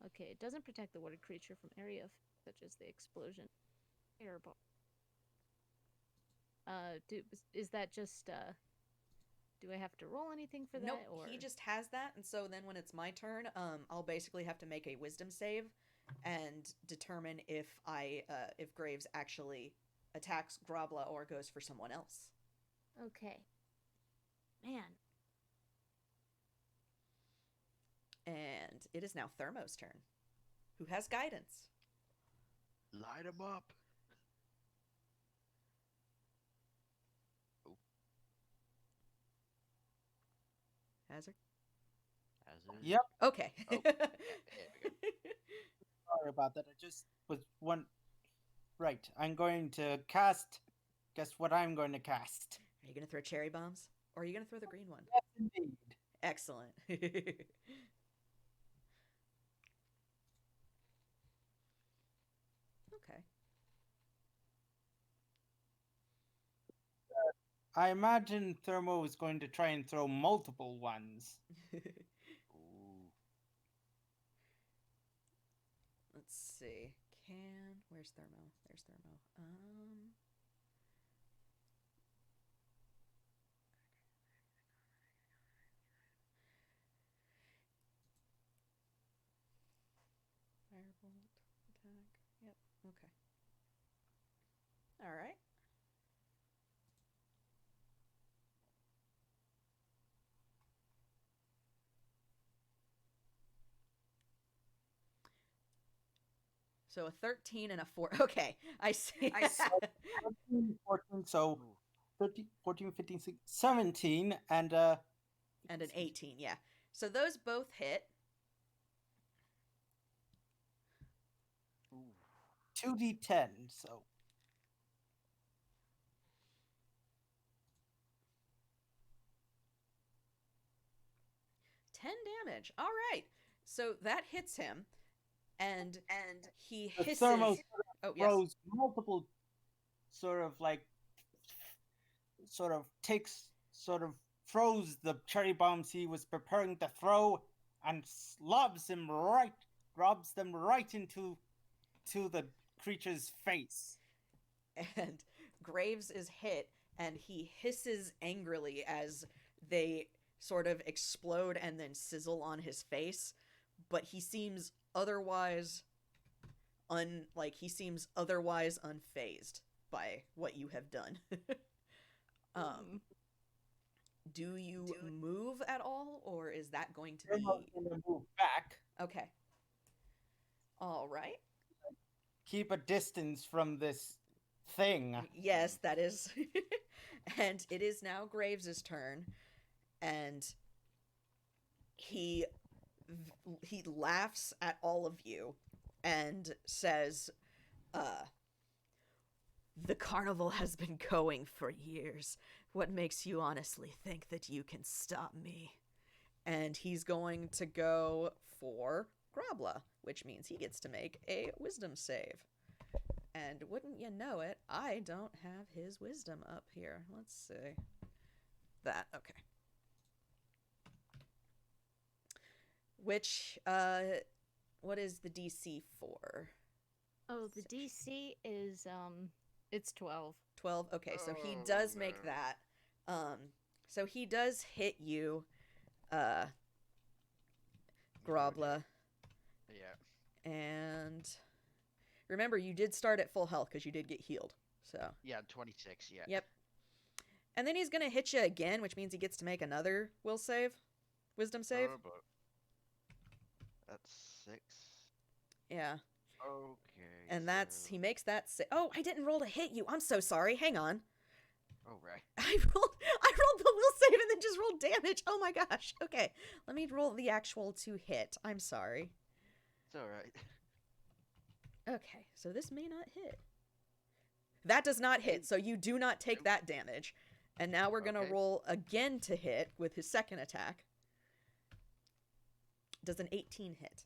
Okay, it doesn't protect the warded creature from area such as the explosion. Airball. Is that just do I have to roll anything for that? Nope, Or he just has that, and so then when it's my turn, I'll basically have to make a wisdom save and determine if if Graves actually attacks Grobbla or goes for someone else. Okay. Man. And it is now Thermo's turn, who has guidance. Light him up. Hazard? Hazard. Yep. Okay. Oh, yeah, there we go. Sorry about that. I just was one. Right. I'm going to cast. Guess what I'm going to cast? Are you going to throw cherry bombs? Or are you going to throw the green one? Yes, indeed. Excellent. Okay. I imagine Thermo is going to try and throw multiple ones. Ooh. Let's see. Where's Thermo? There's Thermo. Firebolt attack. Yep. Okay. All right. So a 13 and a 4. Okay, I see. 14, 14, so 13, 14, 15, 16, 17, and And an 18, yeah. So those both hit. Ooh. 2d10, so 10 damage. All right. So that hits him, and he the hisses. thermo Oh, yes. throws multiple throws the cherry bombs he was preparing to throw and robs them right into the creature's face. And Graves is hit, and he hisses angrily as they sort of explode and then sizzle on his face. But he seems otherwise unfazed by what you have done. Do you move at all, or is that going to be... Thermo's gonna move back. Okay. All right. Keep a distance from this thing. Yes, that is. And it is now Graves' turn, and he laughs at all of you and says, the carnival has been going for years. What makes you honestly think that you can stop me? And he's going to go for Grobbla, which means he gets to make a wisdom save. And wouldn't you know it, I don't have his wisdom up here. Let's see. That, okay. Which, what is the DC for? Oh, the DC is, it's 12. 12? Okay, so he Oh, does make no. that. So he does hit you, Grobbla. Yeah. And remember, you did start at full health because you did get healed. So Yeah, 26, yeah. yep. And then he's gonna hit you again, which means he gets to make another wisdom save. Oh, but that's 6. Yeah. Okay. And that's so- he makes that oh, I didn't roll to hit you. I'm so sorry. Hang on. Oh, right. I rolled the will save and then just rolled damage. Oh my gosh. Okay. Let me roll the actual to hit. I'm sorry. It's alright. Okay, so this may not hit. That does not hit, so you do not take that damage. And now we're going to Okay. roll again to hit with his second attack. Does an 18 hit?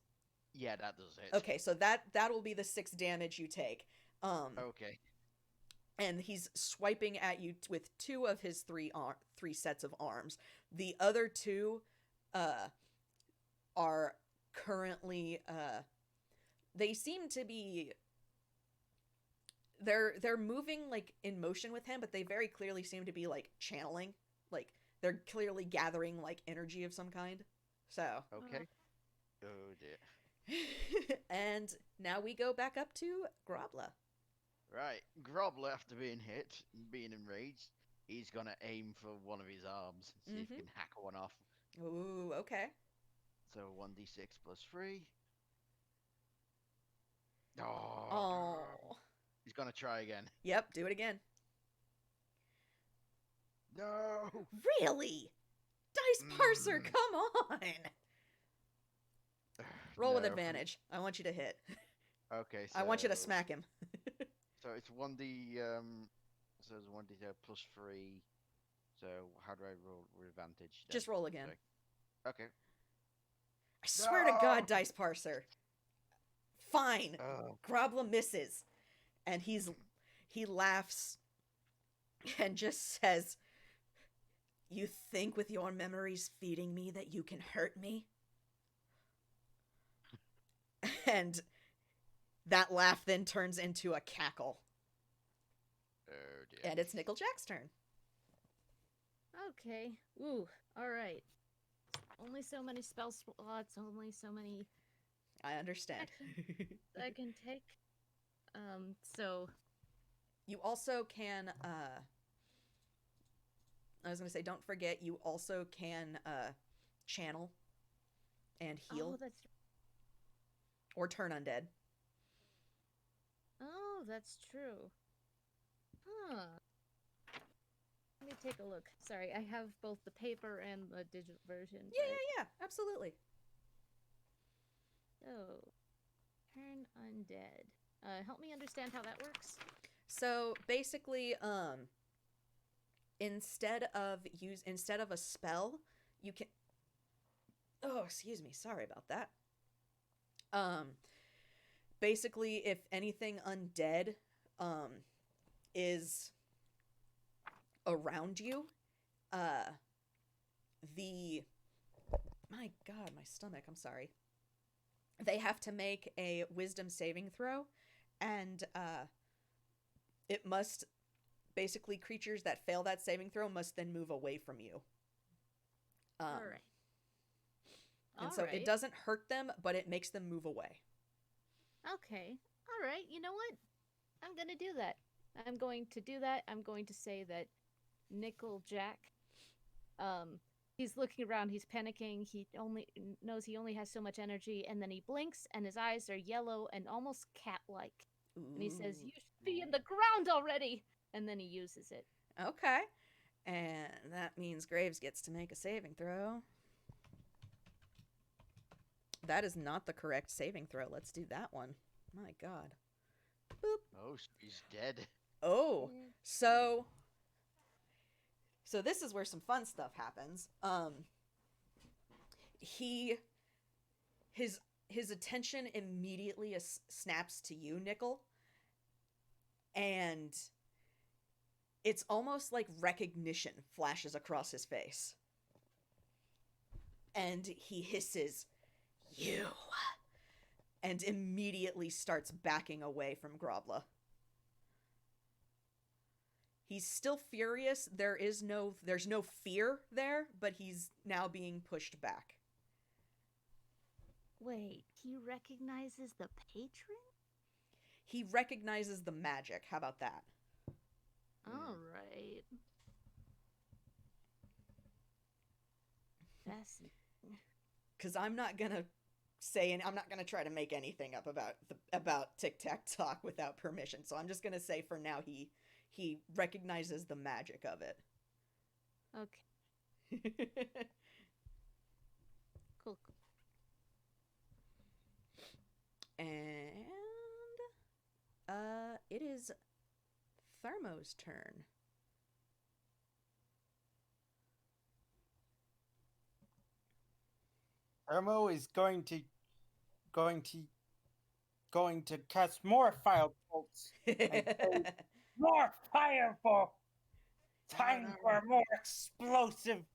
Yeah, that does it. Okay, so that'll be the 6 damage you take. Okay. And he's swiping at you with 2 of his 3 sets of arms. The other 2 are currently they seem to be they're moving like in motion with him, but they very clearly seem to be like channeling, like they're clearly gathering like energy of some kind. So Okay. Oh, dear. and now we go back up to Grobbla. Right. Grobbla, after being hit and being enraged, he's gonna aim for one of his arms, see if he can hack one off. Ooh, okay. So 1d6 plus 3. Oh. Oh. He's gonna try again. Yep, do it again. No. Really? Dice parser, come on. Roll with No. advantage. I want you to hit. Okay. So I want you to smack him. So it's 1d. So it's 1d plus 3. So how do I roll with advantage? then? Just roll again. So- okay. I swear to No! God, dice parser. Fine. Oh. Grobbla misses. And he laughs and just says, "You think with your memories feeding me that you can hurt me?" And that laugh then turns into a cackle. Oh dear. And it's Nickel Jack's turn. Okay. Ooh, alright. Only so many spell slots, only so many I understand. I can take. So You also can, I was going to say, don't forget, you also can channel and heal oh, that's or turn undead. Oh, that's true. Huh. Let me take a look. Sorry, I have both the paper and the digital version. Yeah, absolutely. Oh, turn undead. Help me understand how that works. So basically, instead of a spell, you can. Oh, excuse me. Sorry about that. Basically, if anything undead, is around you, the my God, my stomach. I'm sorry. They have to make a wisdom saving throw, and it must basically creatures that fail that saving throw must then move away from you. All right. And so it doesn't hurt them, but it makes them move away. Okay. All right. You know what? I'm going to do that. I'm going to do that. I'm going to say that Nickel Jack, he's looking around, he's panicking, he only knows he only has so much energy, and then he blinks, and his eyes are yellow and almost cat-like. And he says, "You should be in the ground already!" And then he uses it. Okay. And that means Graves gets to make a saving throw. That is not the correct saving throw. Let's do that one. My God. Boop. Oh, she's dead. Oh. So this is where some fun stuff happens. His attention immediately snaps to you, Nickel. And it's almost like recognition flashes across his face. And he hisses, "You," and immediately starts backing away from Grobbla. He's still furious. There's no fear there, but he's now being pushed back. Wait, he recognizes the patron? He recognizes the magic. How about that? All right. Fascinating. Because I'm not gonna say, and I'm not gonna try to make anything up about Tic Tac Talk without permission. So I'm just gonna say for now he recognizes the magic of it. Okay. Cool. And it is Thermo's turn. Thermo is going to cast more fire bolts. More fireball! Time for more explosive.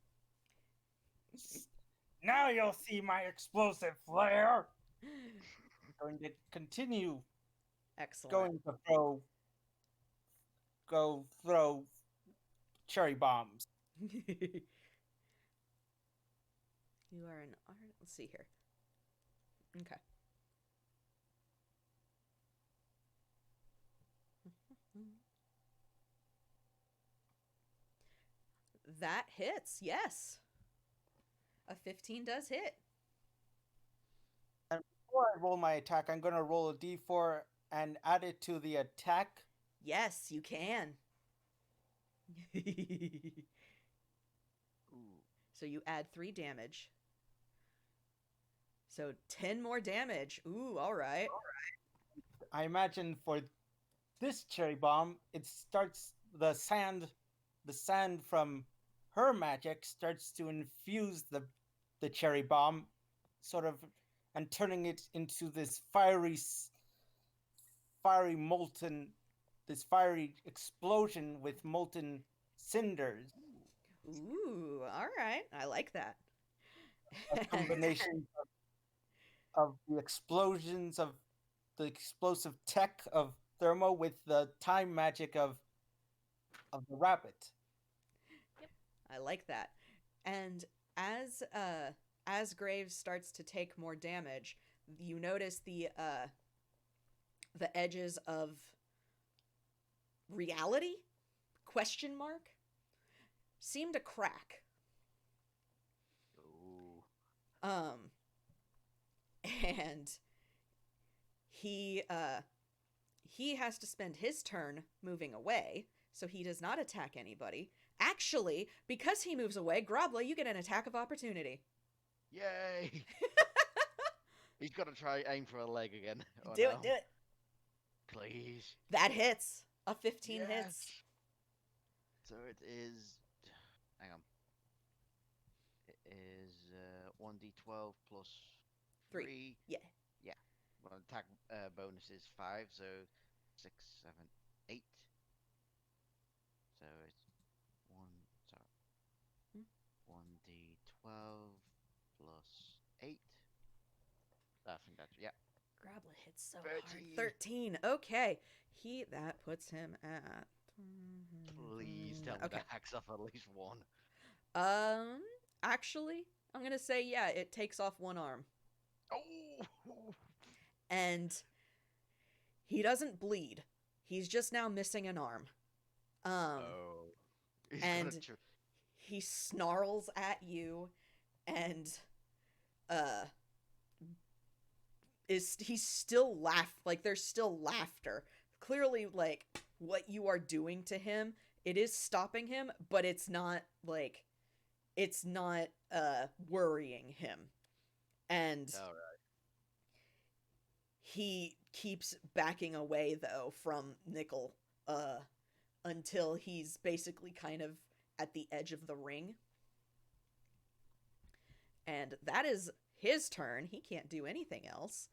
Now you'll see my explosive flare. I'm going to continue. Excellent. Going to throw cherry bombs. You are an art. Let's see here. Okay. That hits, yes. A 15 does hit. And before I roll my attack, I'm going to roll a d4 and add it to the attack. Yes, you can. So you add 3 damage. So 10 more damage. Ooh, all right. I imagine for this cherry bomb, it starts the sand from her magic starts to infuse the cherry bomb, sort of, and turning it into this fiery explosion with molten cinders. Ooh, all right. I like that. A combination of the explosions of the explosive tech of Thermo with the time magic of the rabbit. Yep. I like that. And as Graves starts to take more damage, you notice the edges of reality ? Seem to crack. And he he has to spend his turn moving away, so he does not attack anybody. Actually, because he moves away, Grobbla, you get an attack of opportunity. Yay! He's got to try aim for a leg again. Oh, Do no. it, do it. Please. That hits. A 15 Yes. hits. So it is. Hang on. It is 1d12 plus 3. 3. Yeah. Yeah. Well, attack bonus is 5, so 6, 7, 8. So it's 1d12 plus 8. I think that's, yeah. Grobbla hits so 13. hard. 13. Okay. That puts him at... Please tell me Okay. that hacks off at least one. Actually, I'm gonna say, yeah, it takes off one arm. Oh! And he doesn't bleed. He's just now missing an arm. Oh. He's and gonna he snarls at you and he's still like there's still laughter. Clearly, like, what you are doing to him, it is stopping him, but it's not worrying him. And All right. he keeps backing away though from Nickel until he's basically kind of at the edge of the ring. And that is his turn. He can't do anything else.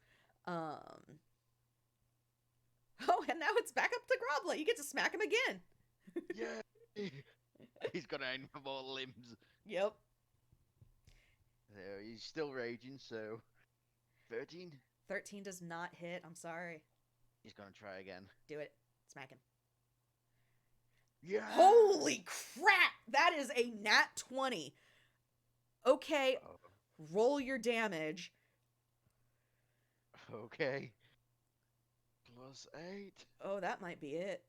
Oh, and now it's back up to Grobbla. You get to smack him again. Yeah. He's gonna aim for more limbs. Yep. So he's still raging, so 13. 13 does not hit. I'm sorry. He's gonna try again. Do it. Smack him. Yeah. Holy crap! That is a nat 20. Okay, roll your damage. Okay. Plus 8. Oh, that might be it.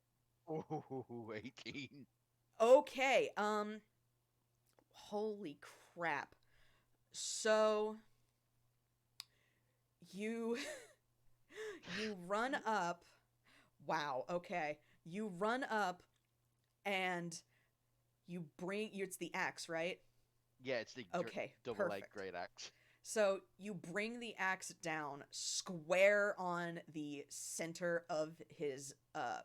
Oh, 18. Okay, holy crap. So, you run up. Wow, okay. You run up and you it's the axe, right? Yeah, it's the Okay, double-edged perfect. great axe. So you bring the axe down square on the center of his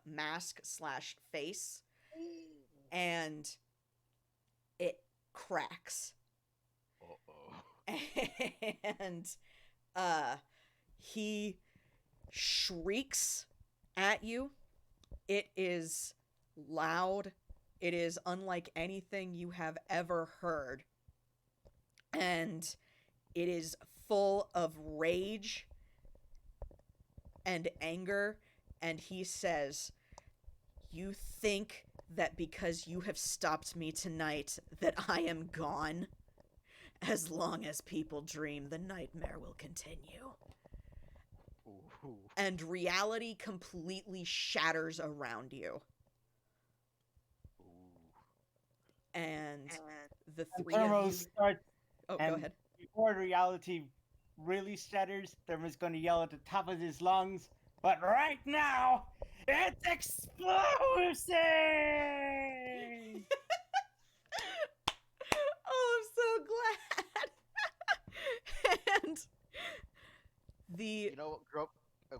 mask / face, and it cracks. Uh-oh. And he shrieks at you. It is loud. It is unlike anything you have ever heard. And it is full of rage and anger, and he says, "You think that because you have stopped me tonight that I am gone? As long as people dream, the nightmare will continue." Ooh. And reality completely shatters around you. Ooh. And the And three of Thermo you... starts, Oh, and go ahead. before reality really shatters, Thermo's going to yell at the top of his lungs, "But right now, it's explosive!" Oh, I'm so glad. And the... You know what,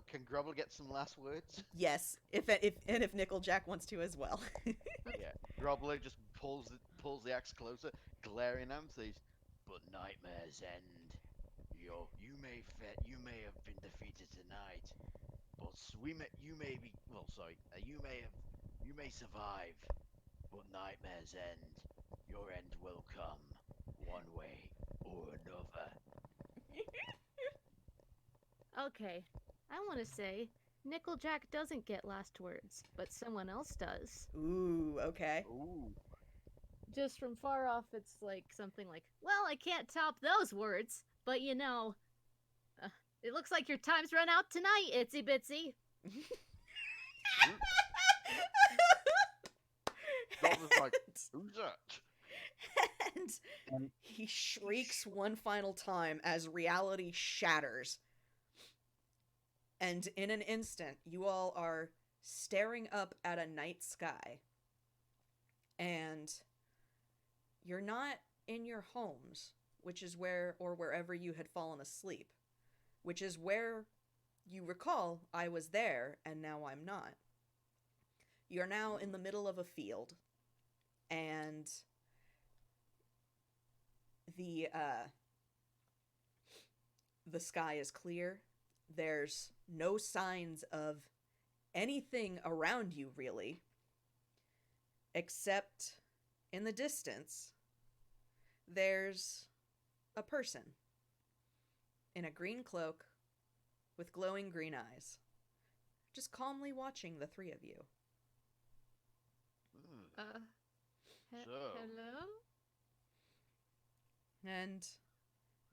can Grobbla get some last words? Yes, if Nickeljack wants to as well. Yeah. Grobbla just pulls the axe closer, glaring at him, says, "But nightmares end. You may have been defeated tonight, but you may survive, but nightmares end. Your end will come, one way or another." Okay, I want to say Nickeljack doesn't get last words, but someone else does. Ooh, okay. Ooh. Just from far off, it's like something like, "Well, I can't top those words, but you know, it looks like your time's run out tonight, Itsy Bitsy." Grobbla's like, "Who's that?" And he shrieks one final time as reality shatters. And in an instant, you all are staring up at a night sky. And you're not in your homes, which is where, or wherever you had fallen asleep, which is where you recall I was there and now I'm not. You're now in the middle of a field, and the sky is clear. There's no signs of anything around you, really, except in the distance, there's a person in a green cloak with glowing green eyes, just calmly watching the three of you. Hmm. So- Hello? And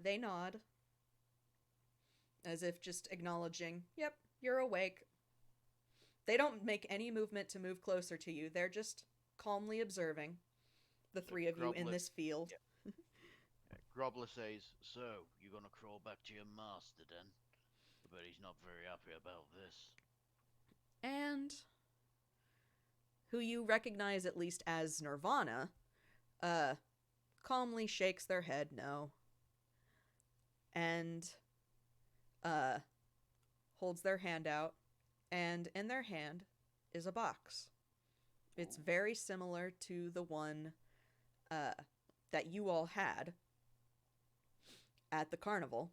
they nod, as if just acknowledging, yep, you're awake. They don't make any movement to move closer to you. They're just calmly observing the three of you in Grobbla- this field. Yeah. Grobbla says, "So, you're gonna crawl back to your master then? I bet he's not very happy about this." And who you recognize at least as Nirvana, calmly shakes their head no. And holds their hand out, and in their hand is a box. It's very similar to the one that you all had at the carnival,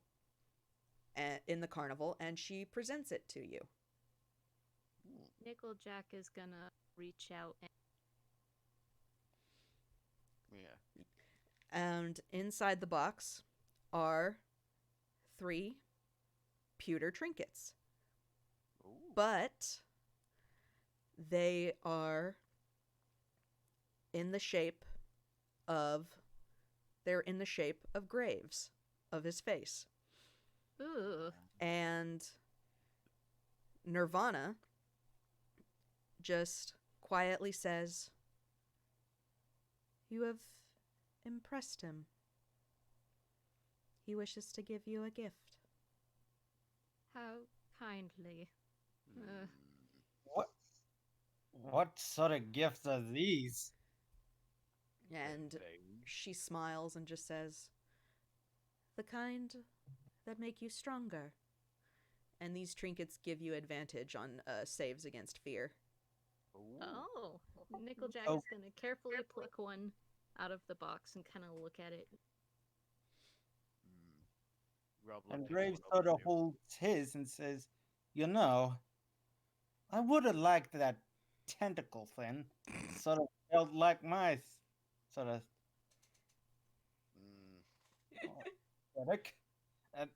in the carnival, and she presents it to you. Nickeljack is gonna reach out and Yeah. And inside the box are 3 pewter trinkets. Ooh. But they are in the shape of graves of his face. ooh. And Nirvana just quietly says, "You have impressed him. He wishes to give you a gift." How kindly. Hmm. What sort of gifts are these? And Vague. she smiles and just says, "The kind that make you stronger." And these trinkets give you advantage on saves against fear. Ooh. Oh. Nickeljack Oh. is gonna carefully pluck one out of the box and kind of look at it. Grobbla And picks Graves one up sort of and holds his and says, "You know, I would have liked that tentacle thing. Sort of felt like my sort of aesthetic.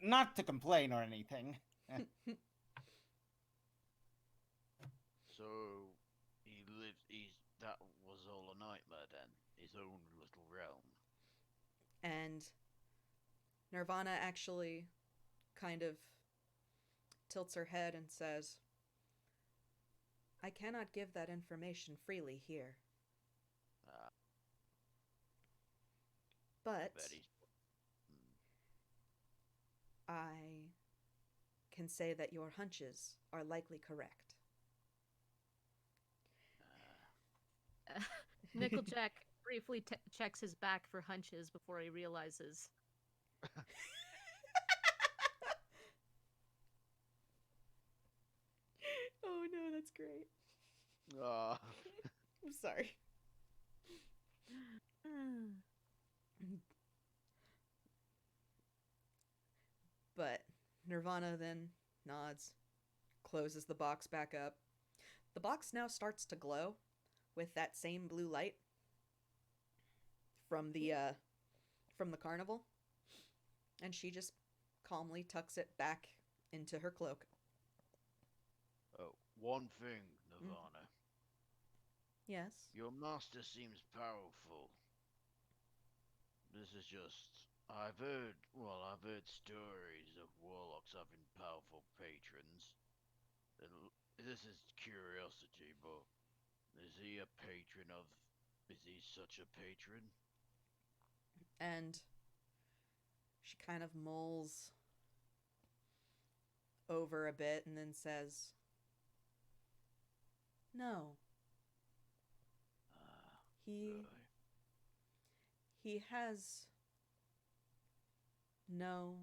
Not to complain or anything." So he lived. That was all a nightmare then. His own little realm. And Nirvana actually kind of tilts her head and says, "I cannot give that information freely here. Ah, But bet he's. Hmm. I can say that your hunches are likely correct." Nickeljack briefly checks his back for hunches before he realizes. Oh no, that's great. Ah. I'm sorry. But Nirvana then nods, closes the box back up. The box now starts to glow with that same blue light from the carnival, and she just calmly tucks it back into her cloak. Oh, one thing, Nirvana. Yes. Your master seems powerful. This is just. I've heard stories of warlocks having powerful patrons. This is curiosity, but is he a patron of. Is he such a patron? And she kind of mulls over a bit and then says, "No. He he has no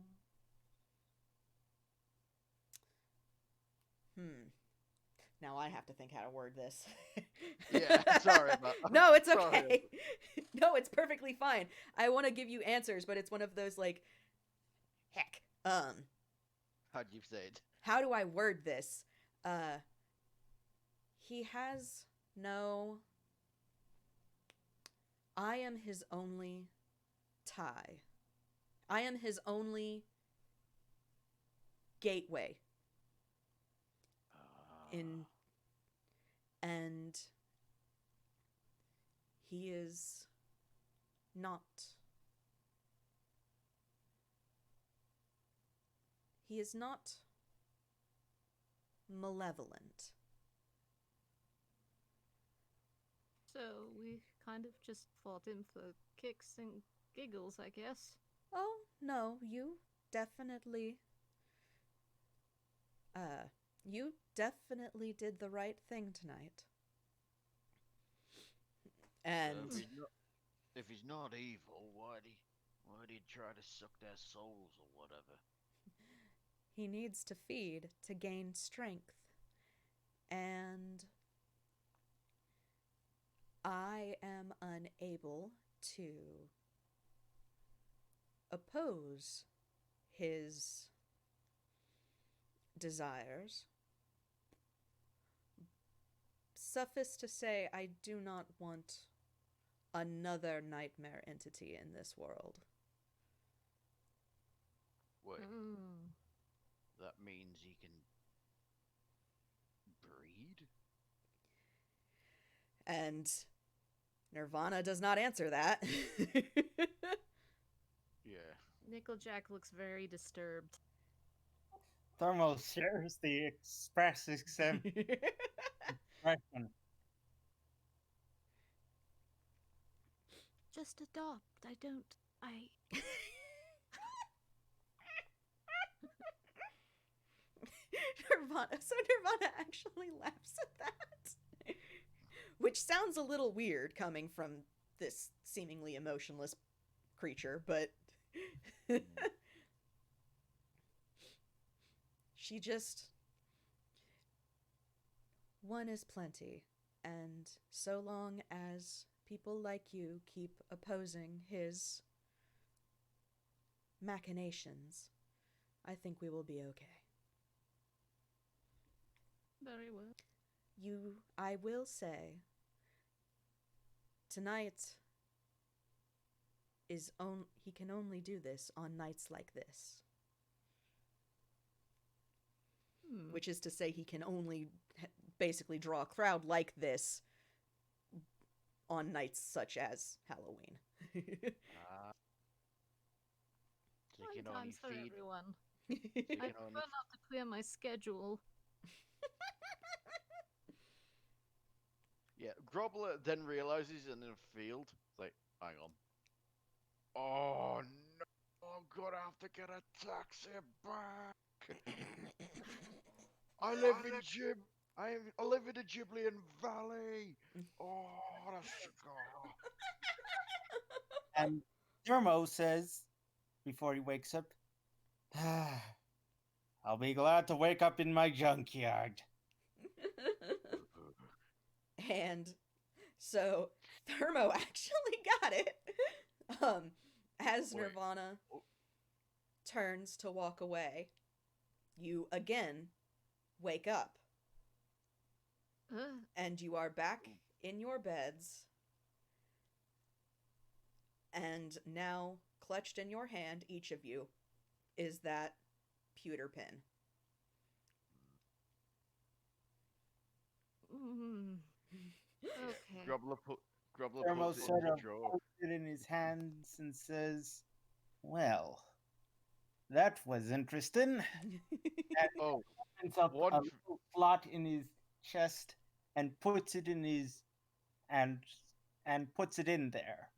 Now I have to think how to word this. Yeah, sorry about that. No, it's Sorry. okay. No, it's perfectly fine. I want to give you answers, but it's one of those like, heck. How'd you say it? How do I word this? He has no. I am his only tie. I am his only gateway in, and he is not. He is not malevolent. So we kind of just fought him for kicks and giggles, I guess. Oh, no, you definitely did the right thing tonight. And If he's not evil, why'd he try to suck their souls or whatever? he needs to feed to gain strength. And I am unable to oppose his desires. Suffice to say, I do not want another nightmare entity in this world. Wait, Mm. that means he can breed? And Nirvana does not answer that. Yeah. Nickeljack looks very disturbed. Thermo shares the expression. Just adopt. I Nirvana actually laughs at that. Which sounds a little weird coming from this seemingly emotionless creature, but she just. One is plenty, and so long as people like you keep opposing his machinations, I think we will be okay. very well. I will say, tonight he can only do this on nights like this. Which is to say, he can only basically draw a crowd like this on nights such as Halloween. So you can Fun only times for feed. everyone. So you I can prefer only. not to clear my schedule. Yeah, Grobbla then realizes in a field, it's like, hang on. Oh no, I'm gonna have to get a taxi back. I live in I live in the Giblian Valley. Oh, that's scar. And Thermo says, before he wakes up, I'll be glad to wake up in my junkyard. And so Thermo actually got it. As Wait. Nirvana turns to walk away, you again wake up. And you are back in your beds. And now, clutched in your hand, each of you, is that pewter pin. Okay. Grobbla Thermo puts it in sort his of drawer. holds it in his hands and says, well, that was interesting. Oh, Opens up one a tr- little slot in his chest and puts it in his and puts it in there.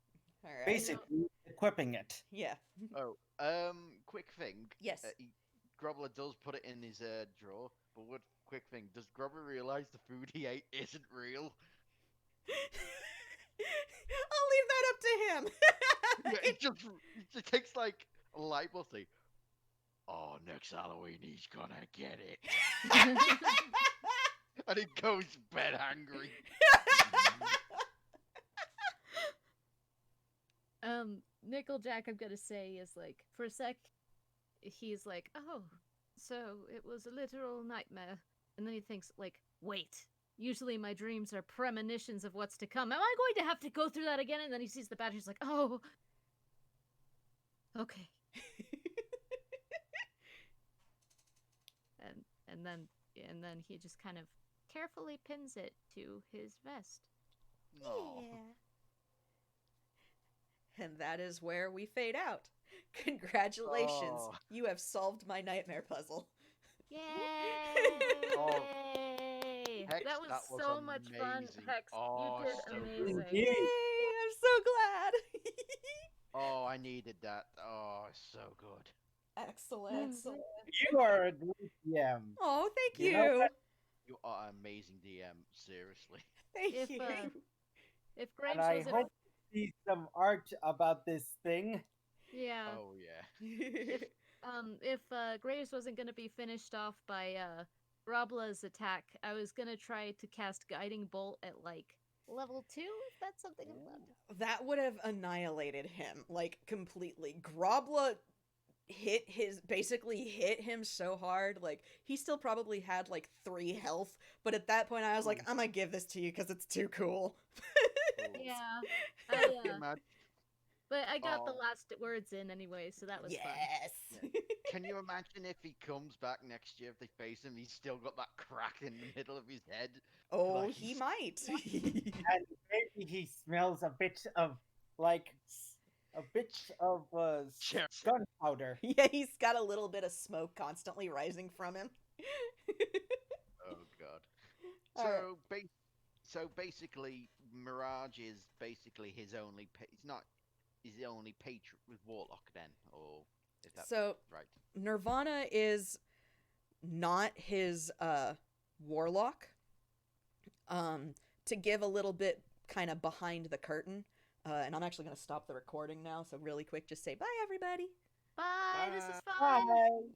All right. Basically, equipping it. Yeah. oh, quick thing. Yes. Grobbla does put it in his drawer, but what quick thing, does Grobbla realize the food he ate isn't real? I'll leave that up to him. Yeah, it takes like a light bulb thing. Oh, next Halloween he's gonna get it. And it goes to bed hungry. Nickeljack, I'm gonna say, is like, for a sec, he's like, oh, so it was a literal nightmare. And then he thinks, like, wait, usually my dreams are premonitions of what's to come. Am I going to have to go through that again? And then he sees the badge, he's like, oh, okay. And then he just kind of carefully pins it to his vest. No. And that is where we fade out. Congratulations. Oh. You have solved my nightmare puzzle. Yay! Oh. Hex, that was that was so much fun, amazing. Hex. Oh, you so did good. amazing. Yay! I'm so glad. Oh, I needed that. Oh, so good. Excellent. Excellent. You are a great DM. Oh, thank You you. know what? You are an amazing DM, seriously. Thank If, you. If Graves And I wasn't, hope to see some art about this thing. yeah, Oh yeah. if Graves wasn't gonna be finished off by Grobbla's attack, I was gonna try to cast Guiding Bolt at like level 2, if that's something I'm allowed to. That would have annihilated him, like, completely. Grobbla basically hit him so hard, like, he still probably had, like, 3 health, but at that point I was like, I'm gonna give this to you because it's too cool. Yeah, Can you imagine- but I got the Oh. last words in anyway, so that was fun. Yes! Can you imagine if he comes back next year, if they face him, he's still got that crack in the middle of his head? Oh, Like, he he's- might. And maybe he smells a bit of, like, Sure. gunpowder. Yeah, he's got a little bit of smoke constantly rising from him. Oh god. All right. So basically, Mirage is basically his only. He's the only patron with Warlock then, or is that So right? Nirvana is not his warlock. To give a little bit kind of behind the curtain, and I'm actually going to stop the recording now, so really quick, just say bye, everybody. Bye, this is fun. Bye.